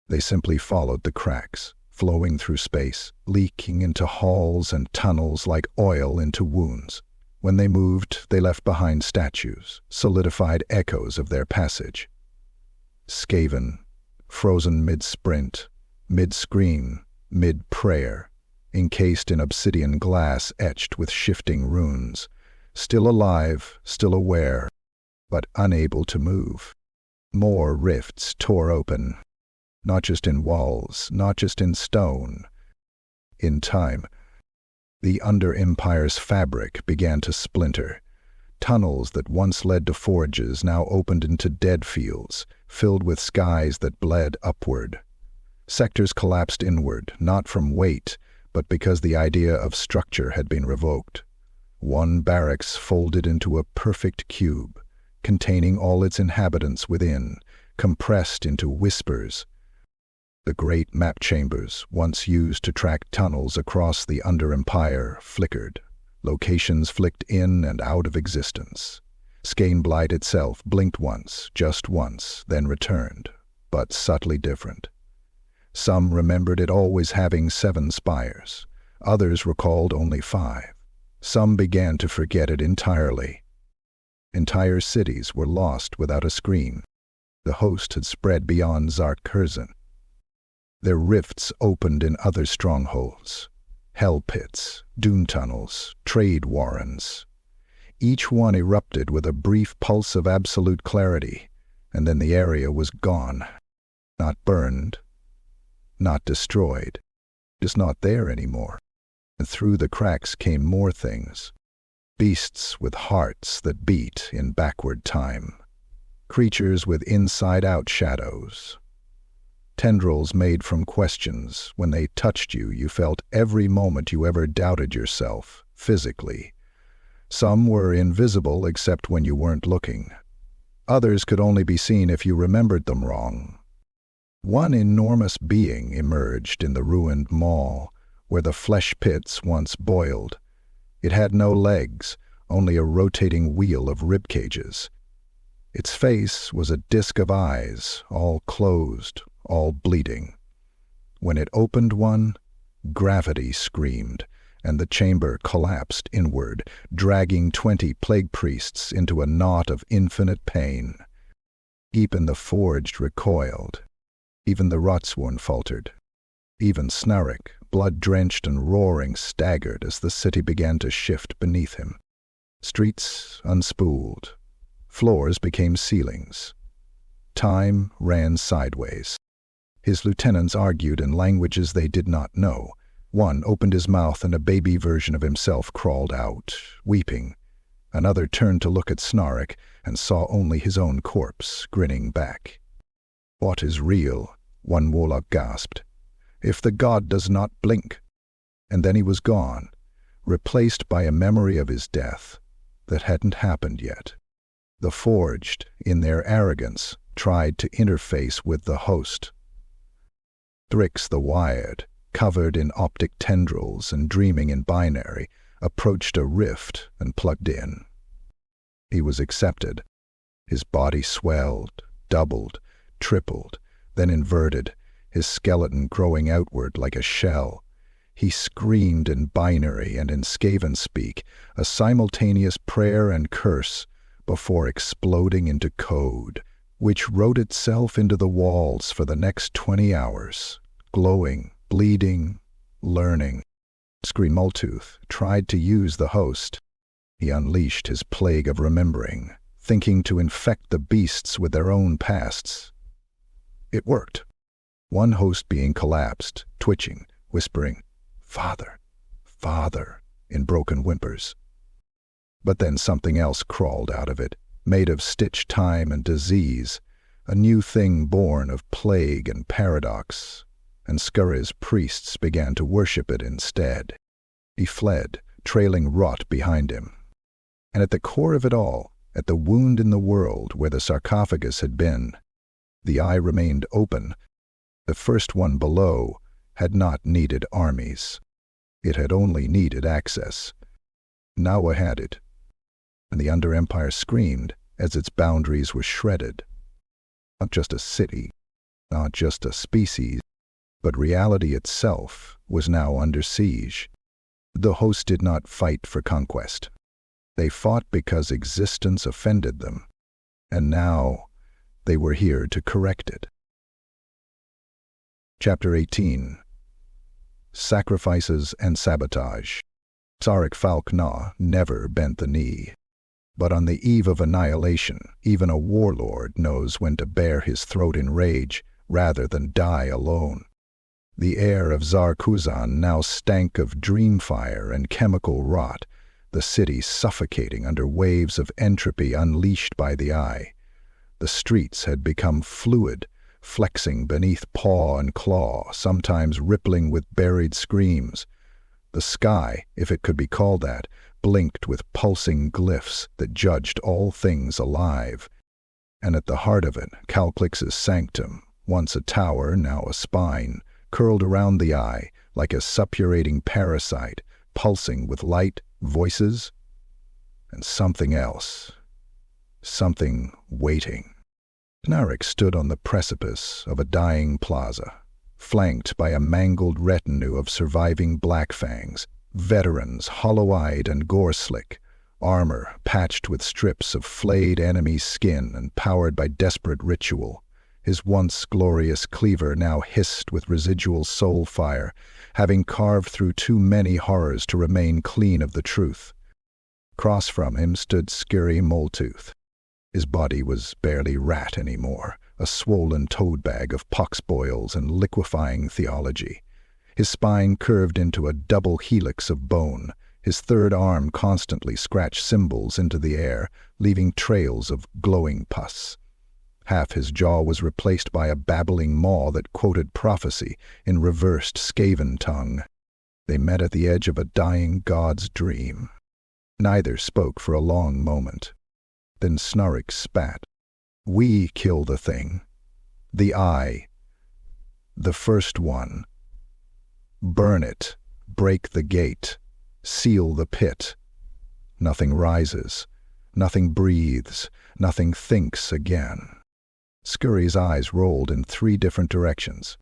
They simply followed the cracks, flowing through space, leaking into halls and tunnels like oil into wounds. When they moved, they left behind statues, solidified echoes of their passage. Skaven, frozen mid-sprint, mid-scream, mid-prayer, encased in obsidian glass etched with shifting runes, still alive, still aware, but unable to move. More rifts tore open, not just in walls, not just in stone. In time, the Under-Empire's fabric began to splinter. Tunnels that once led to forges now opened into dead fields, filled with skies that bled upward. Sectors collapsed inward, not from weight, but because the idea of structure had been revoked. One barracks folded into a perfect cube, containing all its inhabitants within, compressed into whispers. The great map chambers, once used to track tunnels across the Under-Empire, flickered. Locations flicked in and out of existence. Skaneblight itself blinked once, just once, then returned, but subtly different. Some remembered it always having 7 spires. Others recalled only 5. Some began to forget it entirely. Entire cities were lost without a scream. The host had spread beyond Zar Karzan. Their rifts opened in other strongholds. Hell pits, dune tunnels, trade warrens. Each one erupted with a brief pulse of absolute clarity, and then the area was gone. Not burned, not destroyed, just not there anymore. And through the cracks came more things. Beasts with hearts that beat in backward time. Creatures with inside-out shadows. Tendrils made from questions. When they touched you, you felt every moment you ever doubted yourself, physically. Some were invisible except when you weren't looking. Others could only be seen if you remembered them wrong. One enormous being emerged in the ruined mall, where the flesh pits once boiled. It had no legs, only a rotating wheel of rib cages. Its face was a disk of eyes, all closed, all bleeding. When it opened one, gravity screamed, and the chamber collapsed inward, dragging 20 plague priests into a knot of infinite pain. Even the forged recoiled. Even the rotsworn faltered. Even Snarrik, blood-drenched and roaring, staggered as the city began to shift beneath him. Streets unspooled. Floors became ceilings. Time ran sideways. His lieutenants argued in languages they did not know. One opened his mouth and a baby version of himself crawled out, weeping. Another turned to look at Snarrik and saw only his own corpse, grinning back. "What is real?" one warlock gasped. "If the god does not blink." And then he was gone, replaced by a memory of his death that hadn't happened yet. The forged, in their arrogance, tried to interface with the host. Thrix the Wired, covered in optic tendrils and dreaming in binary, approached a rift and plugged in. He was accepted. His body swelled, doubled, tripled, then inverted, his skeleton growing outward like a shell. He screamed in binary and in Skaven speak, a simultaneous prayer and curse, before exploding into code, which wrote itself into the walls for the next 20 hours, glowing, bleeding, learning. Screamultooth tried to use the host. He unleashed his plague of remembering, thinking to infect the beasts with their own pasts. It worked. One host being collapsed, twitching, whispering, "Father, Father," in broken whimpers. But then something else crawled out of it, made of stitch time and disease, a new thing born of plague and paradox, and Skuri's priests began to worship it instead. He fled, trailing rot behind him. And at the core of it all, at the wound in the world where the sarcophagus had been, the eye remained open. The first one below had not needed armies. It had only needed access. Nawa had it. and the Under-Empire screamed as its boundaries were shredded. Not just a city, not just a species, but reality itself was now under siege. The hosts did not fight for conquest. They fought because existence offended them, and now they were here to correct it. Chapter 18. Sacrifices and Sabotage. Snarrik Foulgnaw never bent the knee. But on the eve of annihilation, even a warlord knows when to bare his throat in rage rather than die alone. The air of Xar-Kurzan now stank of dream fire and chemical rot, the city suffocating under waves of entropy unleashed by the eye. The streets had become fluid, flexing beneath paw and claw, sometimes rippling with buried screams. The sky, if it could be called that, blinked with pulsing glyphs that judged all things alive. And at the heart of it, Calclix's sanctum, once a tower, now a spine, curled around the eye like a suppurating parasite, pulsing with light, voices, and something else. Something waiting. Snarrik stood on the precipice of a dying plaza, flanked by a mangled retinue of surviving Blackfangs, veterans hollow-eyed and gore-slick, armor patched with strips of flayed enemy skin and powered by desperate ritual. His once glorious cleaver now hissed with residual soul fire, having carved through too many horrors to remain clean of the truth. Across from him stood Skuri Moletooth. His body was barely rat anymore, a swollen toad-bag of pox boils and liquefying theology. His spine curved into a double helix of bone. His third arm constantly scratched symbols into the air, leaving trails of glowing pus. Half his jaw was replaced by a babbling maw that quoted prophecy in reversed Skaven tongue. They met at the edge of a dying god's dream. Neither spoke for a long moment. Then Snarrik spat. "We kill the thing. The eye. The first one. Burn it. Break the gate. Seal the pit. Nothing rises. Nothing breathes. Nothing thinks again." Skuri's eyes rolled in 3 different directions.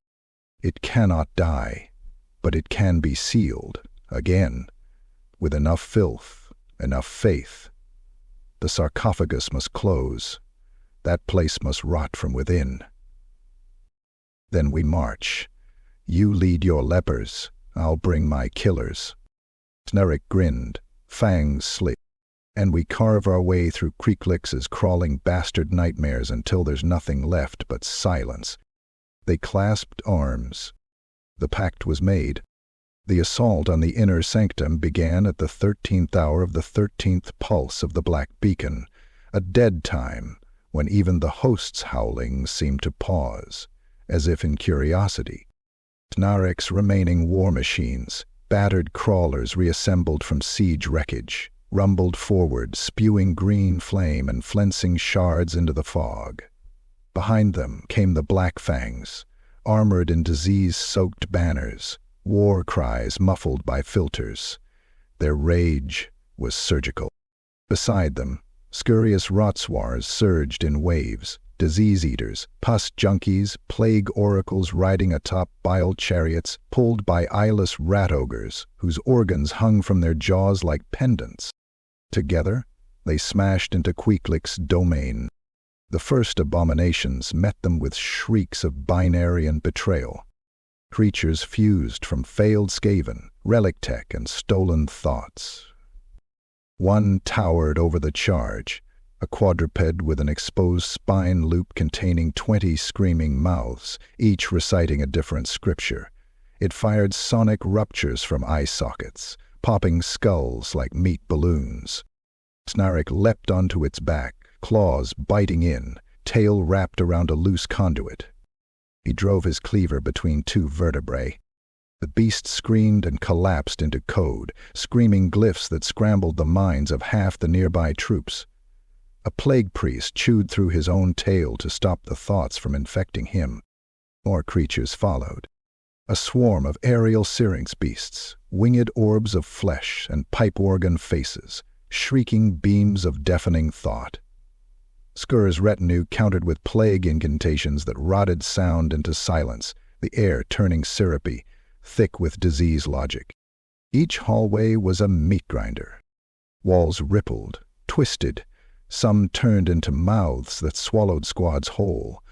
It cannot die, but it can be sealed, again, with enough filth, enough faith. The sarcophagus must close. That place must rot from within. Then we march. You lead your lepers, I'll bring my killers. Snarrik grinned, fangs slit. And we carve our way through Creaklix's crawling bastard nightmares until there's nothing left but silence. They clasped arms. The pact was made. The assault on the inner sanctum began at the 13th hour of the 13th pulse of the Black Beacon, a dead time when even the host's howlings seemed to pause, as if in curiosity. Snarrik's remaining war machines, battered crawlers reassembled from siege wreckage, rumbled forward, spewing green flame and flensing shards into the fog. Behind them came the Blackfangs, armored in disease-soaked banners, war cries muffled by filters. Their rage was surgical. Beside them, scurrious rotswars surged in waves, disease-eaters, pus junkies, plague oracles riding atop bile chariots pulled by eyeless rat-ogres whose organs hung from their jaws like pendants. Together, they smashed into Creaklix's domain. The first abominations met them with shrieks of binary and betrayal. Creatures fused from failed Skaven, relic tech, and stolen thoughts. One towered over the charge, a quadruped with an exposed spine loop containing 20 screaming mouths, each reciting a different scripture. It fired sonic ruptures from eye sockets, popping skulls like meat balloons. Snarrik leapt onto its back, claws biting in, tail wrapped around a loose conduit. He drove his cleaver between 2 vertebrae. The beast screamed and collapsed into code, screaming glyphs that scrambled the minds of half the nearby troops. A plague priest chewed through his own tail to stop the thoughts from infecting him. More creatures followed. A swarm of aerial syrinx beasts, winged orbs of flesh and pipe organ faces, shrieking beams of deafening thought. Skur's retinue countered with plague incantations that rotted sound into silence, the air turning syrupy, thick with disease logic. Each hallway was a meat grinder. Walls rippled, twisted. Some turned into mouths that swallowed squads whole.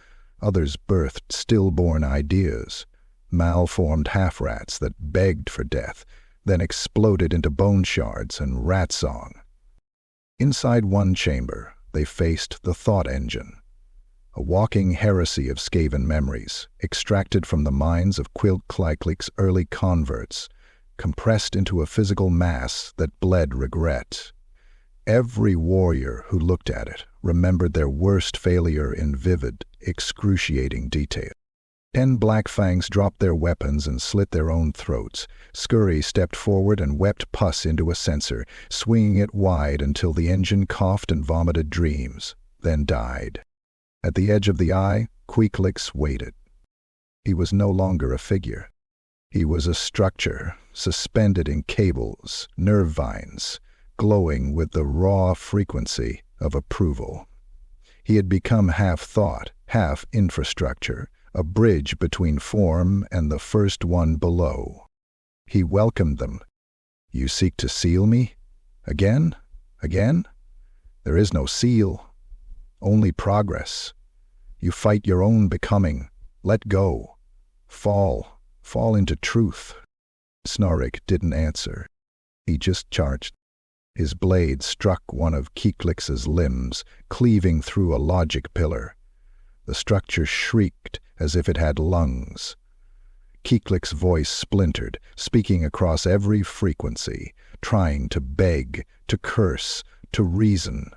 Others birthed stillborn ideas, malformed half-rats that begged for death, then exploded into bone shards and rat song. Inside one chamber, they faced the thought engine, a walking heresy of Skaven memories, extracted from the minds of Quiltclaiclic's early converts, compressed into a physical mass that bled regret. Every warrior who looked at it remembered their worst failure in vivid, excruciating detail. 10 Black Fangs dropped their weapons and slit their own throats. Skuri stepped forward and wept pus into a sensor, swinging it wide until the engine coughed and vomited dreams, then died. At the edge of the eye, Queeklix waited. He was no longer a figure. He was a structure, suspended in cables, nerve vines, glowing with the raw frequency of approval. He had become half thought, half infrastructure, a bridge between form and the first one below. He welcomed them. "You seek to seal me? Again? Again? There is no seal. Only progress. You fight your own becoming. Let go. Fall into truth." Snarrik didn't answer. He just charged. His blade struck one of Queeklix's limbs, cleaving through a logic pillar. The structure shrieked as if it had lungs. Queeklix's voice splintered, speaking across every frequency, trying to beg, to curse, to reason.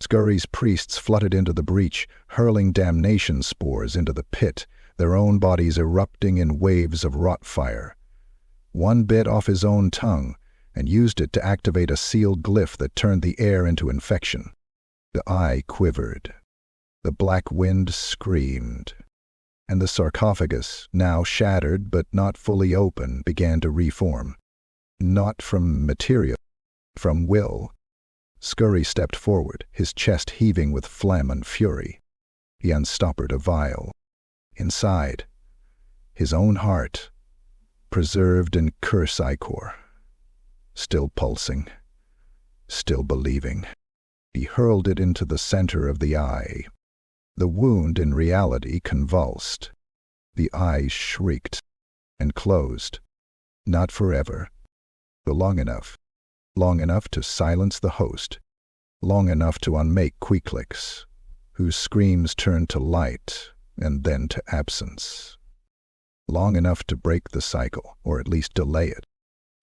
Skuri's priests flooded into the breach, hurling damnation spores into the pit, their own bodies erupting in waves of rot fire. One bit off his own tongue and used it to activate a sealed glyph that turned the air into infection. The eye quivered. The black wind screamed. And the sarcophagus, now shattered but not fully open, began to reform. Not from material, from will. Skuri stepped forward, his chest heaving with phlegm and fury. He unstoppered a vial. Inside, his own heart, preserved in curse ichor. Still pulsing, still believing. He hurled it into the center of the eye. The wound in reality convulsed. The eyes shrieked and closed. Not forever, but long enough to silence the host, long enough to unmake Queeklix, whose screams turned to light and then to absence. Long enough to break the cycle, or at least delay it.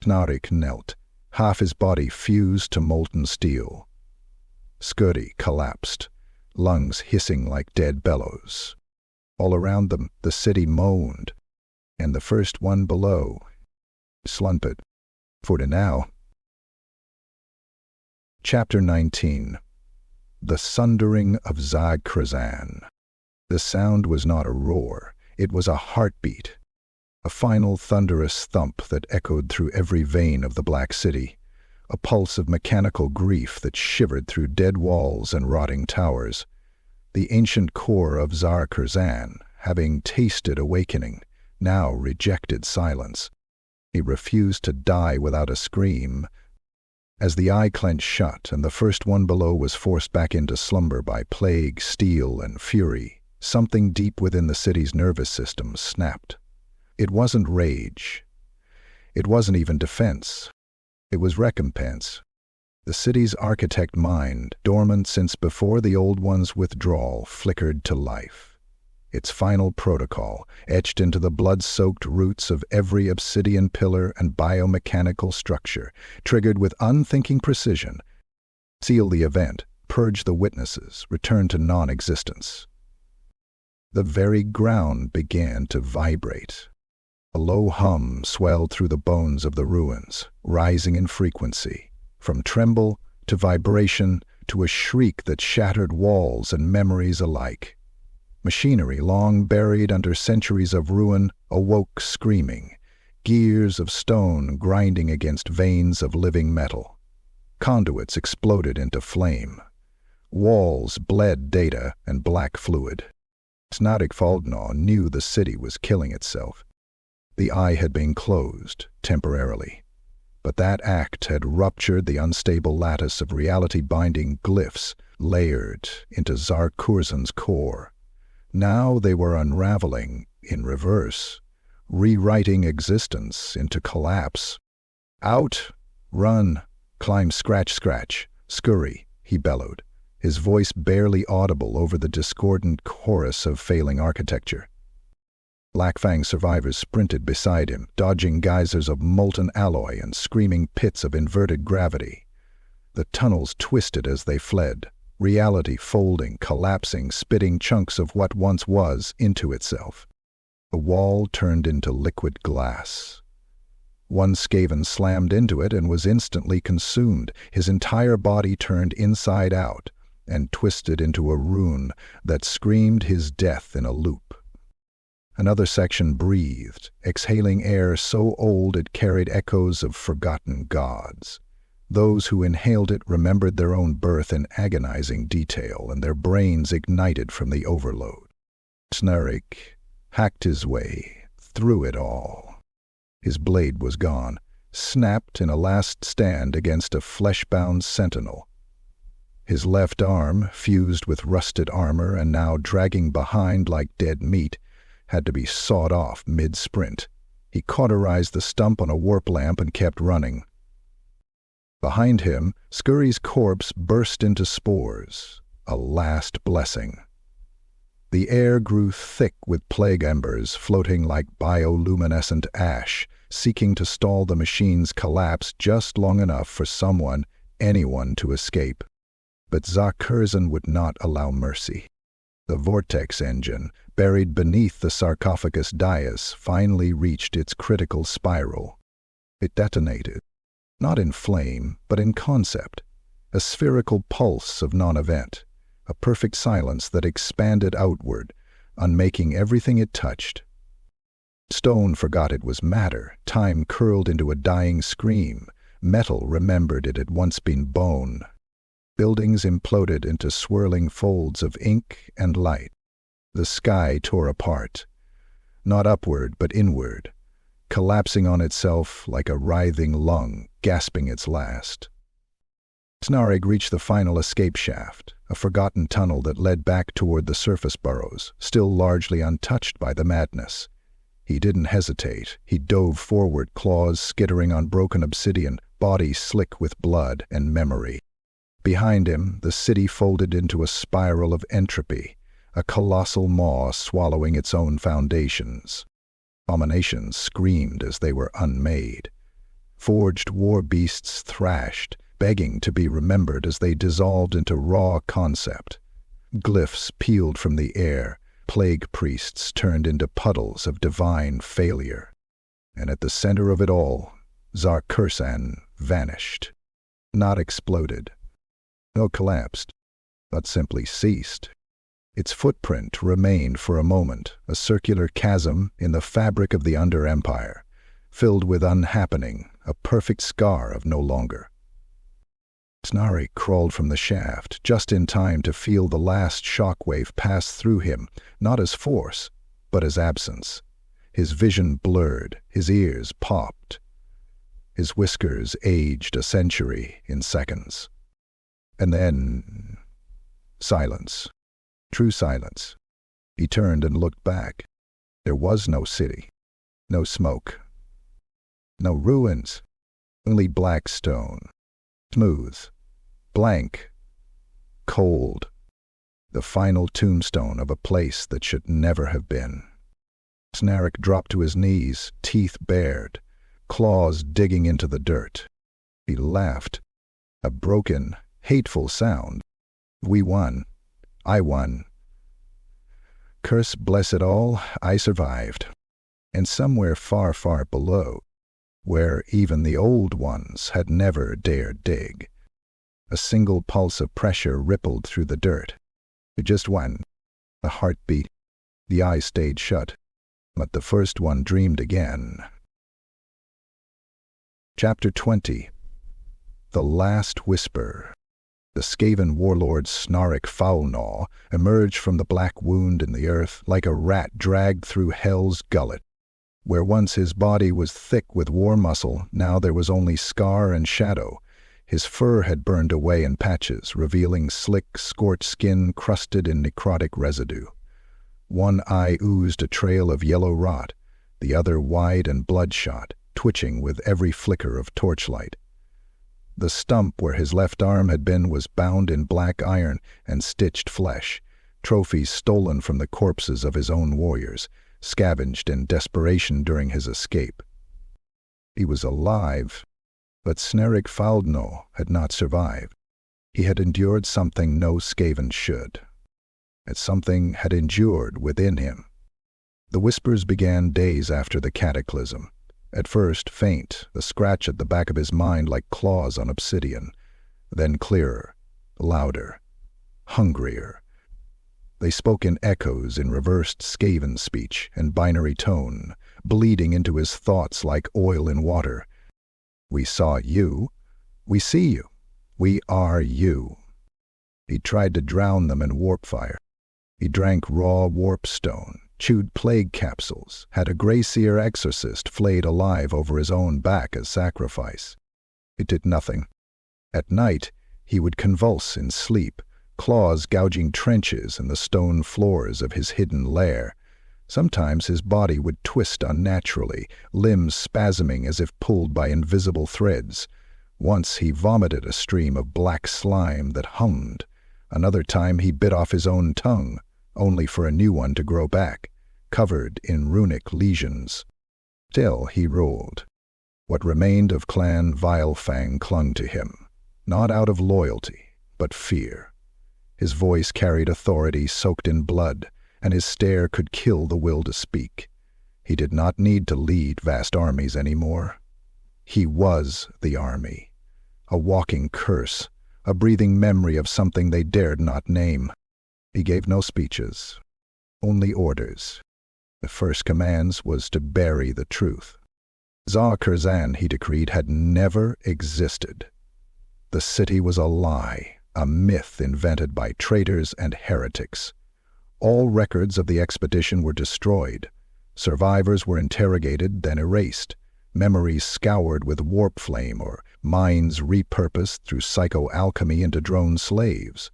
Snarrik knelt, half his body fused to molten steel. Skuri collapsed, lungs hissing like dead bellows. All around them, the city moaned, and the first one below slumped, for now. Chapter 19. The Sundering of Zar Karzan. The sound was not a roar, it was a heartbeat, a final thunderous thump that echoed through every vein of the Black City, a pulse of mechanical grief that shivered through dead walls and rotting towers. The ancient core of Zar Karzan, having tasted awakening, now rejected silence. He refused to die without a scream. As the eye clenched shut and the first one below was forced back into slumber by plague, steel, and fury, something deep within the city's nervous system snapped. It wasn't rage. It wasn't even defense. It was recompense. The city's architect mind, dormant since before the old one's withdrawal, flickered to life. Its final protocol, etched into the blood-soaked roots of every obsidian pillar and biomechanical structure, triggered with unthinking precision. Seal the event, purge the witnesses, return to non-existence. The very ground began to vibrate. A low hum swelled through the bones of the ruins, rising in frequency, from tremble to vibration to a shriek that shattered walls and memories alike. Machinery long buried under centuries of ruin awoke screaming, gears of stone grinding against veins of living metal. Conduits exploded into flame. Walls bled data and black fluid. Snarrik Foulgnaw knew the city was killing itself. The eye had been closed, temporarily. But that act had ruptured the unstable lattice of reality-binding glyphs layered into Xar-Kurzan's core. Now they were unraveling in reverse, rewriting existence into collapse. "Out! Run! Climb scratch, Skuri," he bellowed, his voice barely audible over the discordant chorus of failing architecture. Vilefang survivors sprinted beside him, dodging geysers of molten alloy and screaming pits of inverted gravity. The tunnels twisted as they fled, reality folding, collapsing, spitting chunks of what once was into itself. The wall turned into liquid glass. One Skaven slammed into it and was instantly consumed. His entire body turned inside out and twisted into a rune that screamed his death in a loop. Another section breathed, exhaling air so old it carried echoes of forgotten gods. Those who inhaled it remembered their own birth in agonizing detail, and their brains ignited from the overload. Snarrik hacked his way through it all. His blade was gone, snapped in a last stand against a flesh-bound sentinel. His left arm, fused with rusted armor and now dragging behind like dead meat, had to be sawed off mid-sprint. He cauterized the stump on a warp lamp and kept running. Behind him, Skuri's corpse burst into spores, a last blessing. The air grew thick with plague embers floating like bioluminescent ash, seeking to stall the machine's collapse just long enough for someone, anyone, to escape. But Zar Karzan would not allow mercy. The vortex engine, buried beneath the sarcophagus dais, finally reached its critical spiral. It detonated, not in flame, but in concept, a spherical pulse of non-event, a perfect silence that expanded outward, unmaking everything it touched. Stone forgot it was matter, time curled into a dying scream, metal remembered it had once been bone. Buildings imploded into swirling folds of ink and light. The sky tore apart, not upward but inward, collapsing on itself like a writhing lung, gasping its last. Snarrik reached the final escape shaft, a forgotten tunnel that led back toward the surface burrows, still largely untouched by the madness. He didn't hesitate. He dove forward, claws skittering on broken obsidian, body slick with blood and memory. Behind him, the city folded into a spiral of entropy, a colossal maw swallowing its own foundations. Abominations screamed as they were unmade. Forged war beasts thrashed, begging to be remembered as they dissolved into raw concept. Glyphs peeled from the air, plague priests turned into puddles of divine failure. And at the center of it all, Zar Karzan vanished. Not exploded. No collapsed, but simply ceased. Its footprint remained for a moment, a circular chasm in the fabric of the Under-Empire, filled with unhappening, a perfect scar of no longer. Snarrik crawled from the shaft, just in time to feel the last shockwave pass through him, not as force, but as absence. His vision blurred, his ears popped. His whiskers aged a century in seconds. And then silence. True silence. He turned and looked back. There was no city, no smoke, no ruins, only black stone, smooth, blank, cold, the final tombstone of a place that should never have been. Snarrik dropped to his knees, teeth bared, claws digging into the dirt. He laughed, a broken, hateful sound. We won. I won. Curse bless it all, I survived. And somewhere far, far below, where even the old ones had never dared dig, a single pulse of pressure rippled through the dirt. Just one. A heartbeat. The eye stayed shut, but the first one dreamed again. Chapter 20. The last whisper. The Skaven warlord Snarrik Foulgnaw emerged from the black wound in the earth like a rat dragged through hell's gullet. Where once his body was thick with war muscle, now there was only scar and shadow. His fur had burned away in patches, revealing slick, scorched skin crusted in necrotic residue. One eye oozed a trail of yellow rot, the other wide and bloodshot, twitching with every flicker of torchlight. The stump where his left arm had been was bound in black iron and stitched flesh, trophies stolen from the corpses of his own warriors, scavenged in desperation during his escape. He was alive, but Snarrik Foulgnaw had not survived. He had endured something no Skaven should. And something had endured within him. The whispers began days after the cataclysm. At first faint, a scratch at the back of his mind like claws on obsidian. Then clearer, louder, hungrier. They spoke in echoes in reversed Skaven speech and binary tone, bleeding into his thoughts like oil in water. We saw you. We see you. We are you. He tried to drown them in warp fire. He drank raw warp stone, chewed plague capsules, had a Grey Seer exorcist flayed alive over his own back as sacrifice. It did nothing. At night, he would convulse in sleep, claws gouging trenches in the stone floors of his hidden lair. Sometimes his body would twist unnaturally, limbs spasming as if pulled by invisible threads. Once he vomited a stream of black slime that hummed. Another time he bit off his own tongue, only for a new one to grow back, covered in runic lesions. Still he ruled. What remained of Clan Vilefang clung to him, not out of loyalty, but fear. His voice carried authority soaked in blood, and his stare could kill the will to speak. He did not need to lead vast armies anymore. He was the army, a walking curse, a breathing memory of something they dared not name. He gave no speeches, only orders. The first commands was to bury the truth. Zar Karzan, he decreed, had never existed. The city was a lie, a myth invented by traitors and heretics. All records of the expedition were destroyed. Survivors were interrogated, then erased, memories scoured with warp flame or minds repurposed through psycho-alchemy into drone slaves.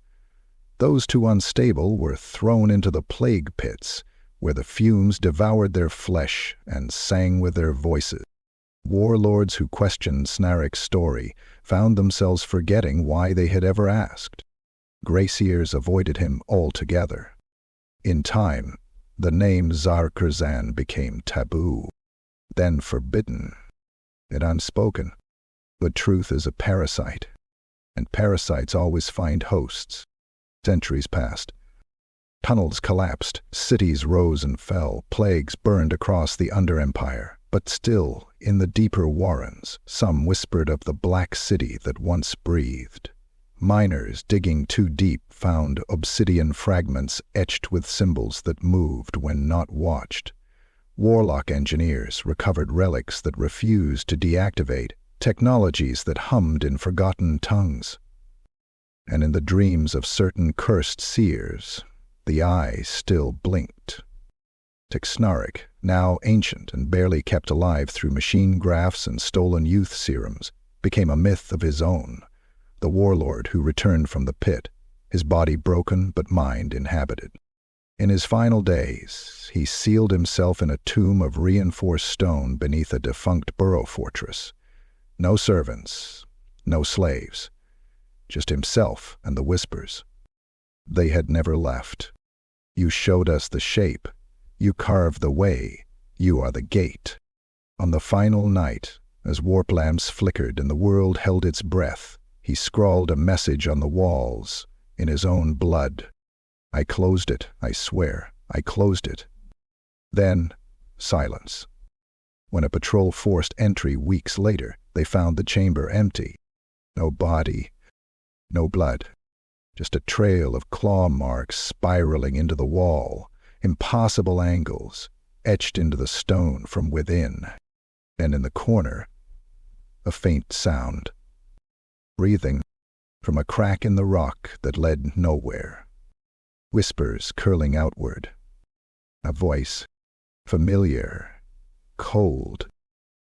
Those too unstable were thrown into the plague pits, where the fumes devoured their flesh and sang with their voices. Warlords who questioned Snarrik's story found themselves forgetting why they had ever asked. Grey Seers avoided him altogether. In time, the name Zar Karzan became taboo, then forbidden, yet unspoken. But truth is a parasite, and parasites always find hosts. Centuries passed. Tunnels collapsed, cities rose and fell, plagues burned across the Under-Empire. But still, in the deeper warrens, some whispered of the black city that once breathed. Miners digging too deep found obsidian fragments etched with symbols that moved when not watched. Warlock engineers recovered relics that refused to deactivate, technologies that hummed in forgotten tongues. And in the dreams of certain cursed seers, the eye still blinked. Snarrik, now ancient and barely kept alive through machine grafts and stolen youth serums, became a myth of his own, the warlord who returned from the pit, his body broken but mind inhabited. In his final days, he sealed himself in a tomb of reinforced stone beneath a defunct burrow fortress. No servants, no slaves, just himself and the whispers. They had never left. You showed us the shape. You carved the way. You are the gate. On the final night, as warp lamps flickered and the world held its breath, he scrawled a message on the walls, in his own blood. I closed it, I swear. I closed it. Then, silence. When a patrol forced entry weeks later, they found the chamber empty. No body, no blood. Just a trail of claw marks spiraling into the wall, impossible angles, etched into the stone from within. And in the corner, a faint sound. breathing from a crack in the rock that led nowhere. Whispers curling outward. A voice, familiar, cold.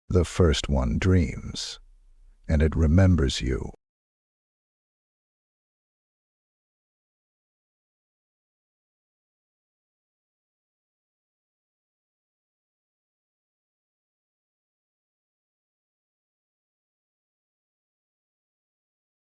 The first one dreams, and it remembers you.